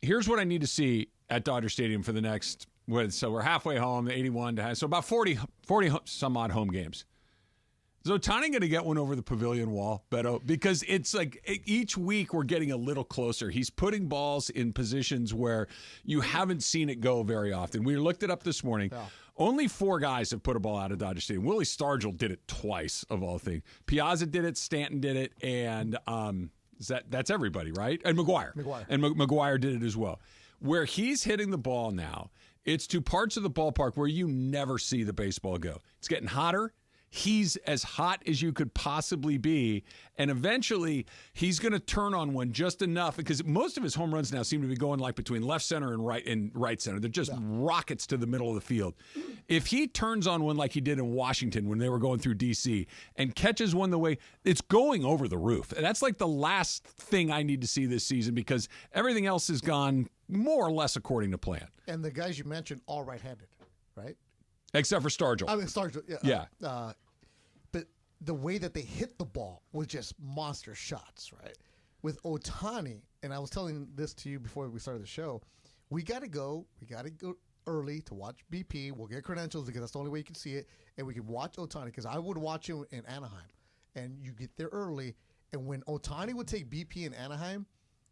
Here's what I need to see at Dodger Stadium for the next, so we're halfway home, 81 to have, so about 40 some odd home games. Is Ohtani going to get one over the pavilion wall, Betto? Because it's like each week we're getting a little closer. He's putting balls in positions where you haven't seen it go very often. We looked it up this morning. Yeah. Only 4 guys have put a ball out of Dodger Stadium. Willie Stargell did it twice, of all things. Piazza did it, Stanton did it, and that's everybody, right? And McGuire. And McGuire did it as well. Where he's hitting the ball now, it's to parts of the ballpark where you never see the baseball go. It's getting hotter. He's as hot as you could possibly be, and eventually he's going to turn on one just enough, because most of his home runs now seem to be going like between left center and right center. They're just rockets to the middle of the field. If he turns on one like he did in Washington when they were going through D.C. and catches one the way, it's going over the roof. That's like the last thing I need to see this season, because everything else has gone more or less according to plan. And the guys you mentioned, all right-handed, right? Except for Stargell. I mean, Stargell, yeah. But the way that they hit the ball was just monster shots, right? With Ohtani, and I was telling this to you before we started the show, we got to go early to watch BP. We'll get credentials because that's the only way you can see it, and we can watch Ohtani, because I would watch him in Anaheim, and you get there early, and when Ohtani would take BP in Anaheim,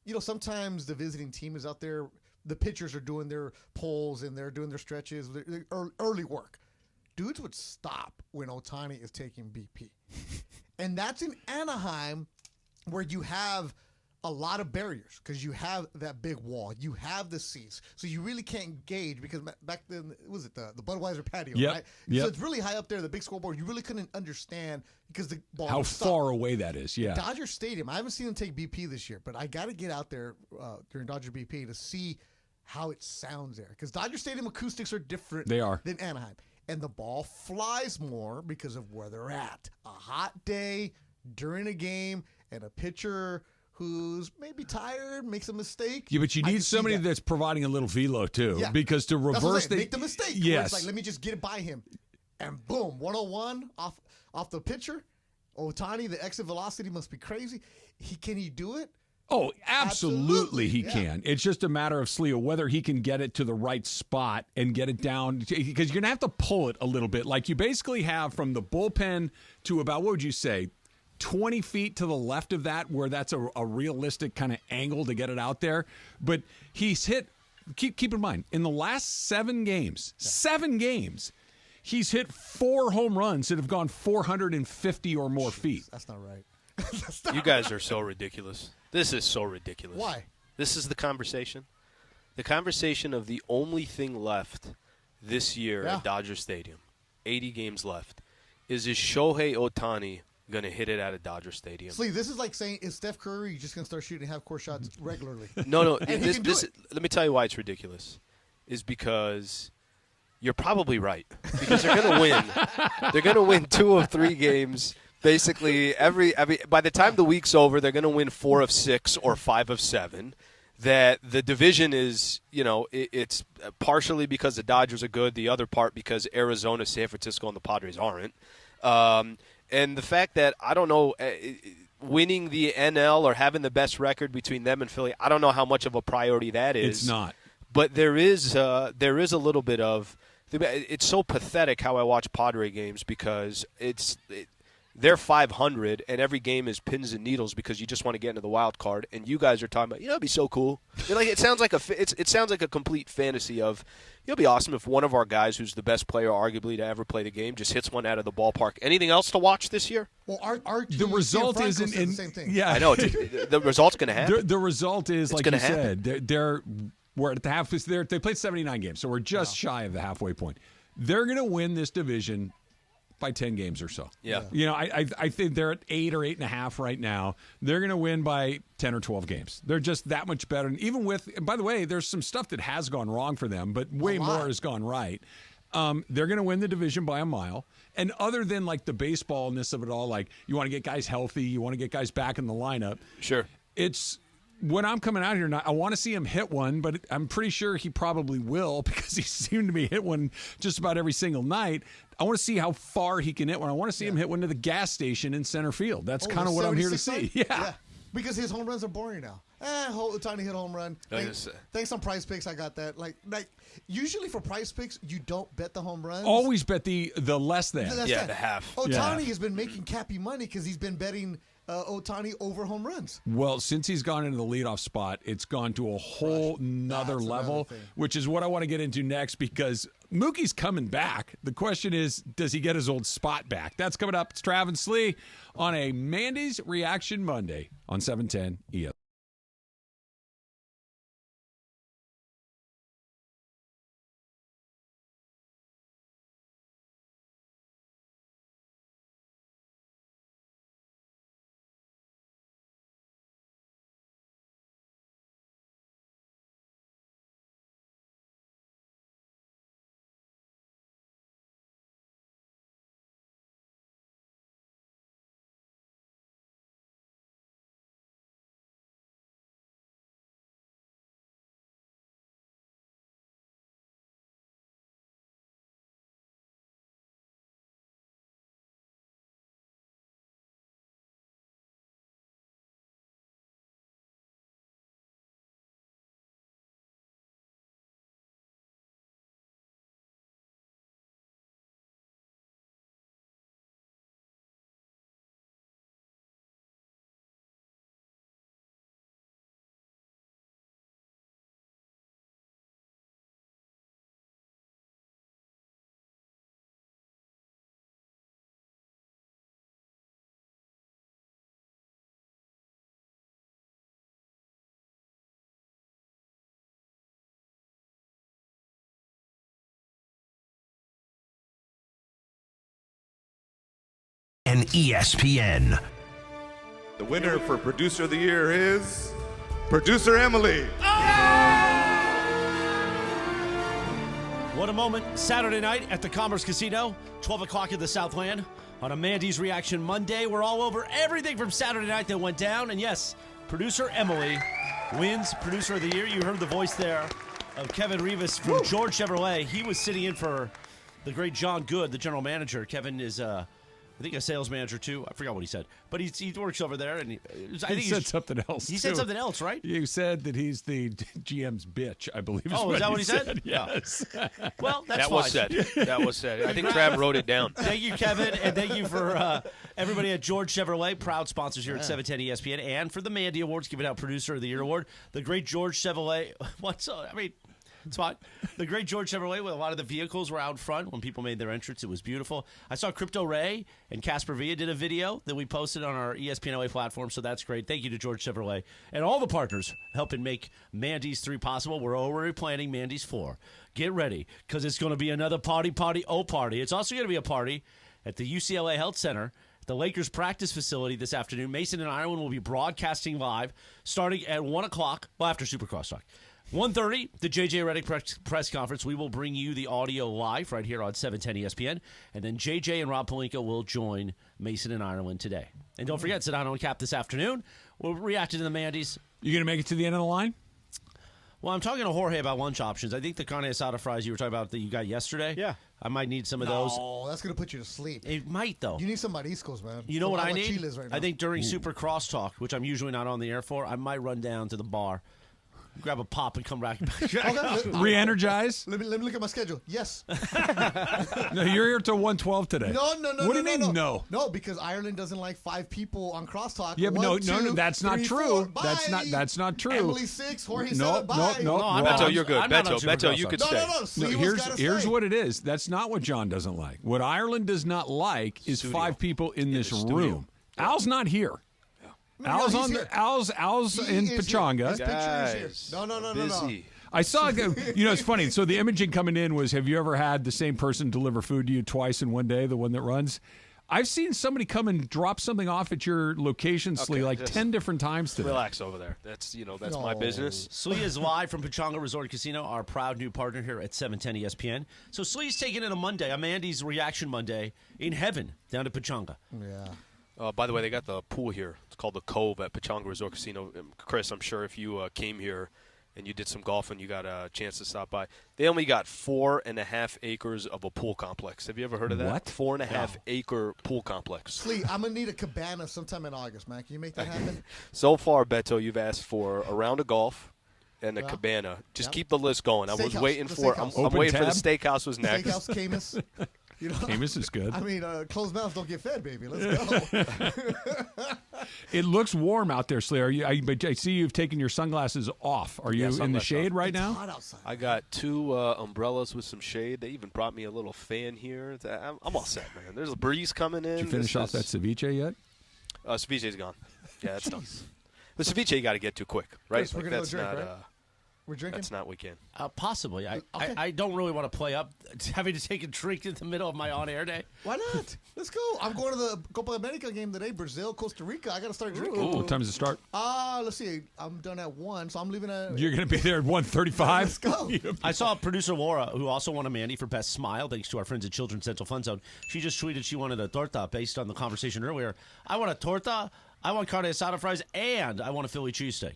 you know, sometimes the visiting team is out there, the pitchers are doing their pulls and they're doing their stretches, their early work. Dudes would stop when Ohtani is taking BP. And that's in Anaheim, where you have a lot of barriers, because you have that big wall. You have the seats. So you really can't gauge, because back then, was it the Budweiser patio, right? Yep. So it's really high up there, the big scoreboard. You really couldn't understand, because the ball How would stop. far away that is, yeah. Dodger Stadium, I haven't seen them take BP this year, but I got to get out there during Dodger BP to see how it sounds there. Because Dodger Stadium acoustics are different than Anaheim. And the ball flies more because of where they're at. A hot day during a game, and a pitcher who's maybe tired, makes a mistake. Yeah, but you need somebody that's providing a little velo, too. Yeah. Because to reverse make the mistake. Yes. Where it's like, let me just get it by him. And boom, 101 off the pitcher. Ohtani, the exit velocity must be crazy. Can he do it? Oh, absolutely he can. It's just a matter of Sliwa, whether he can get it to the right spot and get it down, because you're going to have to pull it a little bit. Like you basically have from the bullpen to about, what would you say, 20 feet to the left of that, where that's a realistic kind of angle to get it out there. But he's hit, keep in mind, in the last 7 games, he's hit 4 home runs that have gone 450 or more feet. That's not right. You guys are so ridiculous. This is so ridiculous. Why? This is the conversation. The conversation of the only thing left this year at Dodger Stadium, 80 games left, is Shohei Ohtani going to hit it out of Dodger Stadium? Slee, this is like saying, is Steph Curry just going to start shooting half-court shots regularly? No. And let me tell you why it's ridiculous. Is because you're probably right. Because they're going to win. They're going to win 2 of 3 games. Basically, by the time the week's over, they're going to win 4 of 6 or 5 of 7. That the division is, it's partially because the Dodgers are good, the other part because Arizona, San Francisco, and the Padres aren't. And the fact that, I don't know, winning the NL or having the best record between them and Philly, I don't know how much of a priority that is. It's not. But there is a little bit of – it's so pathetic how I watch Padre games because they're 500 and every game is pins and needles because you just want to get into the wild card, and you guys are talking about, it'd be so cool. It sounds like a complete fantasy of, it'll be awesome if one of our guys who's the best player arguably to ever play the game just hits one out of the ballpark. Anything else to watch this year? Well, the result isn't the same thing. Yeah, I know. The result's going to happen. The result is, it's like you said, we're at the half. They played 79 games, so we're just shy of the halfway point. They're going to win this division by 10 games or so. Yeah. I think they're at 8 or 8.5 right now. They're going to win by 10 or 12 games. They're just that much better. And even with, by the way, there's some stuff that has gone wrong for them, but way more has gone right. They're going to win the division by a mile. And other than like the baseballness of it all, like you want to get guys healthy, you want to get guys back in the lineup. Sure. It's when I'm coming out here, I want to see him hit one, but I'm pretty sure he probably will because he seemed to be hit one just about every single night. I want to see how far he can hit one. I want to see him hit one to the gas station in center field. That's kind of what I'm here to see. Yeah. Because his home runs are boring now. Tiny hit home run. Thanks on Prize Picks, I got that. Like usually for Prize Picks, you don't bet the home runs. Always bet the less than. The half. Ohtani has been making Cappy money because he's been betting Ohtani over home runs. Well, since he's gone into the leadoff spot, it's gone to a whole nother level, which is what I want to get into next because Mookie's coming back. The question is, does he get his old spot back? That's coming up. It's Trav and Slee on a Mandy's Reaction Monday on 710 ESPN. and ESPN. The winner for Producer of the Year is Producer Emily. What a moment. Saturday night at the Commerce Casino, 12 o'clock in the Southland. On a Mandy's Reaction Monday, we're all over everything from Saturday night that went down. And yes, Producer Emily wins Producer of the Year. You heard the voice there of Kevin Rivas from George Chevrolet. He was sitting in for the great John Good, the general manager. Kevin is I think a sales manager too. I forgot what he said, but he works over there, and I think he said something else. He said something else, right? You said that he's the GM's bitch, I believe. Is Is that what he said? Yes. Well, that's that was said. That was said. I think Trav wrote it down. Thank you, Kevin, and thank you for everybody at George Chevrolet, proud sponsors here at 710 ESPN, and for the Mandy Awards, giving out Producer of the Year award. The great George Chevrolet. It's fine. The great George Chevrolet, with a lot of the vehicles were out front when people made their entrance. It was beautiful. I saw Crypto Ray and Casper Villa did a video that we posted on our ESPN LA platform, so that's great. Thank you to George Chevrolet and all the partners helping make Mandys 3 possible. We're already planning Mandys 4. Get ready, because it's going to be another party. It's also going to be a party at the UCLA Health Center, the Lakers practice facility this afternoon. Mason and Ireland will be broadcasting live starting at 1 o'clock, after Supercross Talk. 1:30, the JJ Redick press conference. We will bring you the audio live right here on 710 ESPN. And then JJ and Rob Pelinka will join Mason and Ireland today. And don't forget, Sedano and Cap this afternoon. We'll react to the Mandys. You going to make it to the end of the line? Well, I'm talking to Jorge about lunch options. I think the carne asada fries you were talking about that you got yesterday. Yeah. I might need some of those. Oh, that's going to put you to sleep. It might, though. You need somebody East Coast, man. You know what I need? Right I think during Super Crosstalk, which I'm usually not on the air for, I might run down to the bar, grab a pop, and come back. Re-energize? Let me look at my schedule. Yes. No, you're here till 1:12 today. No. What do you mean, no? No, because Ireland doesn't like 5 people on crosstalk. Yeah, but 1, no, 2, that's not 3, true. 4. That's not true. Emily 6, Jorge 7, bye. No, Beto, you're good. Beto, you could stay. No, here's what it is. That's not what John doesn't like. What Ireland does not like is 5 people in this room. Al's not here. Al's in Pachanga. Guys, no. I saw, it's funny. So the imaging coming in was, have you ever had the same person deliver food to you twice in one day, the one that runs? I've seen somebody come and drop something off at your location, Slee, like 10 different times today. Relax over there. That's my business. Slee is live from Pachanga Resort Casino, our proud new partner here at 710 ESPN. So Slee's taking in a Monday, a Mandy's Reaction Monday in heaven down to Pachanga. Yeah. By the way, they got the pool here. It's called the Cove at Pachanga Resort Casino. Chris, I'm sure if you came here and you did some golfing, you got a chance to stop by. They only got 4.5 acres of a pool complex. Have you ever heard of that? What? 4.5 acre pool complex. Slee, I'm going to need a cabana sometime in August, man. Can you make that happen? So far, Beto, you've asked for a round of golf and a cabana. Just keep the list going. I was waiting for I'm waiting for the steakhouse was next. Steakhouse, Camus. Camus is good. I mean, closed mouths don't get fed, baby. Let's go. It looks warm out there, Slee. But I see you've taken your sunglasses off. Are you in the shade right now? Hot outside. I got 2 umbrellas with some shade. They even brought me a little fan here. I'm all set, man. There's a breeze coming in. Did you finish off that ceviche yet? Ceviche's gone. Yeah, that's done. The ceviche you got to get to quick, right? Chris, we're gonna go drink, right? We're drinking? That's not weekend. Possibly. I don't really want to play up having to take a drink in the middle of my on-air day. Why not? Let's go. I'm going to the Copa America game today, Brazil, Costa Rica. I got to start drinking. What time does it start? Let's see. I'm done at 1, so I'm leaving at... You're going to be there at 1:35? Let's go. I saw producer Laura, who also won a Mandy for Best Smile, thanks to our friends at Children's Central Fun Zone. She just tweeted she wanted a torta based on the conversation earlier. I want a torta, I want carne asada fries, and I want a Philly cheesesteak.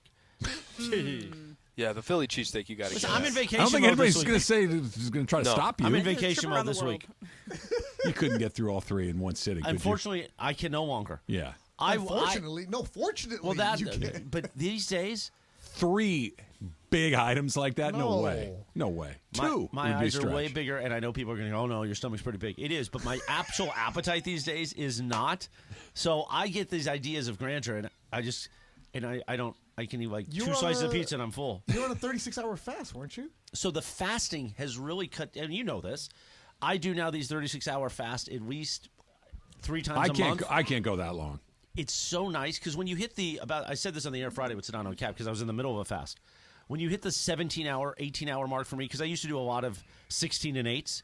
Yeah, the Philly cheesesteak you got to get. I'm in vacation. I don't think anybody's going to say he's going to try to stop you. I'm in vacation mode this week. You couldn't get through all 3 in one sitting. Unfortunately, I can no longer. Yeah. Fortunately, well, you can. But these days, 3 big items like that? No way. 2. My eyes are way bigger, and I know people are going to go, oh, no, your stomach's pretty big. It is, but my actual appetite these days is not. So I get these ideas of grandeur, and I can eat like 2 slices of pizza and I'm full. You were on a 36-hour fast, weren't you? So the fasting has really cut, and you know this. I do now these 36-hour fast at least 3 times a month. I can't go that long. It's so nice because when you hit I said this on the air Friday with Sedano and Cap because I was in the middle of a fast. When you hit the 17-hour, 18-hour mark for me, because I used to do a lot of 16 and 8s,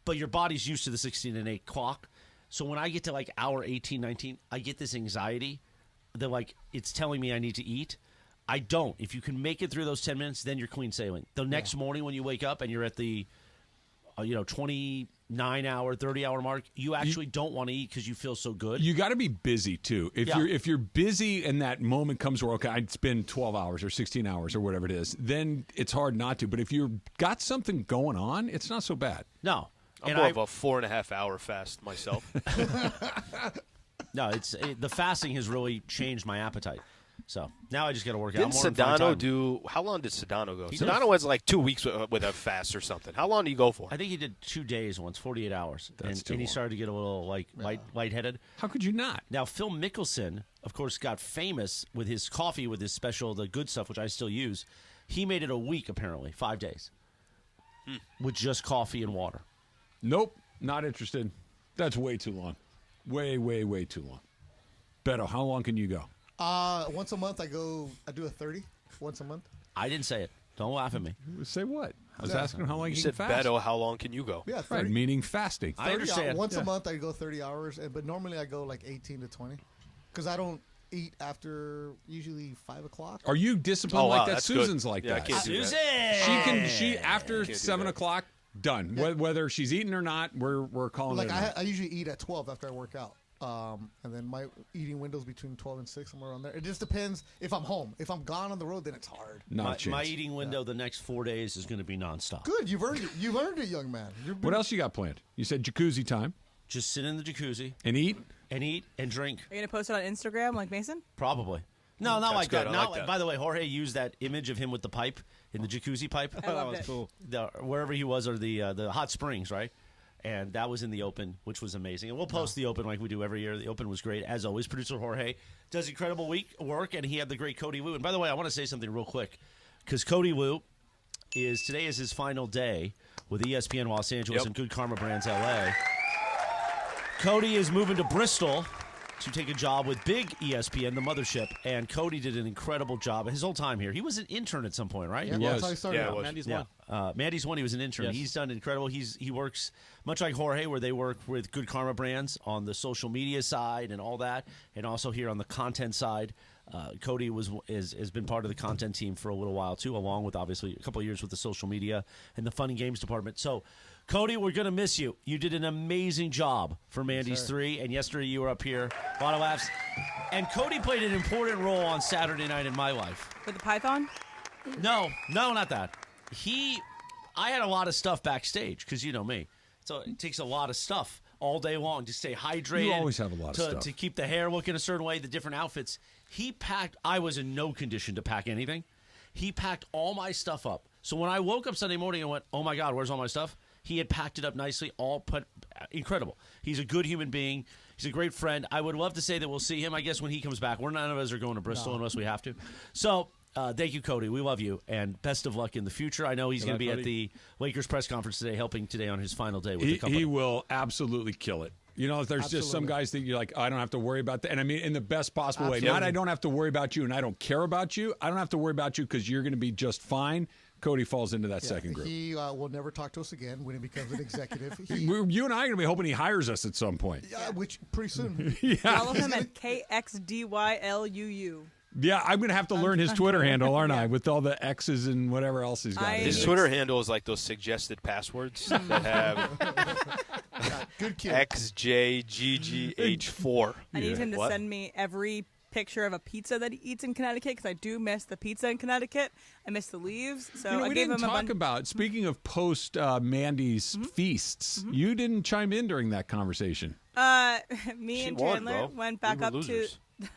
but your body's used to the 16 and 8 clock. So when I get to like hour 18, 19, I get this anxiety. They're like, it's telling me I need to eat. I don't. If you can make it through those 10 minutes, then you're clean sailing. The next morning when you wake up and you're at the 29-hour, 30-hour mark, you actually don't want to eat because you feel so good. You got to be busy too. If you're busy and that moment comes where, okay, I'd spend 12 hours or 16 hours or whatever it is, then it's hard not to. But if you've got something going on, it's not so bad. No. I'm more of a 4.5 hour fast myself. No, the fasting has really changed my appetite. So now I just got to work out. Didn't Sedano do? How long did Sedano go? Sedano was like 2 weeks with a fast or something. How long did he go for? I think he did 2 days once, 48 hours, and he long. started to get a little lightheaded. How could you not? Now Phil Mickelson, of course, got famous with his coffee, with his special, the good stuff, which I still use. He made it a week apparently, 5 days, with just coffee and water. Nope, not interested. That's way too long. Way, way, way too long. Betto, how long can you go? Once a month I do a 30. Once a month. I didn't say it. Don't laugh at me. Say what? I was asking how long you you said. can fast. Betto, how long can you go? Yeah, 30. Right, meaning fasting. 30 I understand. Once a month I go 30 hours, but normally I go like 18 to 20 because I don't eat after usually 5 o'clock. Are you disciplined like that? That's Susan's good. like Yeah, I that. can't do Susan! that. She after 7 o'clock, done. Yeah. Whether she's eating or not, we're calling Like it. I usually eat at 12 after I work out. And then my eating window's between 12 and 6, somewhere around there. It just depends if I'm home. If I'm gone on the road, then it's hard. My eating window the next 4 days is going to be nonstop. Good, you've earned it. You've earned it, young man. What else you got planned? You said jacuzzi time. Just sit in the jacuzzi. And eat? And drink. Are you going to post it on Instagram like Mason? Probably. No, not That's like good. that. I Not like that. By the way, Jorge used that image of him with the pipe in the jacuzzi pipe. I loved it. Cool. Wherever he was, or the hot springs, right? And that was in the Open, which was amazing. And we'll post the Open like we do every year. The Open was great. As always, producer Jorge does incredible work, and he had the great Cody Wu. And by the way, I want to say something real quick, because Cody Wu today is his final day with ESPN Los Angeles and Good Karma Brands LA. Cody is moving to Bristol to take a job with big ESPN, the mothership, and Cody did an incredible job his whole time here. He was an intern at some point, right? Yeah, that's how he started. Yeah, Mandy's one. Mandy's one. He was an intern. Yes. He's done incredible. He works much like Jorge, where they work with Good Karma Brands on the social media side and all that, and also here on the content side. Cody has been part of the content team for a little while too, along with obviously a couple of years with the social media and the fun and games department. So, Cody, we're gonna miss you. You did an amazing job for Mandys 3, and yesterday you were up here. A lot of laughs. And Cody played an important role on Saturday night in my life. With the Python? No, not that. I had a lot of stuff backstage because you know me. So it takes a lot of stuff all day long to stay hydrated. You always have a lot of stuff. To keep the hair looking a certain way, the different outfits. He packed. I was in no condition to pack anything. He packed all my stuff up. So when I woke up Sunday morning and went, oh my God, where's all my stuff? He had packed it up nicely, all put incredible. He's a good human being. He's a great friend. I would love to say that we'll see him, I guess, when he comes back. None of us are going to Bristol unless we have to. So thank you, Cody. We love you, and best of luck in the future. I know he's going to be at the Lakers press conference today, helping today on his final day with the company. He will absolutely kill it. You know, there's just some guys that you're like, oh, I don't have to worry about that. And I mean, in the best possible way. Not I don't have to worry about you and I don't care about you. I don't have to worry about you because you're going to be just fine. Cody falls into that second group. He will never talk to us again when he becomes an executive. You and I are going to be hoping he hires us at some point. Yeah, which pretty soon. Follow him at KXDYLUU. Yeah, I'm going to have to learn his Twitter handle, aren't I? With all the X's and whatever else he's got. His Twitter handle is like those suggested passwords that have good kid. XJGGH4. I need him to send me every picture of a pizza that he eats in Connecticut because I do miss the pizza in Connecticut. I miss the leaves. So I we gave didn't him talk about, speaking of post Mandy's feasts, you didn't chime in during that conversation. Me and Chandler went back up to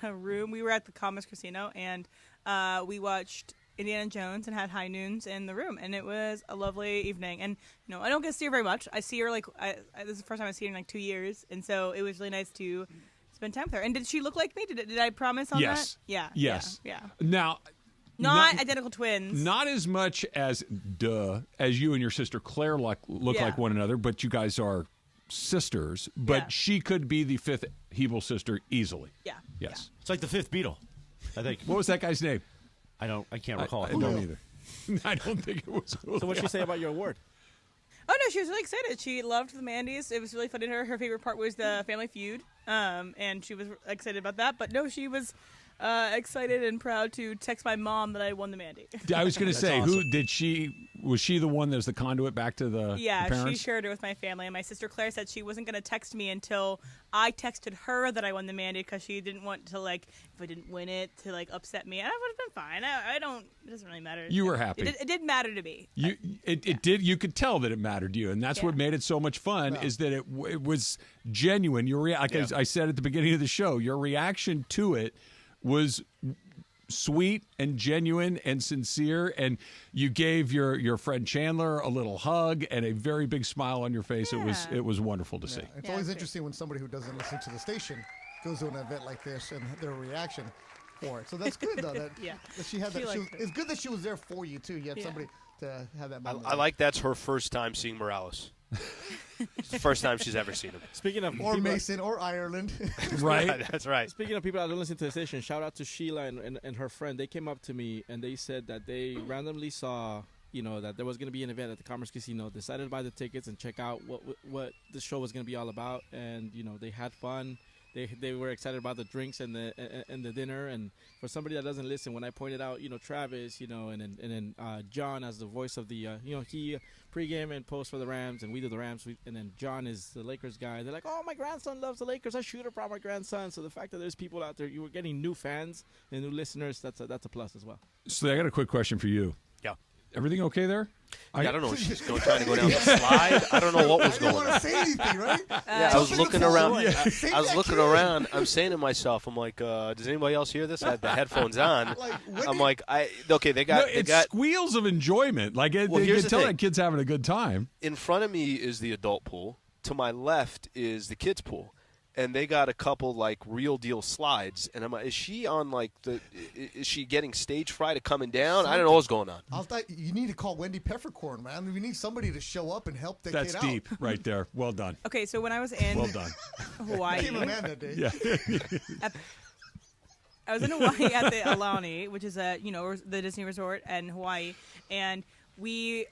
the room. We were at the Commerce Casino, and we watched Indiana Jones and had high noons in the room, and it was a lovely evening. And you know, I don't get to see her very much. I see her like this is the first time I see her in like 2 years, and so it was really nice to spend time with her. And did she look like me? Did I promise on that? Yeah. Yes. Yeah. Now, not identical twins. Not as much as as you and your sister Claire look like one another, but you guys are sisters. But she could be the fifth Hebel sister easily. Yeah. Yes. It's like the fifth Beatle, I think. What was that guy's name? I can't recall. I don't either. I don't think it was. So what'd she say about your award? Oh no, she was really excited. She loved the Mandys. It was really funny to her. Her favorite part was the Family Feud, and she was excited about that. But no, she was excited and proud to text my mom that I won the Mandy. I was going to say, awesome. who did she? Was she the one that was the conduit back to the Yeah, parents? she shared it with my family. And my sister Claire said she wasn't going to text me until I texted her that I won the Mandy because she didn't want to, like, if I didn't win it, to, like, upset me. And I would have been fine. I don't, it doesn't really matter. You were happy. It did matter to me. It did. You could tell that it mattered to you, and that's what made it so much fun. Is that it was genuine. As I said at the beginning of the show, your reaction to it was sweet and genuine and sincere, and you gave your friend Chandler a little hug and a very big smile on your face. It was wonderful to see. It's always interesting when somebody who doesn't listen to the station goes to an event like this and their reaction for it. So that's good though. That she had that. It's good that she was there for you too. You had somebody to have that moment. I like that's her first time seeing Morales. It's the first time she's ever seen him. Speaking of Mason or Ireland, right? That's right. Speaking of people that don't listen to the station, shout out to Sheila and her friend. They came up to me and they said that they randomly saw, that there was going to be an event at the Commerce Casino. Decided to buy the tickets and check out what the show was going to be all about, and they had fun. They were excited about the drinks and the dinner. And for somebody that doesn't listen, when I pointed out, Travis, and then John as the voice of the, he pregame and post for the Rams, and we do the Rams, and then John is the Lakers guy. They're like, oh, my grandson loves the Lakers. I shoot about my grandson. So the fact that there's people out there, you were getting new fans and new listeners, that's a plus as well. So I got a quick question for you. Yeah. Everything okay there? I don't know if she's trying to go down the slide. I don't know what was going on. I didn't want to say anything, right? I was looking around. I was looking around. I'm saying to myself, I'm like, does anybody else hear this? I had the headphones on. I'm like, they got squeals of enjoyment. Like you can tell that kid's having a good time. In front of me is the adult pool. To my left is the kids pool. And they got a couple like real deal slides, and I'm like, is she getting stage fright of coming down? I don't know what's going on. I thought you need to call Wendy Peppercorn, man. We need somebody to show up and help that kid out. That's deep, right there. Well done. Okay, so when I was in Hawaii, I became a man that day. Yeah. I was in Hawaii at the Aulani, which is the Disney resort in Hawaii, and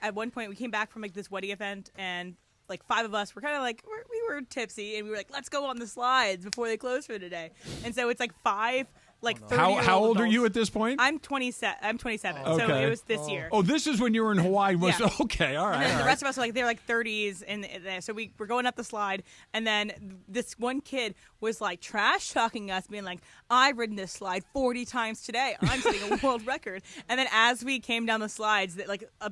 at one point we came back from like this wedding event, and like 5 of us were kind of like we were tipsy, and we were like, let's go on the slides before they close for today. And so it's like 5 30-year-old How old are adults. you at this point? I'm 27. Oh, so okay. it was this year. Oh, this is when you were in Hawaii. Yeah. Okay, all right. And then the rest of us are like, they're like 30s, and so we were going up the slide, and then this one kid was like trash talking us, being like, I've ridden this slide 40 times today. I'm setting a world record. And then as we came down the slides, that like a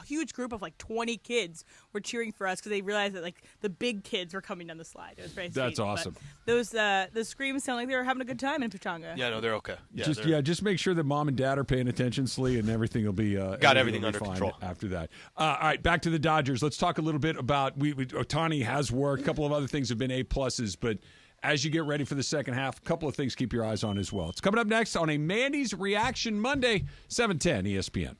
huge group of like 20 kids were cheering for us because they realized that like the big kids were coming down the slide. It was very sweet. That's awesome. But the screams sound like they were having a good time in Pachanga. Yeah, no, they're okay. Just make sure that mom and dad are paying attention, Slee, and everything will be everything under control after that. All right, back to the Dodgers. Let's talk a little bit about Ohtani has worked. A couple of other things have been A+, but as you get ready for the second half, a couple of things keep your eyes on as well. It's coming up next on a Mandy's Reaction Monday, 710 ESPN.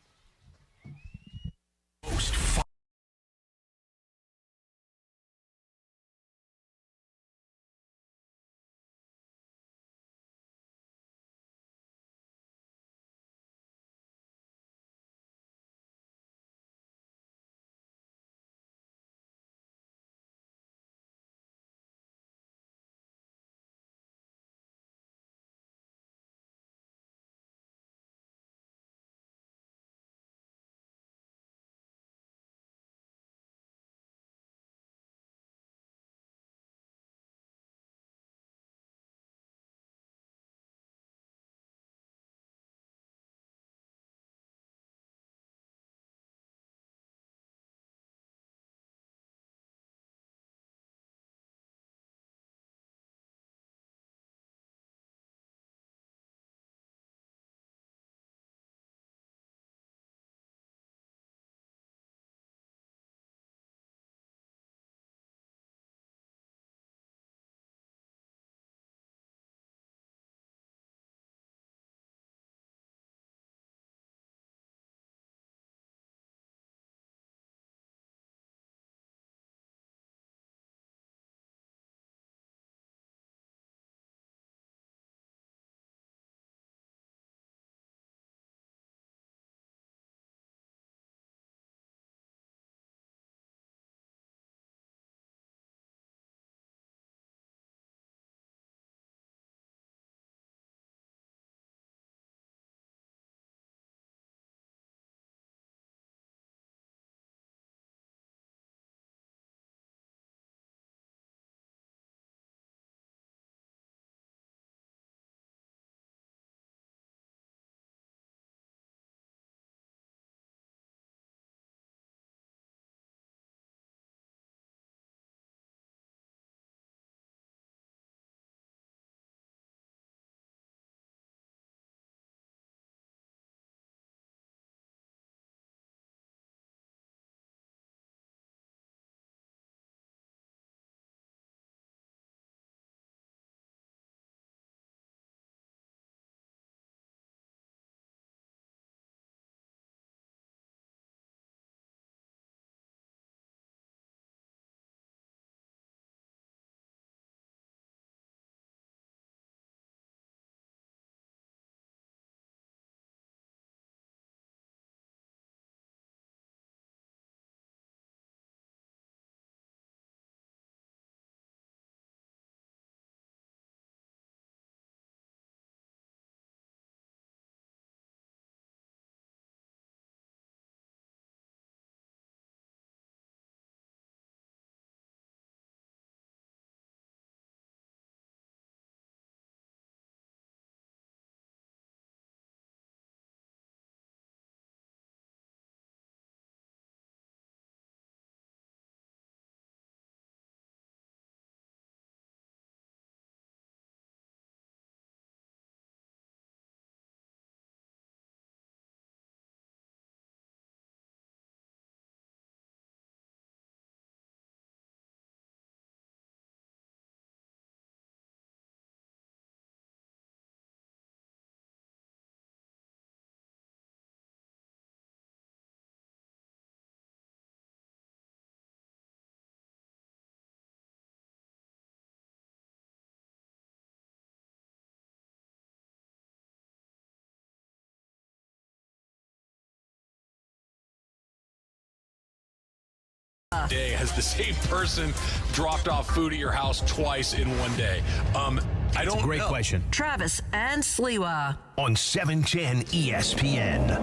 Sliwa. Day has the same person dropped off food at your house twice in one day? I don't. Great question. Travis and Sliwa. On 710 ESPN.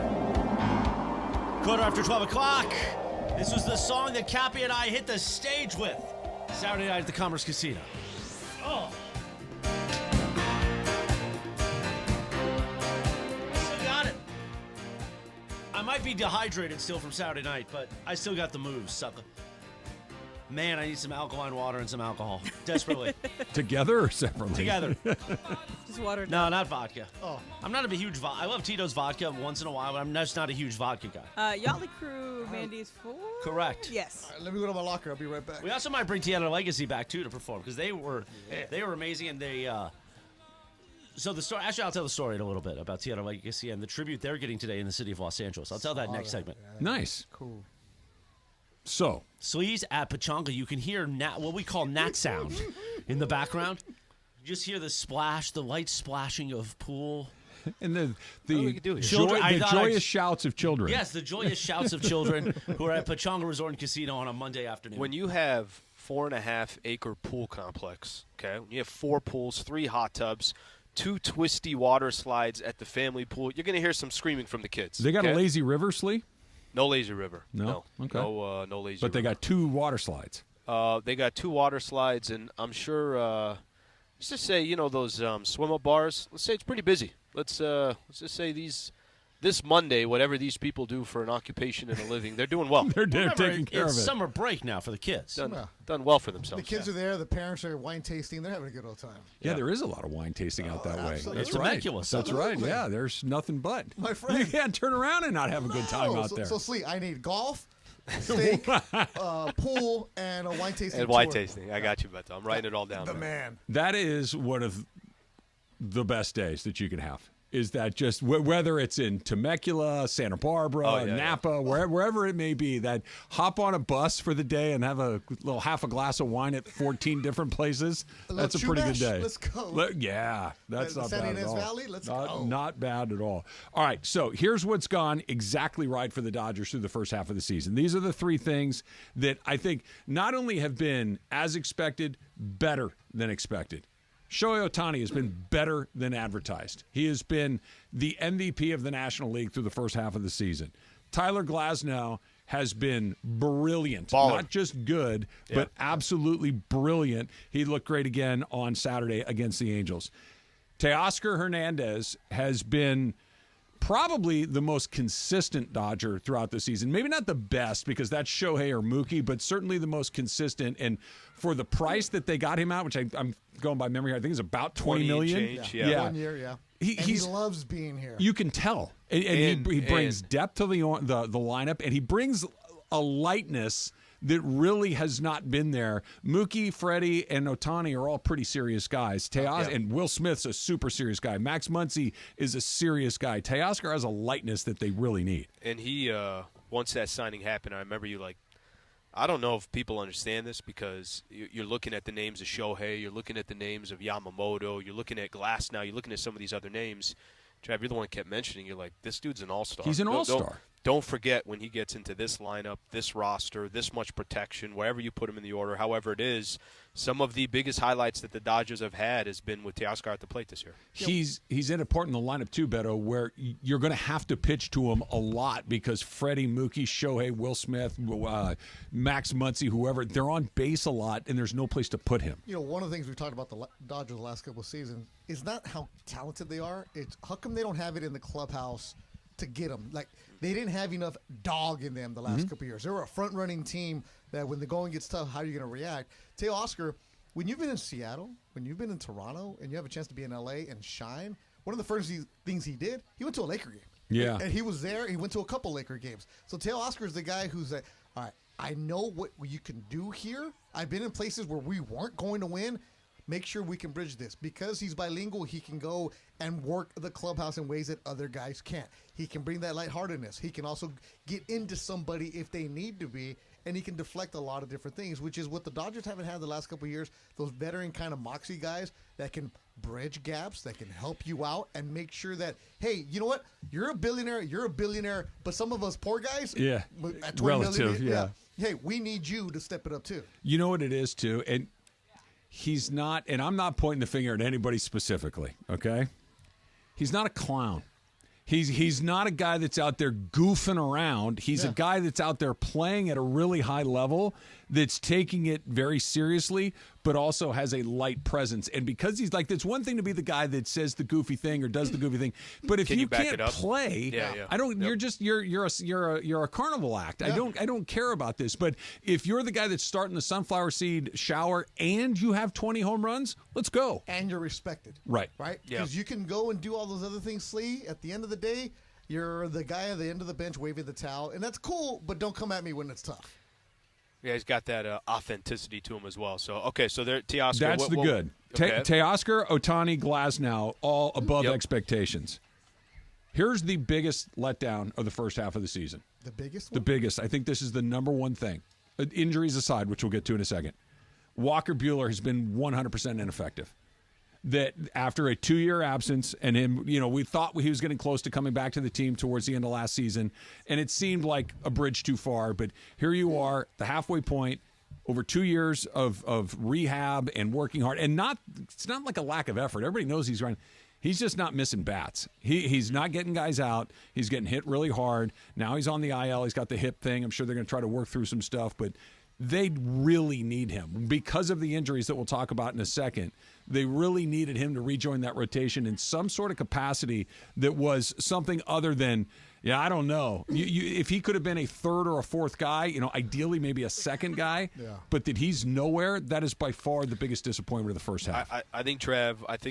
Quarter after 12 o'clock. This was the song that Cappy and I hit the stage with Saturday night at the Commerce Casino. Oh. Still got it. I might be dehydrated still from Saturday night, but I still got the moves, sucker. Man, I need some alkaline water and some alcohol. Desperately. Together or separately? Together. Just water. No, not vodka. Oh. I'm not a huge vodka. I love Tito's vodka once in a while, but I'm just not a huge vodka guy. Yachtley Crew, Mandy's 4? Correct. Yes. All right, let me go to my locker. I'll be right back. We also might bring Tiana Legacy back, too, to perform, because they were amazing, and they... So the story, actually, I'll tell the story in a little bit about Tiana Legacy and the tribute they're getting today in the city of Los Angeles. I'll tell that next segment. Nice. Cool. So, Sleaze at Pachanga, you can hear what we call nat sound in the background. You just hear the splash, the light splashing of pool. And the Children, joyous shouts of children. Yes, the joyous shouts of children who are at Pachanga Resort and Casino on a Monday afternoon. When you have 4.5-acre pool complex, okay, you have 4 pools, 3 hot tubs, 2 twisty water slides at the family pool, you're going to hear some screaming from the kids. They got a lazy river, Slee? No lazy river. No? Okay. No lazy river. But they got 2 water slides. They got 2 water slides, and I'm sure, let's just say, those swim-up bars, let's say it's pretty busy. Let's just say this Monday, whatever these people do for an occupation and a living, they're doing well. they're taking care of it. It's summer break now for the kids. Done well for themselves. The kids are there. The parents are wine tasting. They're having a good old time. Yeah, there is a lot of wine tasting out that way. Absolutely. That's It's right. immaculate. That's right. Yeah, there's nothing but. My friend. You can't turn around and not have a good time out there. So, Slee, I need golf, steak, pool, and a wine tasting. And wine tasting. I got you, Betto. I'm writing it all down. The man. That is one of the best days that you can have. Is that just whether it's in Temecula, Santa Barbara, Napa, wherever it may be, that hop on a bus for the day and have a little half a glass of wine at 14 different places. That's a pretty good day. Let's go. Yeah, that's not San bad at Ynez all. Valley, let's go. Not bad at all. All right, so here's what's gone exactly right for the Dodgers through the first half of the season. These are the 3 things that I think not only have been as expected, better than expected. Shohei Ohtani has been better than advertised. He has been the MVP of the National League through the first half of the season. Tyler Glasnow has been brilliant. Baller. Not just good, but absolutely brilliant. He looked great again on Saturday against the Angels. Teoscar Hernandez has been probably the most consistent Dodger throughout the season. Maybe not the best because that's Shohei or Mookie, but certainly the most consistent. And for the price that they got him at, which I'm going by memory here, I think it's about $20 million. Change, yeah. 1 year, yeah. He loves being here. You can tell. And he brings depth to the lineup, and he brings a lightness that really has not been there. Mookie, Freddie, and Ohtani are all pretty serious guys. And Will Smith's a super serious guy. Max Muncy is a serious guy. Teoscar has a lightness that they really need. And he, once that signing happened, I remember you I don't know if people understand this because you're looking at the names of Shohei, you're looking at the names of Yamamoto, you're looking at Glasnow, you're looking at some of these other names. Trav, you're the one that kept mentioning, you're like, this dude's an all-star. He's an all-star. Don't forget when he gets into this lineup, this roster, this much protection, wherever you put him in the order, however it is, some of the biggest highlights that the Dodgers have had has been with Teoscar at the plate this year. He's in a part in the lineup too, Betto, where you're going to have to pitch to him a lot because Freddie, Mookie, Shohei, Will Smith, Max Muncy, whoever, they're on base a lot, and there's no place to put him. One of the things we've talked about the Dodgers the last couple of seasons is not how talented they are. It's how come they don't have it in the clubhouse to get them. Like, they didn't have enough dog in them the last couple of years. They were a front-running team that when the going gets tough, how are you going to react? Teoscar, when you've been in Seattle, when you've been in Toronto, and you have a chance to be in L.A. and shine, one of the first things he did, he went to a Laker game. Yeah. And he was there. He went to a couple Laker games. So Teoscar is the guy who's like, all right, I know what you can do here. I've been in places where we weren't going to win. Make sure we can bridge this. Because he's bilingual, he can go and work the clubhouse in ways that other guys can't. He can bring that lightheartedness. He can also get into somebody if they need to be, and he can deflect a lot of different things, which is what the Dodgers haven't had the last couple of years, those veteran kind of moxie guys that can bridge gaps, that can help you out and make sure that, hey, you know what? You're a billionaire, but some of us poor guys, yeah, at $20 relative, million, hey, we need you to step it up too. You know what it is too, and he's not. And I'm not pointing the finger at anybody specifically. Okay, he's not a clown. He's not a guy that's out there goofing around. He's a guy that's out there playing at a really high level, that's taking it very seriously, but also has a light presence. And because he's like, it's one thing to be the guy that says the goofy thing or does the goofy thing, but if you can't play, I don't. You're a carnival act. I don't care about this. But if you're the guy that's starting the sunflower seed shower and you have 20 home runs, let's go. And you're respected, right? Because you can go and do all those other things, Slee. At the end of the day, you're the guy at the end of the bench waving the towel, and that's cool. But don't come at me when it's tough. Yeah, he's got that authenticity to him as well. So, okay, so there, Teoscar. That's the good. Okay. Teoscar, Ohtani, Glasnow, all above expectations. Here's the biggest letdown of the first half of the season. The biggest one? The biggest. I think this is the number one thing. Injuries aside, which we'll get to in a second. Walker Buehler has been 100% ineffective. That after a 2-year absence and him, we thought he was getting close to coming back to the team towards the end of last season, and it seemed like a bridge too far. But here you are, the halfway point, over 2 years of rehab and working hard. And it's not like a lack of effort. Everybody knows he's running. He's just not missing bats. He's not getting guys out. He's getting hit really hard. Now he's on the IL. He's got the hip thing. I'm sure they're going to try to work through some stuff, but they really need him because of the injuries that we'll talk about in a second. They really needed him to rejoin that rotation in some sort of capacity that was something other than, I don't know. If he could have been a third or a fourth guy, ideally maybe a second guy, but that he's nowhere, that is by far the biggest disappointment of the first half. I think, Trev, it's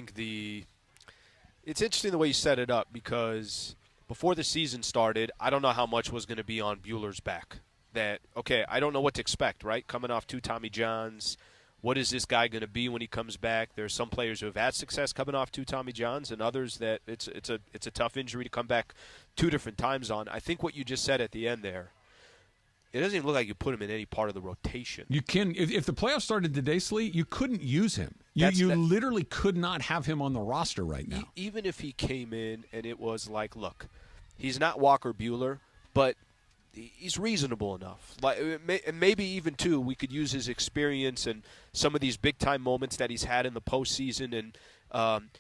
interesting the way you set it up because before the season started, I don't know how much was going to be on Buehler's back. I don't know what to expect, right? Coming off 2 Tommy Johns, what is this guy going to be when he comes back? There's some players who have had success coming off 2 Tommy Johns, and others that it's a tough injury to come back 2 different times on. I think what you just said at the end there, it doesn't even look like you put him in any part of the rotation. You can if the playoffs started today, Slee, you couldn't use him. You literally could not have him on the roster right now. Even if he came in and it was like, look, he's not Walker Buehler, but he's reasonable enough. And maybe even, too, we could use his experience and some of these big-time moments that he's had in the postseason, and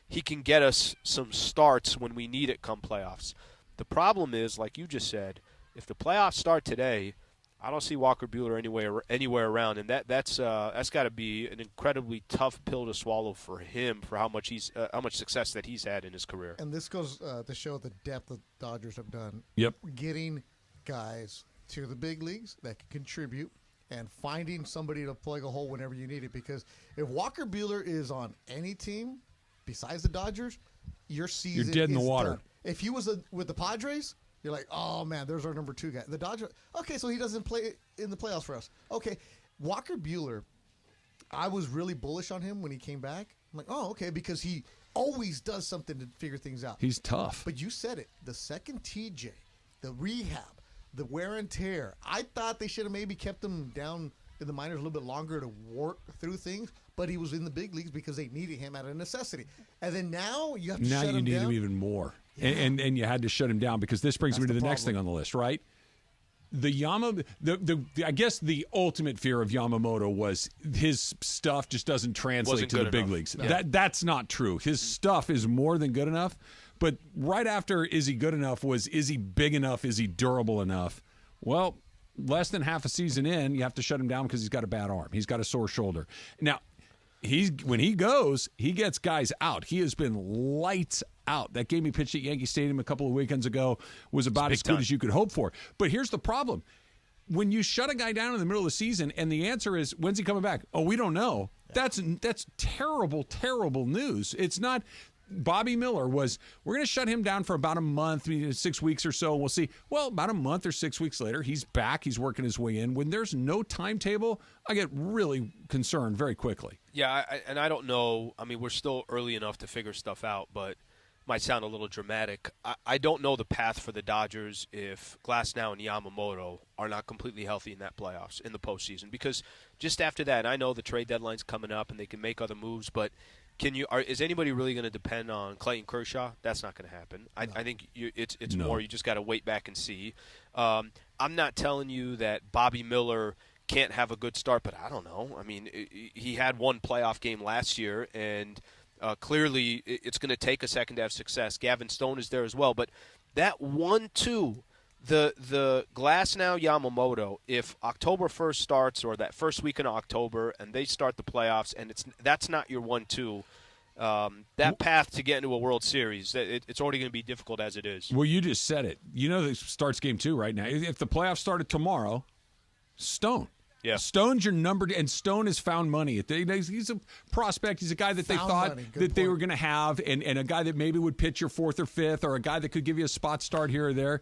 he can get us some starts when we need it come playoffs. The problem is, like you just said, if the playoffs start today, I don't see Walker Buehler anywhere around, and that's got to be an incredibly tough pill to swallow for him for how much success that he's had in his career. And this goes to show the depth the Dodgers have done. Yep, getting guys to the big leagues that can contribute and finding somebody to plug a hole whenever you need it. Because if Walker Buehler is on any team besides the Dodgers, your season you're dead in the water. Done. If he was with the Padres, you're like, oh man, there's our number 2 guy. The Dodgers, okay, so he doesn't play in the playoffs for us. Okay, Walker Buehler, I was really bullish on him when he came back. I'm like, oh, okay, because he always does something to figure things out. He's tough. But you said it, the second TJ, the rehab, the wear and tear. I thought they should have maybe kept him down in the minors a little bit longer to work through things, but he was in the big leagues because they needed him out of necessity. And then now you have to shut him down. Now you need him even more. Yeah. And you had to shut him down because this brings me to the next thing on the list, right? I guess the ultimate fear of Yamamoto was his stuff just doesn't translate to the big leagues. No. That's not true. His stuff is more than good enough. But right after is he good enough was is he big enough? Is he durable enough? Well, less than half a season in, you have to shut him down because he's got a bad arm. He's got a sore shoulder. Now, when he goes, he gets guys out. He has been lights out. That game he pitched at Yankee Stadium a couple of weekends ago was about as good as you could hope for. But here's the problem. When you shut a guy down in the middle of the season and the answer is, when's he coming back? Oh, we don't know. That's terrible, terrible news. It's not... Bobby Miller was, we're going to shut him down for about a month, 6 weeks or so. We'll see. Well, about a month or 6 weeks later, he's back. He's working his way in. When there's no timetable, I get really concerned very quickly. Yeah, and I don't know. I mean, we're still early enough to figure stuff out, but might sound a little dramatic. I don't know the path for the Dodgers if Glasnow and Yamamoto are not completely healthy in that playoffs, in the postseason. Because just after that, I know the trade deadline's coming up and they can make other moves, but Is anybody really going to depend on Clayton Kershaw? That's not going to happen. I think it's more you just got to wait back and see. I'm not telling you that Bobby Miller can't have a good start, but I don't know. I mean, he had one playoff game last year, and clearly it's going to take a second to have success. Gavin Stone is there as well, but that 1-2. The Glasnow Yamamoto, if October 1st starts or that first week in October and they start the playoffs and that's not your 1-2, that path to get into a World Series, it's already going to be difficult as it is. Well, you just said it. You know, it starts game 2 right now. If the playoffs started tomorrow, Stone. Yeah. Stone's your number, and Stone has found money. He's a prospect. He's a guy that they thought that they were going to have, and a guy that maybe would pitch your 4th or 5th, or a guy that could give you a spot start here or there.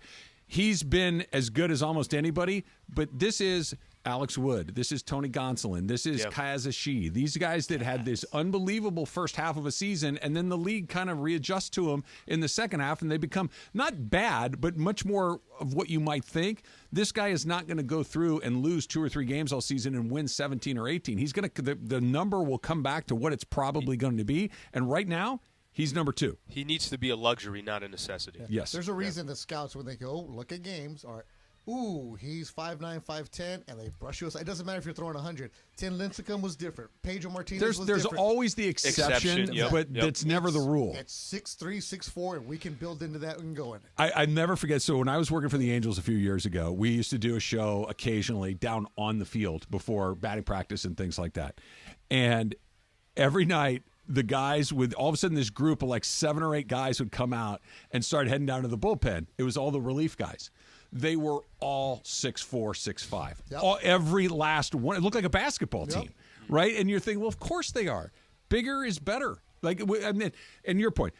He's been as good as almost anybody, but this is Alex Wood. This is Tony Gonsolin. This is Kazushi. These guys that had this unbelievable first half of a season, and then the league kind of readjusts to them in the second half, and they become not bad, but much more of what you might think. This guy is not going to go through and lose 2 or 3 games all season and win 17 or 18. He's going to the number will come back to what it's probably going to be, and right now, he's number 2. He needs to be a luxury, not a necessity. Yeah. Yes. There's a reason that scouts, when they go look at games, are, ooh, he's 5'9", 5'10", and they brush you aside. It doesn't matter if you're throwing 100. Tim Lincecum was different. Pedro Martinez was different. There's always the exception, but that's never the rule. It's 6'3", 6'4", and we can build into that and go in it. I never forget. So when I was working for the Angels a few years ago, we used to do a show occasionally down on the field before batting practice and things like that. And every night, the guys with all of a sudden this group of like 7 or 8 guys would come out and start heading down to the bullpen. It was all the relief guys. They were all 6'4", 6'5". Yep. Every last one. It looked like a basketball team, right? And you're thinking, well, of course they are. Bigger is better. Like, I mean, and your point,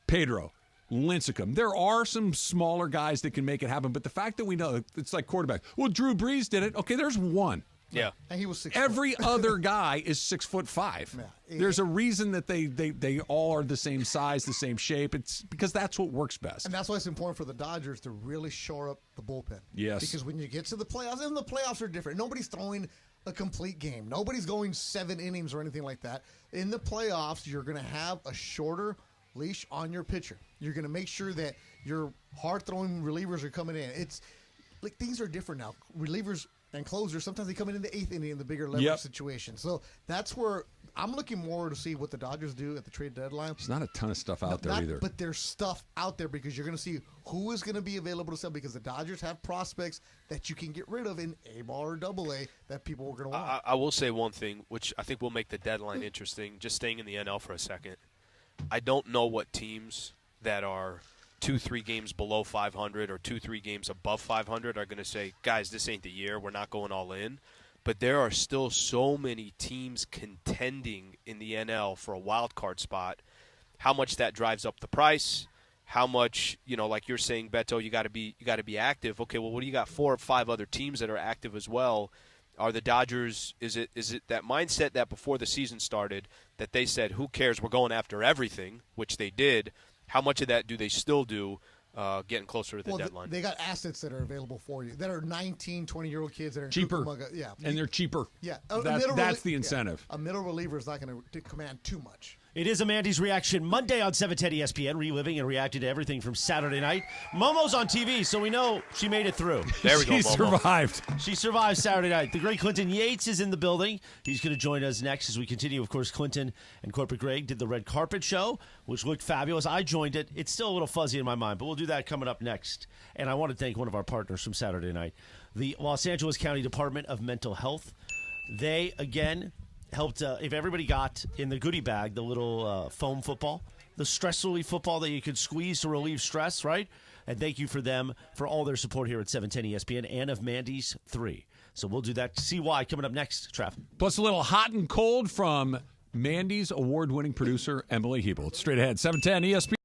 Pedro, Lincecum. There are some smaller guys that can make it happen, but the fact that we know it's like quarterback. Well, Drew Brees did it. Okay, there's one. Yeah, and he was 6 Every other guy is 6'5". Yeah. There's a reason that they all are the same size, the same shape. It's because that's what works best. And that's why it's important for the Dodgers to really shore up the bullpen. Yes. Because when you get to the playoffs, and the playoffs are different. Nobody's throwing a complete game. Nobody's going 7 innings or anything like that. In the playoffs, you're going to have a shorter leash on your pitcher. You're going to make sure that your hard-throwing relievers are coming in. It's like things are different now. Relievers and closers, sometimes they come in the 8th inning in the bigger leverage situation. So that's where I'm looking more to see what the Dodgers do at the trade deadline. There's not a ton of stuff out there either. But there's stuff out there because you're going to see who is going to be available to sell because the Dodgers have prospects that you can get rid of in A-ball or AA that people are going to want. I will say one thing, which I think will make the deadline interesting, just staying in the NL for a second. I don't know what teams that are 2-3 games below 500 or 2-3 games above 500 are going to say, guys, this ain't the year. We're not going all in. But there are still so many teams contending in the NL for a wild card spot. How much that drives up the price? How much, like you're saying, Betto, you got to be active. Okay, well, what do you got? 4 or 5 other teams that are active as well. Are the Dodgers? Is it that mindset that before the season started that they said, who cares? We're going after everything, which they did. How much of that do they still do getting closer to the deadline? They got assets that are available for you that are 19, 20-year-old kids that are cheaper. Yeah. And they're cheaper. Yeah. That's the incentive. A middle reliever is not going to command too much. It is a Mandy's Reaction Monday on 710 ESPN, reliving and reacting to everything from Saturday night. Momo's on TV, so we know she made it through. There we go, Momo. She survived. She survived Saturday night. The great Clinton Yates is in the building. He's going to join us next as we continue. Of course, Clinton and Corporate Greg did the red carpet show, which looked fabulous. I joined it. It's still a little fuzzy in my mind, but we'll do that coming up next. And I want to thank one of our partners from Saturday night, the Los Angeles County Department of Mental Health. They, again, helped, if everybody got in the goodie bag, the little foam football, the stress relief football that you could squeeze to relieve stress, right? And thank you for them for all their support here at 710 ESPN and of Mandys 3. So we'll do that. CY coming up next, Trav. Plus a little hot and cold from Mandy's award-winning producer, Emily Hebel. It's straight ahead, 710 ESPN.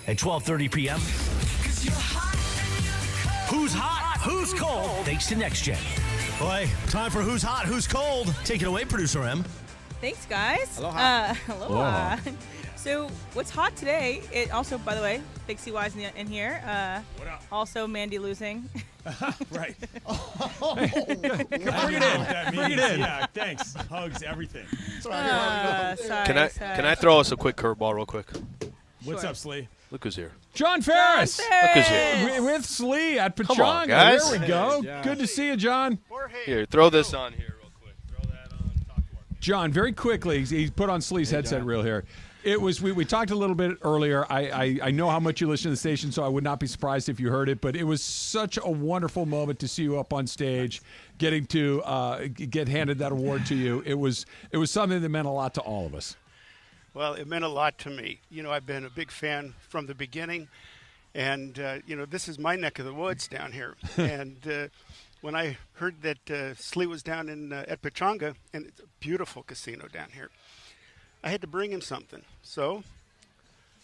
at 12:30 p.m. Who's hot? Who's cold? Thanks to Next Gen. Boy, time for Who's Hot, Who's Cold. Take it away, Producer M. Thanks, guys. Aloha. Aloha. So, what's hot today? It also, by the way, Big CY's in here. What up? Also, Mandy losing. Right. Bring it in. Bring it in. Yeah, thanks. Hugs, everything. Sorry. Can I throw us a quick curveball real quick? What's up, Slee? Look who's here. John Ferris. Look who's here. With Slee at Pachanga. Come on, guys. There we go. Yeah. Good to see you, John. Here, throw this on here real quick. Throw that on. Talk to our John, very quickly, he put on Slee's headset reel here. It was we talked a little bit earlier. I know how much you listen to the station, so I would not be surprised if you heard it. But it was such a wonderful moment to see you up on stage, getting to get handed that award to you. It was something that meant a lot to all of us. Well, it meant a lot to me. You know, I've been a big fan from the beginning, and this is my neck of the woods down here. And when I heard that Slee was down in at Pachanga, and it's a beautiful casino down here, I had to bring him something. So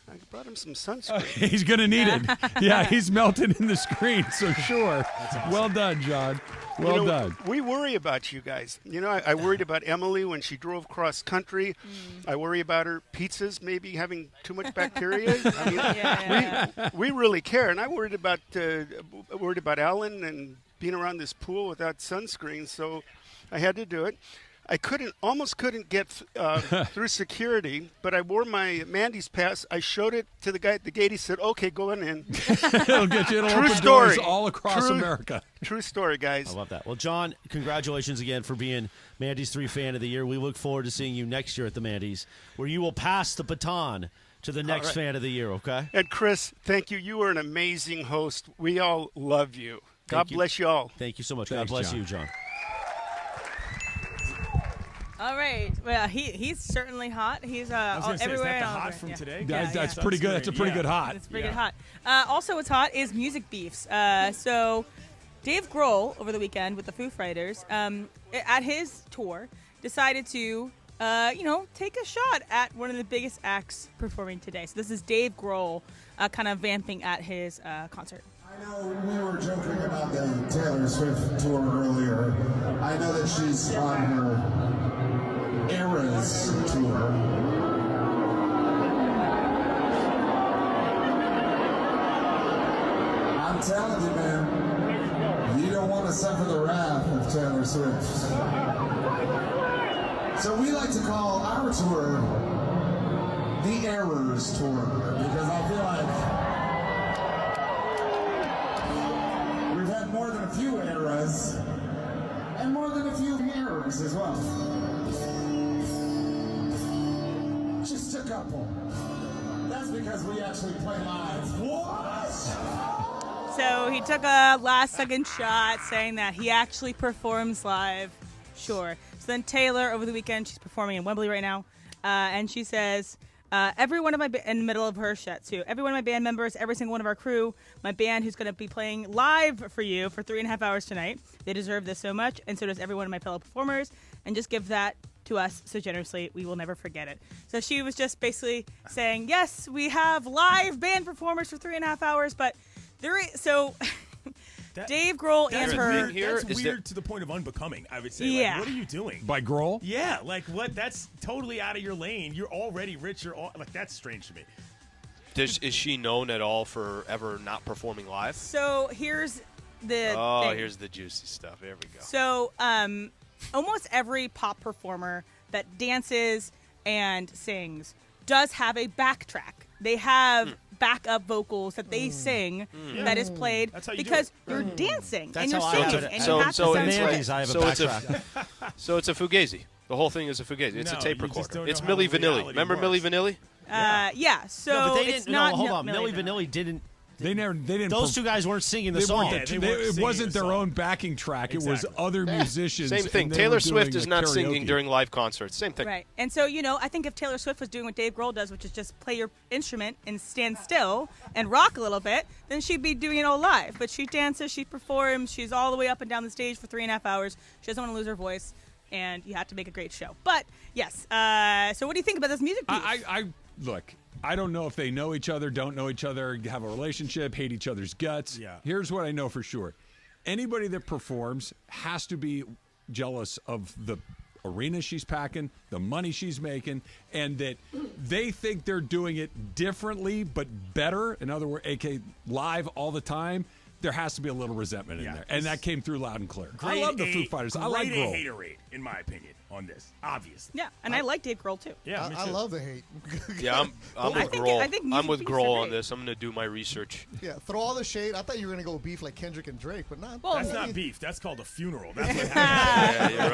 I brought him some sunscreen. He's going to need it. Yeah, he's melted in the screen, so sure. Awesome. Well done, John. Well done. We worry about you guys. You know, I worried about Emily when she drove cross country. I worry about her pizzas maybe having too much bacteria. I mean, we really care. And I worried about Alan and being around this pool without sunscreen, so I had to do it. I almost couldn't get through security, but I wore my Mandy's pass. I showed it to the guy at the gate. He said, "Okay, go on in." It'll get you. It'll True open story. doors all across America. True story, guys. I love that. Well, John, congratulations again for being Mandy's 3 Fan of the Year. We look forward to seeing you next year at the Mandys, where you will pass the baton to the next Fan of the Year, okay? And Chris, thank you. You are an amazing host. We all love you. God bless you all. Thank you so much. Thanks, God bless John. you, John. All right. Well, he's certainly hot. He's everywhere. Is that the and all hot over. from today? That's pretty good. That's a pretty good hot. It's pretty good hot. Also, what's hot is music beefs. So, Dave Grohl over the weekend with the Foo Fighters, at his tour, decided to, take a shot at one of the biggest acts performing today. So this is Dave Grohl, kind of vamping at his concert. I know we were joking about the Taylor Swift tour earlier. I know that she's on her Eras tour. I'm telling you, man, you don't want to suffer the wrath of Taylor Swift. So we like to call our tour the Errors Tour, because I feel like we've had more than a few eras, and more than a few errors as well. Just a couple. That's because we actually play live. What? So he took a last-second shot saying that he actually performs live. Sure. So then Taylor, over the weekend, she's performing in Wembley right now, and she says, every one of my in the middle of her set too. Every one of my band members, every single one of our crew, my band who's going to be playing live for you for 3.5 hours tonight. They deserve this so much, and so does every one of my fellow performers. And just give that to us so generously. We will never forget it. So she was just basically saying, yes, we have live band performers for 3.5 hours, but there is Dave Grohl and her. That's weird to the point of unbecoming, I would say. Yeah. Like, what are you doing? By Grohl? Yeah, like what? That's totally out of your lane. You're already rich. That's strange to me. Is she known at all for ever not performing live? So here's the thing. Here's the juicy stuff. There we go. So almost every pop performer that dances and sings does have a backtrack. They have backup vocals that they sing that is played because you're dancing and you're singing and you have to sound right. So it's a fugazi. The whole thing is a fugazi. It's a tape recorder. It's Milli Vanilli. Remember Milli Vanilli? Yeah. So no, but they it's didn't. not No, hold on. Milli Vanilli didn't. They didn't. Those two guys weren't singing the song. It wasn't their own backing track. It was other musicians. Same thing. Taylor Swift is not singing during live concerts. Same thing. Right. And so, I think if Taylor Swift was doing what Dave Grohl does, which is just play your instrument and stand still and rock a little bit, then she'd be doing it all live. But she dances, she performs, she's all the way up and down the stage for 3.5 hours. She doesn't want to lose her voice, and you have to make a great show. But, yes. So what do you think about this music piece? Look, I don't know if they know each other, don't know each other, have a relationship, hate each other's guts. Yeah. Here's what I know for sure. Anybody that performs has to be jealous of the arena she's packing, the money she's making, and that they think they're doing it differently but better. In other words, AK live all the time. There has to be a little resentment in there, and that came through loud and clear. I love the Foo Fighters. I like Grohl. Hater rate, in my opinion, on this, obviously. Yeah, and I like Dave Grohl too. Yeah, I love the hate. Yeah, I'm with Grohl. I think I'm with music Grohl are on great. this. I'm going to do my research. Yeah, throw all the shade. I thought you were going to go beef like Kendrick and Drake, but not. That's not beef. That's called a funeral. That's what happened. Yeah, you're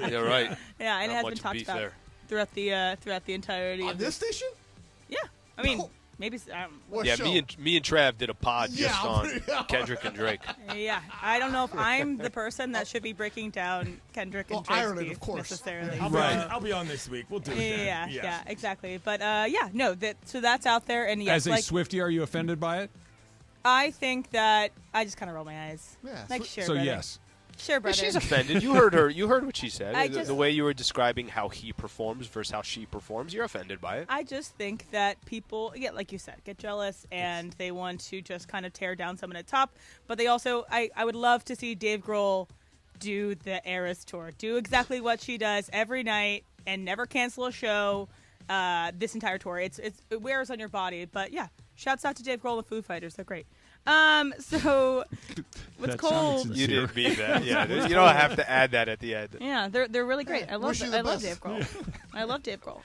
right. You're right. Yeah, and it Not has been much talked beef about there. throughout the entirety On of this station? Yeah, I mean, maybe. What Yeah, show? me and Trav did a pod Yeah, just I'm on pretty- Kendrick and Drake. Yeah, I don't know if I'm the person that should be breaking down Kendrick and Drake's Ireland, beef of course. necessarily. I'll be on this week. We'll do it. then. Yeah, exactly. But no, so that's out there, and yes, As a Swiftie, are you offended by it? I think that I just kind of roll my eyes. Yeah, like sure. So brother. yes. Sure, Yeah, brother. she's offended. You heard her. You heard what she said. I The- just- the way you were describing how he performs versus how she performs, you're offended by it. I just think that people, like you said, get jealous and they want to just kind of tear down someone at top. But they also, I would love to see Dave Grohl do the Eras tour, do exactly what she does every night and never cancel a show. This entire tour, it wears on your body. But yeah, shouts out to Dave Grohl and the Foo Fighters. They're great. So what's That sounded cold? sincere. You didn't mean that. Yeah, you don't have to add that at the end. Yeah, they're really great. I love wish you the best. Dave Grohl. I love Dave Grohl.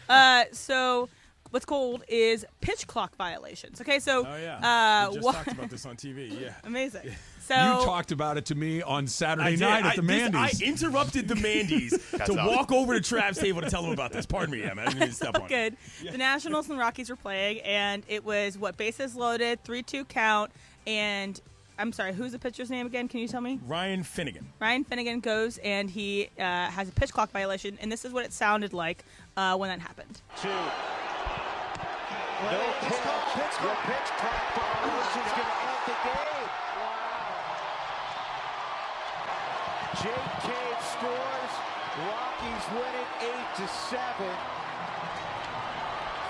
So what's cold is pitch clock violations. Okay, so Oh yeah. We just what? talked about this on TV. Yeah. Amazing. So You talked about it to me on Saturday I did. night at the I Mandys. interrupted the Mandys to up. walk over to Trav's table to tell him about this. Pardon me, man. I didn't mean to step on it. good. The Nationals and Rockies were playing, and it was bases loaded, 3-2 count, and I'm sorry, who's the pitcher's name again? Can you tell me? Ryan Finnegan. Ryan Finnegan goes and he has a pitch clock violation, and this is what it sounded like when that happened. No pitch clock violation is going to end the game. Jake Cave scores. Rockies winning 8-7.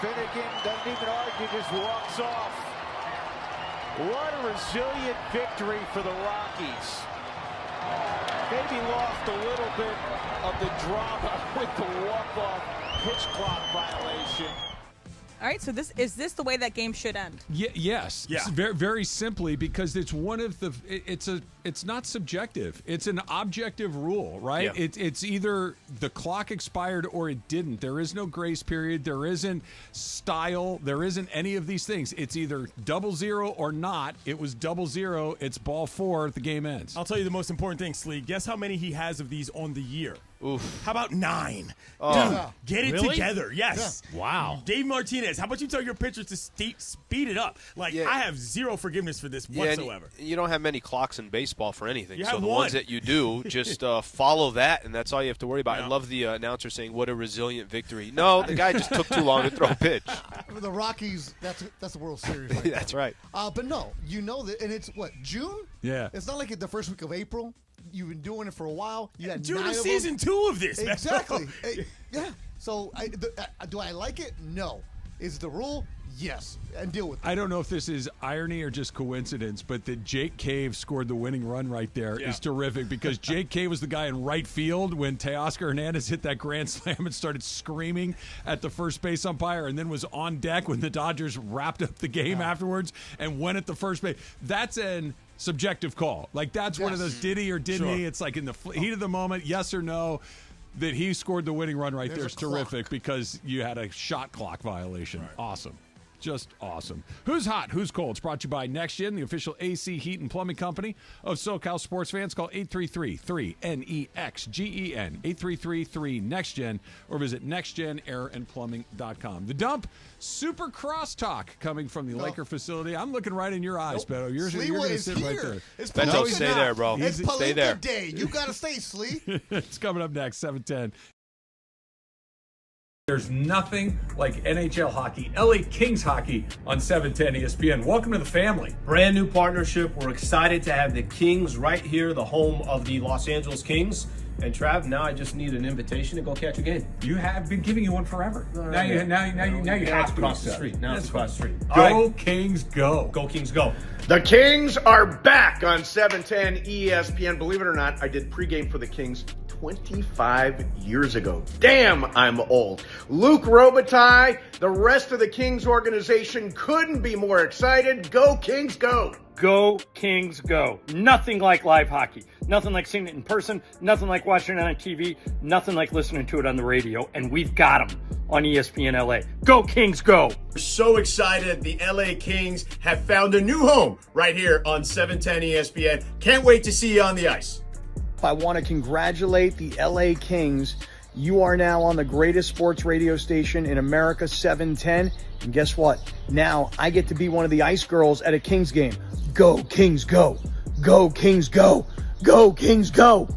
Finnegan doesn't even argue, just walks off. What a resilient victory for the Rockies. Maybe lost a little bit of the drama with the walk-off pitch clock violation. All right, so is this the way that game should end? Yes. Yeah. Very, very simply because it's one of the. It's not subjective. It's an objective rule, right? Yeah. It's either the clock expired or it didn't. There is no grace period. There isn't style. There isn't any of these things. It's either 0-0 or not. It was 0-0. It's ball 4. The game ends. I'll tell you the most important thing, Slee. Guess how many he has of these on the year? Oof. How about 9? Oh. Dude, get it Really? together. Yes. Yeah. Wow. Dave Martinez, how about you tell your pitchers to speed it up? Like, Yeah. I have zero forgiveness for this Yeah, and whatsoever. you don't have many clocks in baseball for anything. You So have the one. ones that you do, just follow that, and that's all you have to worry about. Yeah. I love the announcer saying, "What a resilient victory." No, the guy just took too long to throw a pitch. The Rockies, that's the World Series. Right That's there. right. But no, you know that, and it's what, June? Yeah. It's not like the first week of April. You've been doing it for a while. You got June 9 is of them. season 2 of this. man. Exactly. Yeah. So do I like it? No. Is the rule? Yes. And deal with it. I don't know if this is irony or just coincidence, but that Jake Cave scored the winning run right there is terrific because Jake Cave was the guy in right field when Teoscar Hernandez hit that grand slam and started screaming at the first base umpire and then was on deck when the Dodgers wrapped up the game afterwards and went at the first base. That's an subjective call. Like that's one of those did he or didn't he? It's like in the heat of the moment, yes or no. That he scored the winning run right there is terrific because you had a shot clock violation. Right. Awesome. Just awesome. Who's hot? Who's cold? It's brought to you by NextGen, the official AC heat and plumbing company of SoCal sports fans. Call 833-3-NEXGEN, 833-3-NEXTGen, or visit nextgenairandplumbing.com. The Dump, super crosstalk coming from the Laker facility. I'm looking right in your eyes, Betto. You're Sliwa going to is sit here. right there. It's Betto, Palooza stay night. there, bro. It's Stay Palooza there. day. You got to stay, Slee. It's coming up next, 7:10. There's nothing like NHL hockey, LA Kings hockey on 710 ESPN. Welcome to the family. Brand new partnership. We're excited to have the Kings right here, the home of the Los Angeles Kings. And Trav, now I just need an invitation to go catch a game. You have been giving you one forever. Now you have to across the street. Now it's across the street. Go Kings, go. Go Kings, go. The Kings are back on 710 ESPN. Believe it or not, I did pregame for the Kings 25 years ago. Damn, I'm old. Luke Robitaille, the rest of the Kings organization couldn't be more excited. Go Kings, go. Go Kings, go. Nothing like live hockey. Nothing like seeing it in person. Nothing like watching it on TV. Nothing like listening to it on the radio. And we've got them on ESPN LA. Go Kings, go. We're so excited. The LA Kings have found a new home right here on 710 ESPN. Can't wait to see you on the ice. I want to congratulate the LA Kings. You are now on the greatest sports radio station in America, 710. And guess what? Now I get to be one of the ice girls at a Kings game. Go Kings, go. Go Kings, go. Go Kings, go.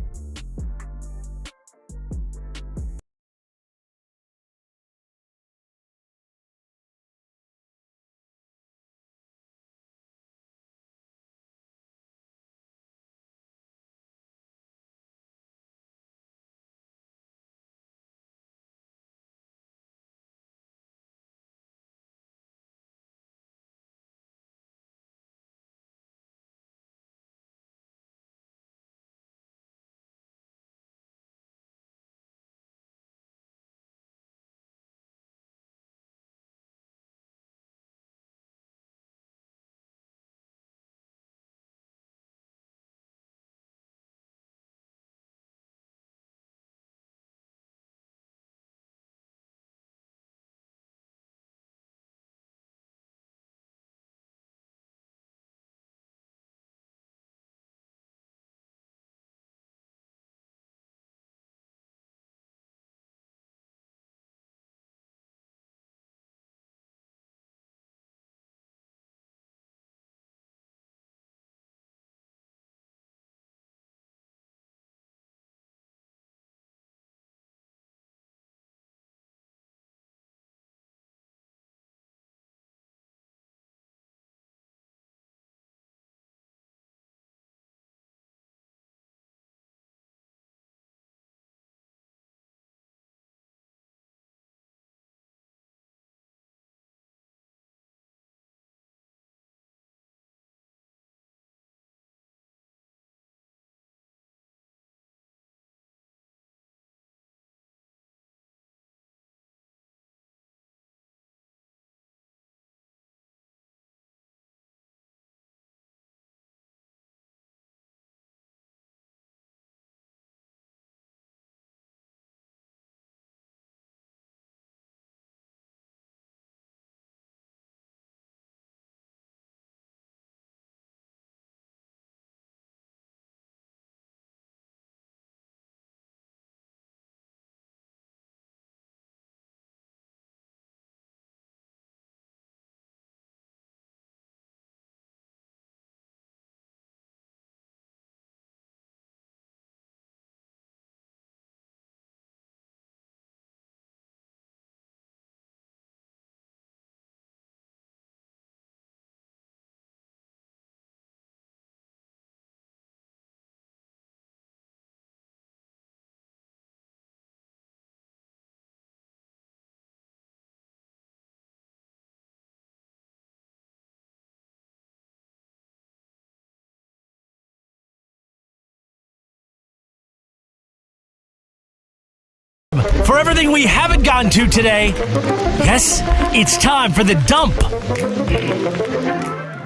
For everything we haven't gotten to today, yes, it's time for the dump.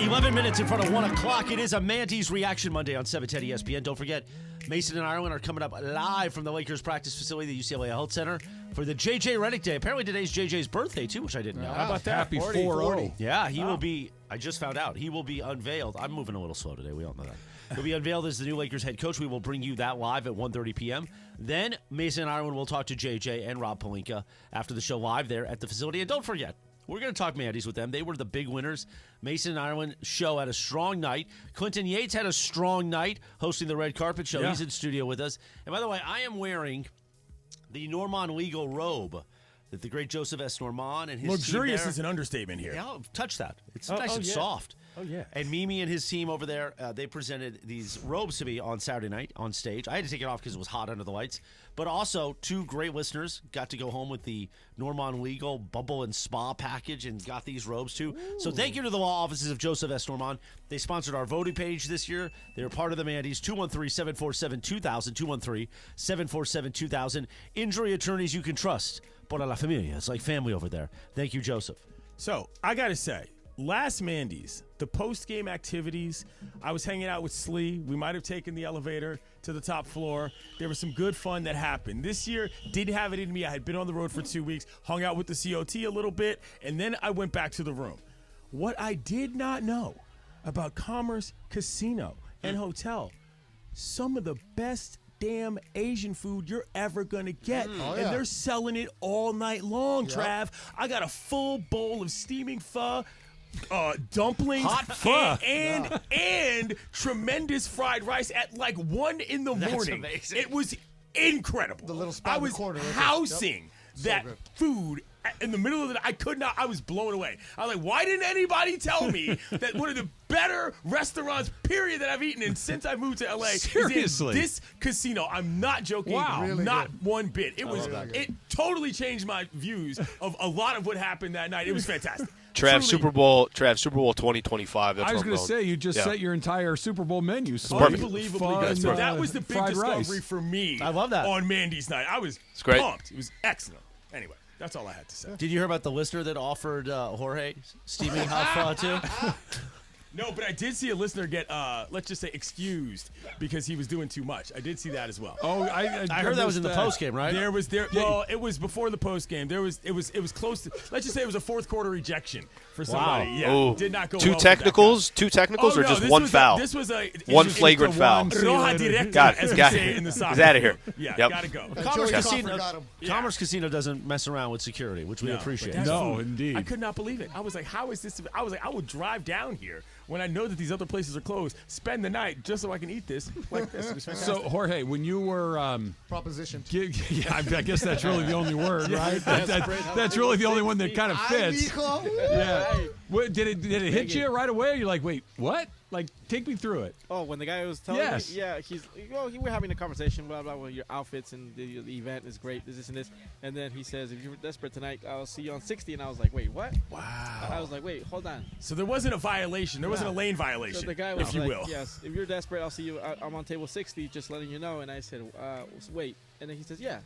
11 minutes in front of 1 o'clock. It is a Mandys Reaction Monday on 710 ESPN. Don't forget, Mason and Ireland are coming up live from the Lakers practice facility, the UCLA Health Center, for the J.J. Redick Day. Apparently today's J.J.'s birthday, too, which I didn't know. How about that? Happy 40. Yeah, he will be, I just found out, he will be unveiled. I'm moving a little slow today. We all know that. He'll be unveiled as the new Lakers head coach. We will bring you that live at 1:30 p.m. Then Mason and Ireland will talk to J.J. and Rob Pelinka after the show live there at the facility. And don't forget, we're going to talk Mandys with them. They were the big winners. Mason and Ireland show had a strong night. Clinton Yates had a strong night hosting the red carpet show. Yeah. He's in studio with us. And by the way, I am wearing the Norman Legal robe that the great Joseph S. Normand and his luxurious team there, is an understatement here. Yeah, touch that. It's nice and soft. Oh, yeah. And Mimi and his team over there, they presented these robes to me on Saturday night on stage. I had to take it off because it was hot under the lights. But also, 2 great listeners got to go home with the Normand Legal Bubble and Spa package and got these robes too. Ooh. So thank you to the law offices of Joseph S. Normand. They sponsored our voting page this year. They were part of the Mandys. 213-747-2000. 213-747-2000. Injury attorneys you can trust. Para la familia. It's like family over there. Thank you, Joseph. So, I got to say, last Mandys, the post-game activities, I was hanging out with Slee. We might have taken the elevator to the top floor. There was some good fun that happened. This year, didn't have it in me. I had been on the road for 2 weeks, hung out with the COT a little bit, and then I went back to the room. What I did not know about Commerce Casino and Hotel, some of the best damn Asian food you're ever gonna get. Oh, and they're selling it all night long, Trav. I got a full bowl of steaming pho, dumplings, hot pho, and tremendous fried rice at like 1 in the morning. Amazing. It was incredible. The little spot I in the was corner, right there. housing that good. food in the middle of the night. I could not. I was blown away. I was like, why didn't anybody tell me that one of the better restaurants, period, that I've eaten in since I moved to LA Seriously? is in this casino? I'm not joking. Wow. Really not good. one bit. It was. that. It totally changed my views of a lot of what happened that night. It was fantastic. Trav, Truly. Super Bowl 2025. That's I was going to say, you just set your entire Super Bowl menu. Unbelievably Fun, good. So that was the big fried discovery rice. for me. I love that. On Mandy's night. I was great. pumped. It was excellent. Anyway, that's all I had to say. Did you hear about the listener that offered Jorge steaming hot pho too? No, but I did see a listener get, let's just say, excused because he was doing too much. I did see that as well. Oh, I heard that was in the post game, right? Well, it was before the post game. It was close to. Let's just say it was a fourth quarter ejection for somebody. Yeah, Ooh. did not go. Two well technicals, or just one foul? This was one flagrant foul. Roja directa, Got it. as we Got say it. in the soccer. He's out of here. Yeah, Yep. gotta go. Commerce Casino doesn't mess around with security, which we appreciate. No, indeed. I could not believe it. I was like, how is this? I was like, I would drive down here when I know that these other places are closed, spend the night just so I can eat this like this. It was fantastic. So, Jorge, when you were propositioned, yeah, I guess that's really the only word, right? That's really the only one that kind of fits. Yeah. What, did it hit you right away? You're like, wait, what? Like, take me through it. Oh, when the guy was telling me, we were having a conversation, blah, blah, well, your outfits and the event is great, this and this. And then he says, if you're desperate tonight, I'll see you on 60. And I was like, wait, what? Wow. I was like, wait, hold on. So there wasn't a violation. There wasn't a lane violation, so the guy was if you like, will. yes, if you're desperate, I'll see you. I'm on table 60, just letting you know. And I said, wait. And then he says, yeah,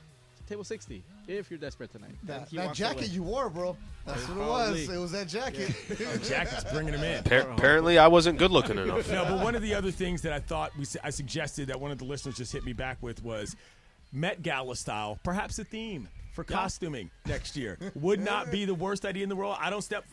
table 60, if you're desperate tonight. That jacket you wore, bro. That's what it was. It was that jacket. The jacket's bringing him in. Apparently, I wasn't good looking enough. No, but one of the other things that I thought I suggested that one of the listeners just hit me back with was Met Gala style, perhaps a theme for costuming next year. Would not be the worst idea in the world. I don't step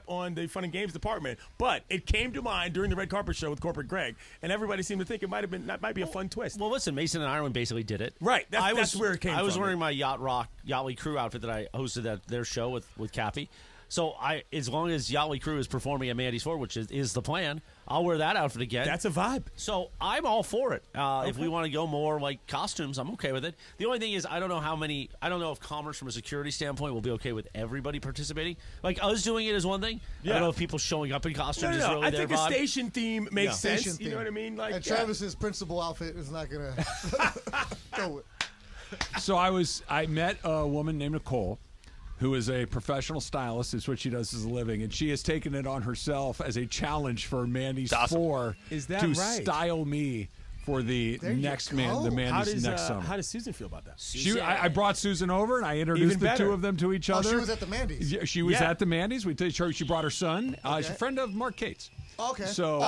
on the fun and games department, but it came to mind during the red carpet show with Corporate Greg, and everybody seemed to think that might be a fun twist. Well, listen, Mason and Ireland basically did it. Right. That's where it came from. I was wearing my Yachtly Crew outfit that I hosted at their show with Cappy. So as long as Yachtly Crew is performing at Mandys 4, which is the plan, I'll wear that outfit again. That's a vibe. So I'm all for it. If we want to go more like costumes, I'm okay with it. The only thing is I don't know if Commerce from a security standpoint will be okay with everybody participating. Like us doing it is one thing. I don't know if people showing up in costumes is really I their think vibe. A station theme makes sense. Station You know what I mean? Like, and Travis's principal outfit is not going to go with. So I met a woman named Nicole, who is a professional stylist. It's what she does as a living, and she has taken it on herself as a challenge for Mandys 4 to style me for the Mandys next summer. How does Susan feel about that? I brought Susan over, and I introduced the two of them to each other. She was at the Mandys. Yeah, she was at the Mandys. She brought her son. She's a friend of Mark Cates. Okay. So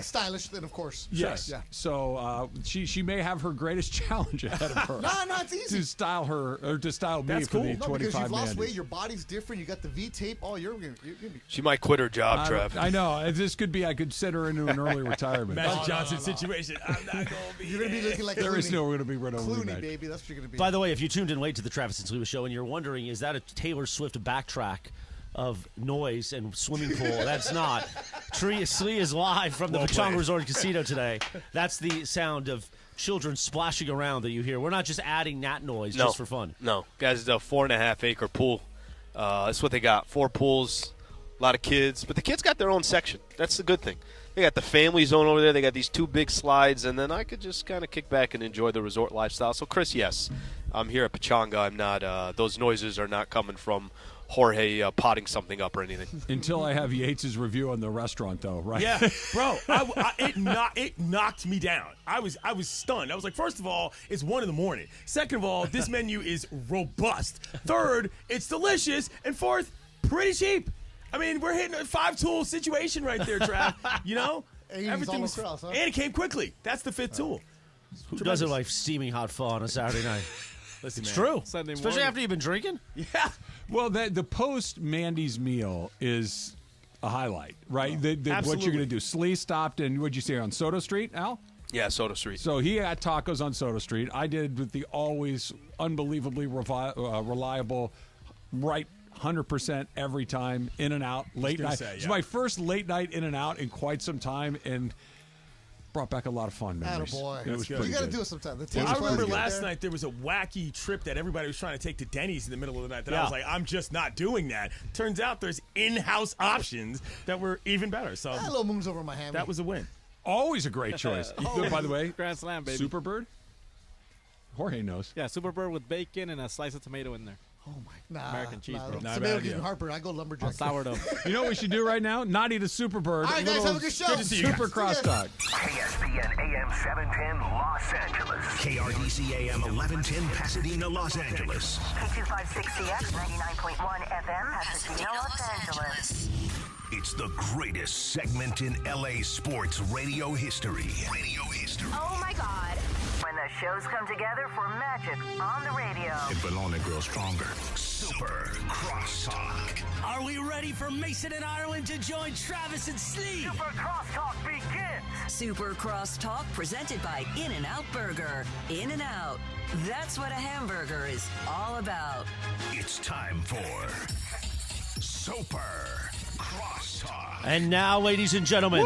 stylish, then of course. Yes. Sure. Yeah. So she may have her greatest challenge ahead of her. No, it's easy. To style her or to style me for the 25 because you've lost Mandys. weight, your body's different. You got the V tape. Oh, you're gonna be. She might quit her job, Trev. I know. This could be. I could send her into an early retirement. Magic Johnson situation. I'm not going to be. You're going to be looking like there is no going to be run over Clooney, tonight. baby. That's what you're going to be. By the way, if you tuned in late to the Travis and Sliwa show and you're wondering, is that a Taylor Swift backtrack of noise and swimming pool. That's not. Slee is live from the Pachanga Resort Casino today. That's the sound of children splashing around that you hear. We're not just adding that noise just for fun. No. Guys, it's a 4.5-acre pool. That's what they got. 4 pools, a lot of kids. But the kids got their own section. That's the good thing. They got the family zone over there. They got these 2 big slides. And then I could just kind of kick back and enjoy the resort lifestyle. So, Chris, yes, I'm here at Pachanga. I'm not those noises are not coming from Jorge potting something up or anything. Until I have Yates's review on the restaurant, though, right? Yeah, bro, it knocked me down. I was stunned. I was like, first of all, it's 1 a.m. Second of all, this menu is robust. Third, it's delicious. And fourth, pretty cheap. I mean, we're hitting a 5-tool situation right there, Trav. You know? Everything was, across, huh? and it came quickly. That's the 5th tool. Who doesn't like steaming hot pho on a Saturday night? Listen, It's man, true. Sunday Especially morning. after you've been drinking. Yeah. Well, the post Mandy's meal is a highlight, right? What you're Absolutely. going to do. Slee stopped in, what'd you say, on Soto Street, Al? Yeah, Soda Street. So he had tacos on Soto Street. I did with the always unbelievably reliable, right 100% every time, in and out, late night. say, It's yeah. my first late night in and out in quite some time, and brought back a lot of fun memories. Attaboy. It was You pretty got to good. do it sometime. The Well, I taste remember buds get last there. night there was a wacky trip that everybody was trying to take to Denny's in the middle of the night that I Yeah. was like, I'm just not doing that. Turns out there's in-house options that were even better. So A little moons over my hammy. that was a win. Always a great choice. By the way, Grand Slam, baby. Superbird? Jorge knows. Yeah, Superbird with bacon and a slice of tomato in there. American cheese, bro. Not a Tomato bad gives me idea. heartburn. I go lumberjack. Sourdough. You know what we should do right now? Not eat a Superbird. All right, guys, have a good show. Good to see you. Super Crosstalk. ESPN AM 710 Los Angeles. KRDC AM 1110 Pasadena, Los Angeles. K256CX 99.1 FM Pasadena, Los Angeles. It's the greatest segment in LA sports radio history. Oh my God. When the shows come together for magic on the radio. It will only grow stronger. Super Crosstalk. Are we ready for Mason and Ireland to join Travis and Slee? Super Crosstalk begins. Super Crosstalk presented by In-N-Out Burger. In-N-Out. That's what a hamburger is all about. It's time for Super Crosstalk. And now, ladies and gentlemen,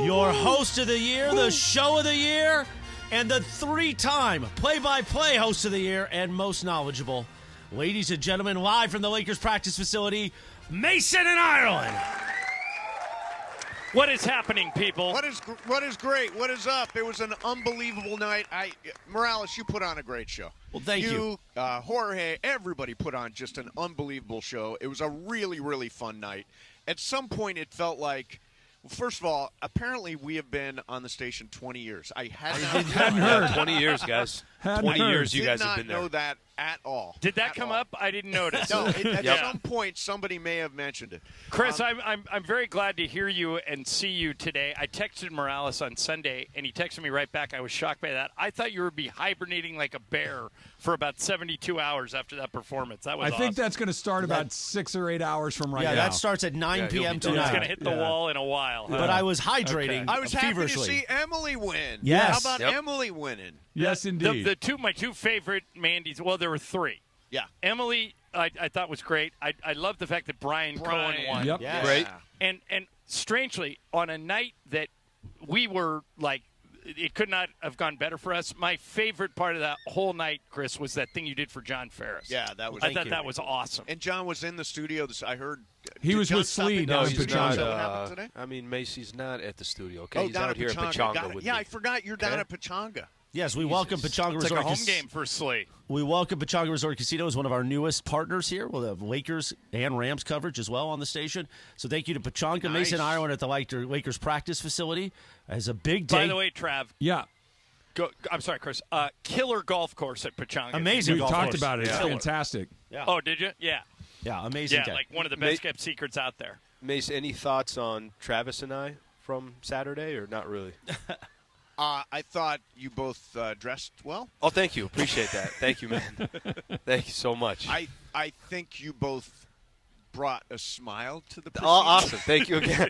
your host of the year, the show of the year, and the 3-time play-by-play host of the year and most knowledgeable. Ladies and gentlemen, live from the Lakers practice facility, Mason and Ireland. What is happening, people? What is great? What is up? It was an unbelievable night. Morales, you put on a great show. Well, thank you. Jorge, everybody put on just an unbelievable show. It was a really, really fun night. At some point, it felt like, well, first of all, apparently we have been on the station 20 years. I hadn't heard. 20 years, guys. 20 years you did guys not have been there. know that at all. Did that come up? I didn't notice. No, at some point somebody may have mentioned it. Chris, I'm very glad to hear you and see you today. I texted Morales on Sunday, and he texted me right back. I was shocked by that. I thought you would be hibernating like a bear for about 72 hours after that performance. That was I think awesome. that's going to start about 6 or 8 hours from right now. Yeah, that starts at 9 p.m. tonight. It's going to hit the wall in a while. Huh? But I was hydrating I was happy to feverishly. see Emily win. Yes. How about Emily winning? Yes, indeed. My two favorite Mandys, well, there were 3. Yeah. Emily, I thought was great. I love the fact that Brian Cohen won. Yep. Yes. Great. And strangely, on a night that we were like, it could not have gone better for us. My favorite part of that whole night, Chris, was that thing you did for John Ferris. Yeah, that was. I thought that was awesome. And John was in the studio. I heard He was John with stop Slee in down to in see Pachanga. Is that what happened today? I mean, Macy's not at the studio, okay? Oh, He's down out at here Pachanga. at Pachanga Got it. with Yeah, me. I forgot you're down at Pachanga. Yes, we welcome Pachanga It's Resort like a home game for Slee. We welcome Pachanga Resort Casino as one of our newest partners here. We'll have Lakers and Rams coverage as well on the station. So thank you to Pachanga. Nice. Mason Ireland at the Lakers practice facility as a big day. By the way, Trav. Yeah. I'm sorry, Chris. Killer golf course at Pachanga. Amazing We golf talked course. about it. It's Killer. fantastic. Yeah. Oh, did you? Yeah. Yeah, amazing Yeah, day. like one of the best kept secrets out there. Mace, any thoughts on Travis and I from Saturday, or not really? I thought you both dressed well. Oh, thank you. Appreciate that. Thank you, man. Thank you so much. I think you both brought a smile to the Oh, awesome. Thank you again.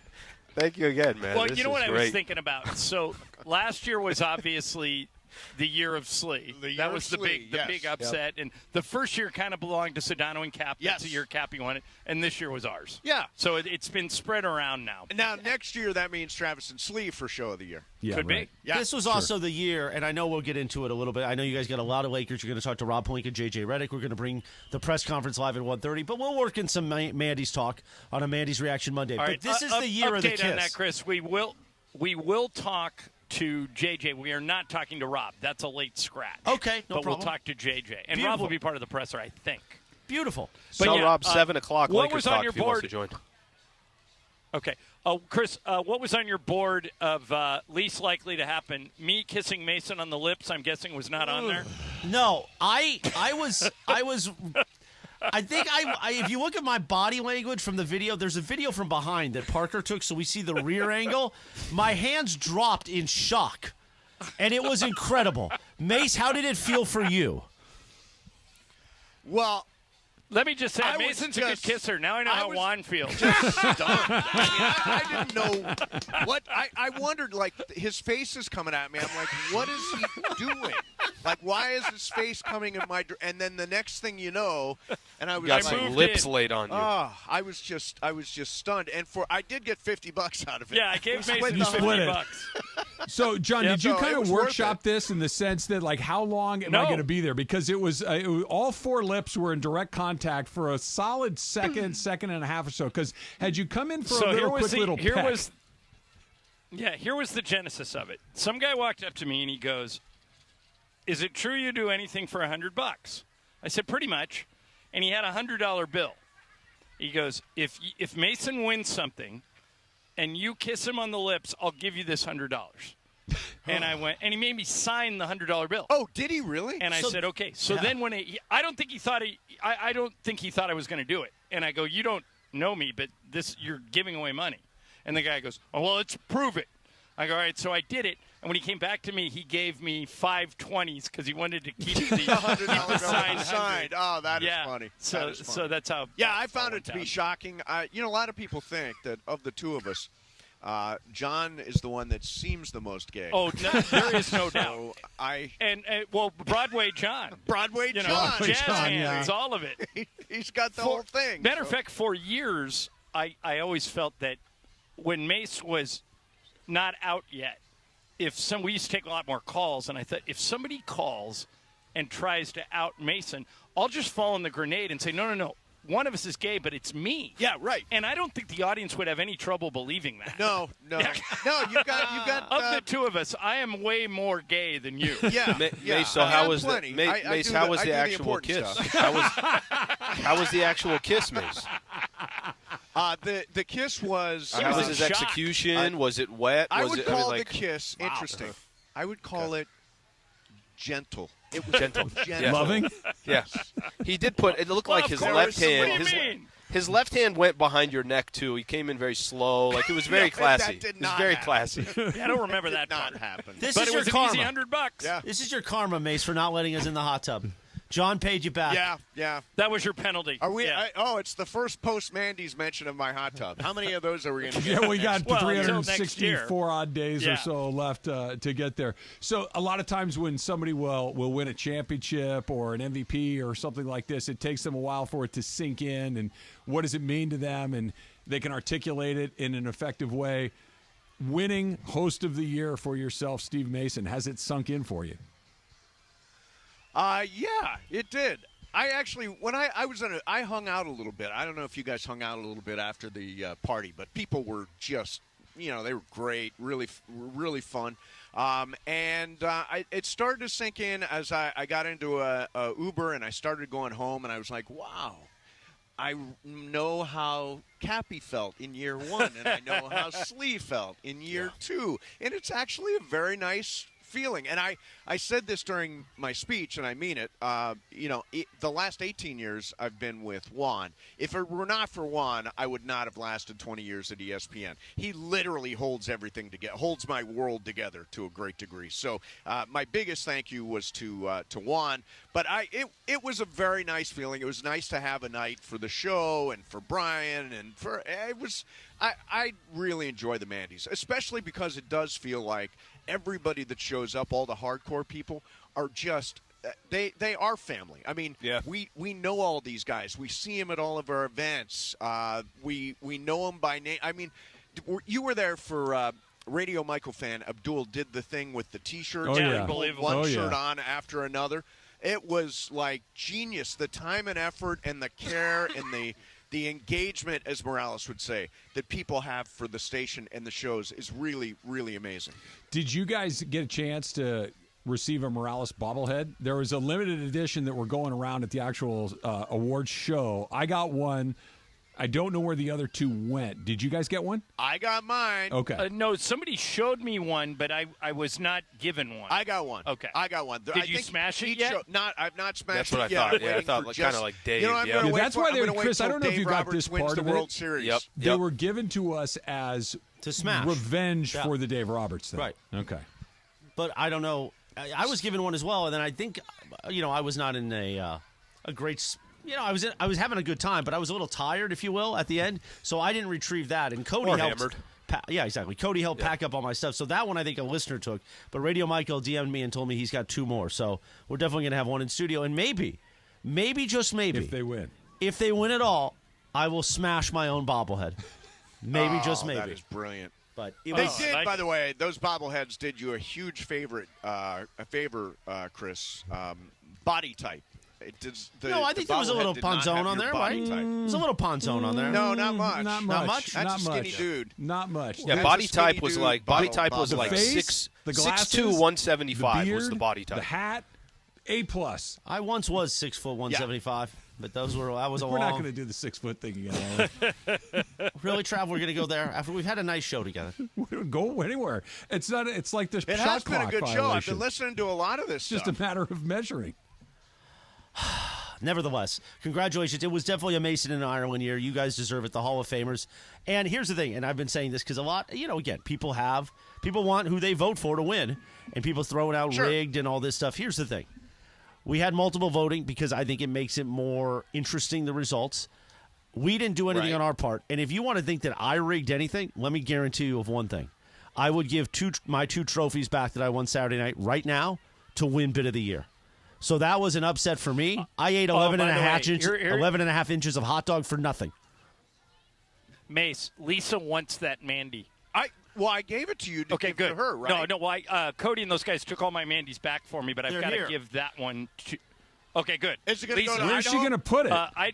Thank you again, man. Well, This you know is what I great. was thinking about? So last year was obviously the year of Slee. That was the big upset. And the first year kind of belonged to Sedano and Cap. That's the year Cappy won it. And this year was ours. Yeah. So it's been spread around now. Now, next year, that means Travis and Slee for show of the year. Yeah, Could be. Yeah. This was also the year, and I know we'll get into it a little bit. I know you guys got a lot of Lakers. You're going to talk to Rob Holinka and J.J. Redick. We're going to bring the press conference live at 1:30. But we'll work in some Mandy's talk on a Mandy's Reaction Monday. All but right, this is the year of the Kiss. Update on that, Chris. We will talk to JJ. We are not talking to Rob. That's a late scratch. Okay, no but problem. we'll talk to JJ. And Beautiful. Rob will be part of the presser, I think. Beautiful. But Tell Rob 7 o'clock. What Lakers was talk on your if he wants board? to join. Okay. Oh, Chris, what was on your board of least likely to happen? Me kissing Mason on the lips, I'm guessing, was not on there? No, I was I think if you look at my body language from the video, there's a video from behind that Parker took, so we see the rear angle. My hands dropped in shock, and it was incredible. Mace, how did it feel for you? Well, let me just say, Mason's a good kisser. Now I know how Juan feels. Just stunned. I didn't know what. I wondered, like, his face is coming at me. I'm like, what is he doing? Like, why is his face coming in my? And then the next thing you know, and I was got some lips laid on you. Oh, I was just stunned. And I did get $50 out of it. Yeah, I gave Mason $50. So, John, did you kind of workshop it. this in the sense that, like, how long am I going to be there? Because it was all four lips were in direct contact for a solid second and a half or so. Because had you come in for a little peck. Here was the genesis of it. Some guy walked up to me and he goes, "Is it true you do anything for $100?" I said, "Pretty much." And he had a $100 bill. He goes, "If Mason wins something, and you kiss him on the lips, I'll give you this $100." And I went, and he made me sign the $100 bill. Oh, did he really? And I said, okay. So then when I don't think he thought I was going to do it. And I go, you don't know me, but you're giving away money. And the guy goes, oh, well, let's prove it. I go, all right. So I did it. And when he came back to me, he gave me 5 20s because he wanted to keep the $100 signed. Oh, that is funny. So that's how. Yeah, I found it to be shocking. A lot of people think that of the two of us, John is the one that seems the most gay. Oh, no, there is no doubt. So Broadway John. Broadway John. Jazz hands, all of it. He's got the whole thing. Matter of fact, for years, I always felt that when Mace was not out yet, we used to take a lot more calls, and I thought if somebody calls and tries to out Mason, I'll just fall in the grenade and say, no. One of us is gay, but it's me. Yeah, right. And I don't think the audience would have any trouble believing that. No. You got. Of the two of us, I am way more gay than you. Yeah. Mace, so how was the actual kiss? How was the actual kiss, Mace? The kiss was. How was his execution? Was it wet? I would call the kiss interesting. I would call it gentle. It was gentle. Loving? Yeah. He did put. It looked like his left hand. What do you mean? His left hand went behind your neck too. He came in very slow. Like it was very classy. That did it was not very happen. classy. I don't remember that not part. happen. This but is it your was karma. an easy $100. Yeah. This is your karma, Mace, for not letting us in the hot tub. John paid you back. Yeah. That was your penalty. Are we? Yeah. It's the first post Mandy's mention of my hot tub. How many of those are we going to get? Yeah, we got until next 364 odd days or so left to get there. So a lot of times when somebody will win a championship or an MVP or something like this, it takes them a while for it to sink in and what does it mean to them, and they can articulate it in an effective way. Winning host of the year for yourself, Steve Mason, has it sunk in for you? Yeah, it did. I actually, when I was I hung out a little bit. I don't know if you guys hung out a little bit after the party, but people were just, they were great, really fun. It started to sink in as I got into a Uber and I started going home, and I was like, wow, I know how Cappy felt in year 1, and I know how Slee felt in year 2, and it's actually a very nice feeling. And I said this during my speech, and I mean it. The last 18 years I've been with Juan. If it were not for Juan, I would not have lasted 20 years at ESPN. He literally holds everything together, holds my world together to a great degree. So my biggest thank you was to Juan. But it was a very nice feeling. It was nice to have a night for the show and for Brian, and I really enjoy the Mandys, especially because it does feel like everybody that shows up, all the hardcore people, are just they are family. I mean, we know all these guys. We see them at all of our events. We know them by name. I mean, you were there for Radio Michael fan. Abdul did the thing with the T-shirts. Unbelievable. One shirt on after another. It was like genius. The time and effort and the care and the engagement, as Morales would say, that people have for the station and the shows is really, really amazing. Did you guys get a chance to receive a Morales bobblehead? There was a limited edition that were going around at the actual awards show. I got one. I don't know where the other two went. Did you guys get one? I got mine. Okay. No, somebody showed me one, but I was not given one. I got one. Okay. I got one. Did you smash it yet? I've not smashed That's what it yet. I thought. Yeah, I thought kind of like Dave. You know, I'm gonna wait that's for, why they I'm were, gonna Chris, wait I don't know till if you Dave got Roberts this wins part the of World it. Series. They were given to us as to smash revenge for the Dave Roberts thing. Right. Okay. But I don't know. I was given one as well, and then I think, I was not in a great. I was having a good time, but I was a little tired, if you will, at the end. So I didn't retrieve that, and Cody helped. Hammered. Yeah, exactly. Cody helped pack up all my stuff. So that one I think a listener took. But Radio Michael DM'd me and told me he's got 2 more. So we're definitely going to have one in studio, and maybe, just maybe, if they win at all, I will smash my own bobblehead. Maybe, just maybe. That is brilliant. But they did, by the way, those bobbleheads did you a huge favor, Chris. Body type. No, I think there was a little Ponzone on there, right? There's a little Ponzone on there. No, not much. Not much. much. That's not a skinny much. dude. Not much. Yeah, That's body a skinny type was dude. like Bottle- 6'2", the glasses, 6'2", 175 the was the beard, body type. The hat, A+. I once was 6'1", 175, but that was a We're not long. going to do the 6-foot thing again. Really, Trav? We're going to go there after we've had a nice show together. We don't go anywhere. It's not. It's like the It shot has been a clock good show. I've violation. been listening to a lot of this It's stuff. just a matter of measuring. Nevertheless, congratulations. It was definitely a Mason and Ireland year. You guys deserve it, the Hall of Famers. And here's the thing, and I've been saying this because a lot, again, people want who they vote for to win, and people throwing out rigged and all this stuff. Here's the thing. We had multiple voting because I think it makes it more interesting, the results. We didn't do anything on our part. And if you want to think that I rigged anything, let me guarantee you of one thing. I would give my 2 trophies back that I won Saturday night right now to win Bit of the Year. So that was an upset for me. I ate 11 and a half inches of hot dog for nothing. Mace, Lisa wants that Mandy. I gave it to you to give good. to her, right? No, Cody and those guys took all my Mandys back for me, but I've got to give that one to. Okay, good. Is it going to go to Where's she going to put it? I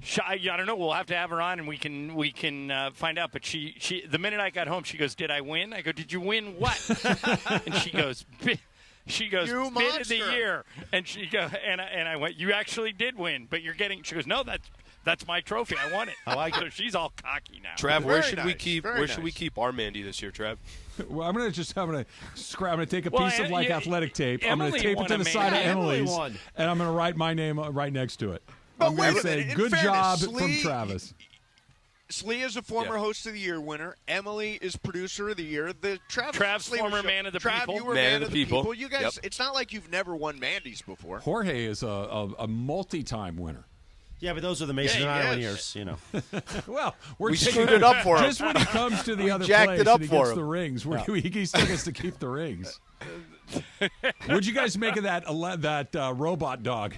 don't know. We'll have to have her on, and we can find out. But she the minute I got home, she goes, "Did I win?" I go, "Did you win what?" And she goes, "Bit of the year." And she and I went, "You actually did win, but you're getting." She goes, "No, that's my trophy. I won it." I like it. So she's all cocky now. Trav, where should we keep our Mandy this year, Trav? Well, I'm going to take a piece of athletic tape. I'm going to tape it to the side of Emily's, and I'm going to write my name right next to it. I'm going to say, "Good job from Travis." Slee is a former Host of the Year winner. Emily is Producer of the Year. Trav's former Man of the People. You were Man of the People. You guys, it's not like you've never won Mandys before. Jorge is a multi-time winner. Yeah, but those are the Mason and Ireland years, Well, we screwed it up for him. Just when he comes to the other jacked place it up and he for gets him. the rings, he still gets to keep the rings. What'd you guys make of that robot dog?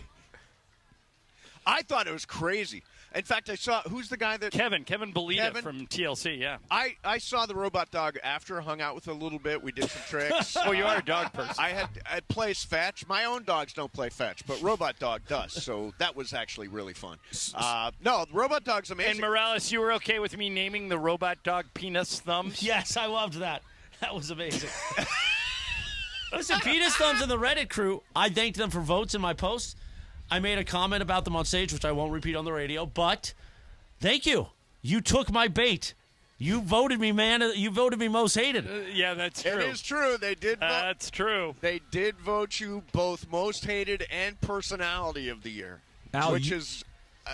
I thought it was crazy. In fact, I saw who's the guy that Kevin Belita from TLC. Yeah, I saw the robot dog after, hung out with it a little bit. We did some tricks. Oh, you are a dog person. I plays fetch. My own dogs don't play fetch, but robot dog does. So that was actually really fun. No, the robot dog's amazing. And Morales, you were okay with me naming the robot dog Penis Thumbs? Yes, I loved that. That was amazing. Listen, Penis Thumbs and the Reddit crew, I thanked them for votes in my post. I made a comment about them on stage, which I won't repeat on the radio, but thank you. You took my bait. You voted me, man. You voted me most hated. Yeah, that's true. It is true. They did. That's true. They did vote you both most hated and personality of the year, Al, which is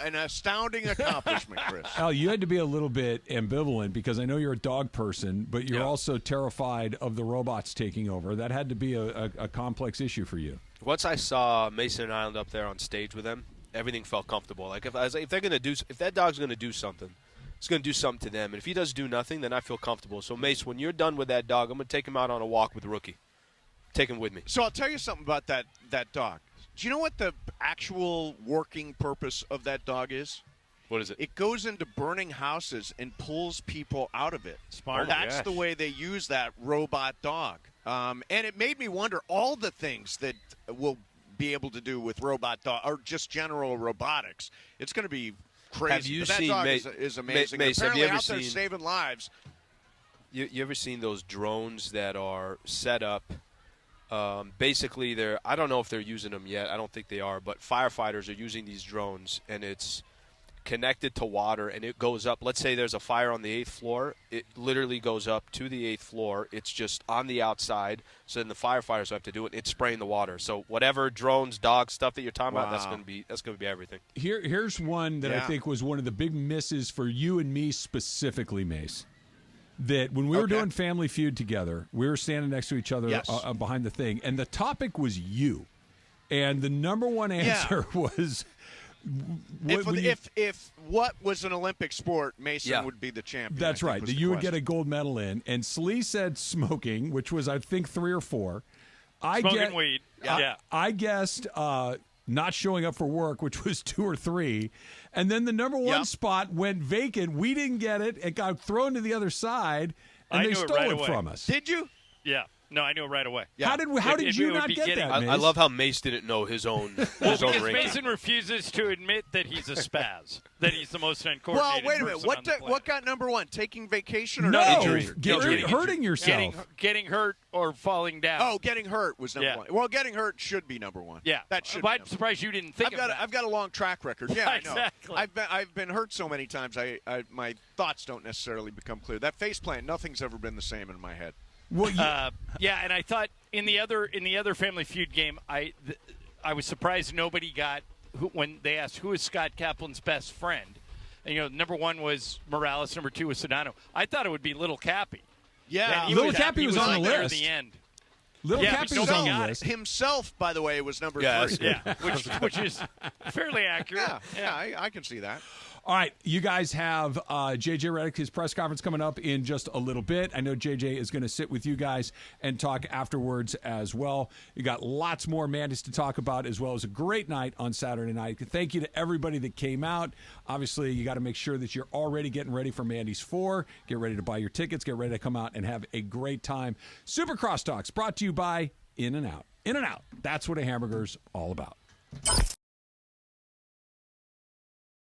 an astounding accomplishment, Chris. Al, you had to be a little bit ambivalent because I know you're a dog person, but you're also terrified of the robots taking over. That had to be a complex issue for you. Once I saw Mason and Ireland up there on stage with them, everything felt comfortable. Like if that dog's gonna do something, it's going to do something to them. And if he does do nothing, then I feel comfortable. So, Mace, when you're done with that dog, I'm going to take him out on a walk with Rookie. Take him with me. So I'll tell you something about that dog. Do you know what the actual working purpose of that dog is? What is it? It goes into burning houses and pulls people out of it. Smart. That's the way they use that robot dog. And it made me wonder all the things that we'll be able to do with robot dog or just general robotics. It's going to be crazy. Have you but that seen dog is amazing. Mace, apparently have you ever out there seen saving lives. You ever seen those drones that are set up? Basically, I don't know if they're using them yet. I don't think they are, but firefighters are using these drones, and it's connected to water, and it goes up. Let's say there's a fire on the 8th floor. It literally goes up to the 8th floor. It's just on the outside, so then the firefighters have to do it. It's spraying the water. So whatever drones, dogs, stuff that you're talking about, that's going to be everything. Here's one that I think was one of the big misses for you and me specifically, Mace. That when we were doing Family Feud together, we were standing next to each other behind the thing, and the topic was you. And the number one answer was... If what was an Olympic sport, Mason would be the champion. That's right. That you would get a gold medal in. And Slee said smoking, which was, I think, 3 or 4. Smoking weed. I guessed not showing up for work, which was 2 or 3. And then the number 1 spot went vacant. We didn't get it. It got thrown to the other side, and they stole it from us. Did you? Yeah. No, I knew it right away. Yeah. How did you not get that, Mace? I love how Mace didn't know his own because ranking. Mason refuses to admit that he's a spaz, that he's the most uncoordinated Well, wait a minute. What got number 1? Taking vacation or hurting yourself? Getting hurt or falling down. Oh, getting hurt was number 1. Well, getting hurt should be number 1. Yeah, that should. I'm surprised you didn't think of that. I've got a long track record. Yeah, exactly. I know. I've been hurt so many times. My thoughts don't necessarily become clear. That face plant, nothing's ever been the same in my head. Well, yeah, and I thought in the other Family Feud game, I was surprised nobody got when they asked who is Scott Kaplan's best friend, and number 1 was Morales, number 2 was Sedano. I thought it would be Little Cappy. Yeah, Little Cappy was on the list. At the end. Little Cappy was on the list. Himself, by the way, was number 3. Yeah, which is fairly accurate. Yeah, I can see that. All right, you guys have J.J. Redick, his press conference coming up in just a little bit. I know J.J. is going to sit with you guys and talk afterwards as well. You got lots more Mandys to talk about, as well as a great night on Saturday night. Thank you to everybody that came out. Obviously, you got to make sure that you're already getting ready for Mandys 4. Get ready to buy your tickets. Get ready to come out and have a great time. Super Crosstalks brought to you by In-N-Out. In-N-Out, that's what a hamburger's all about.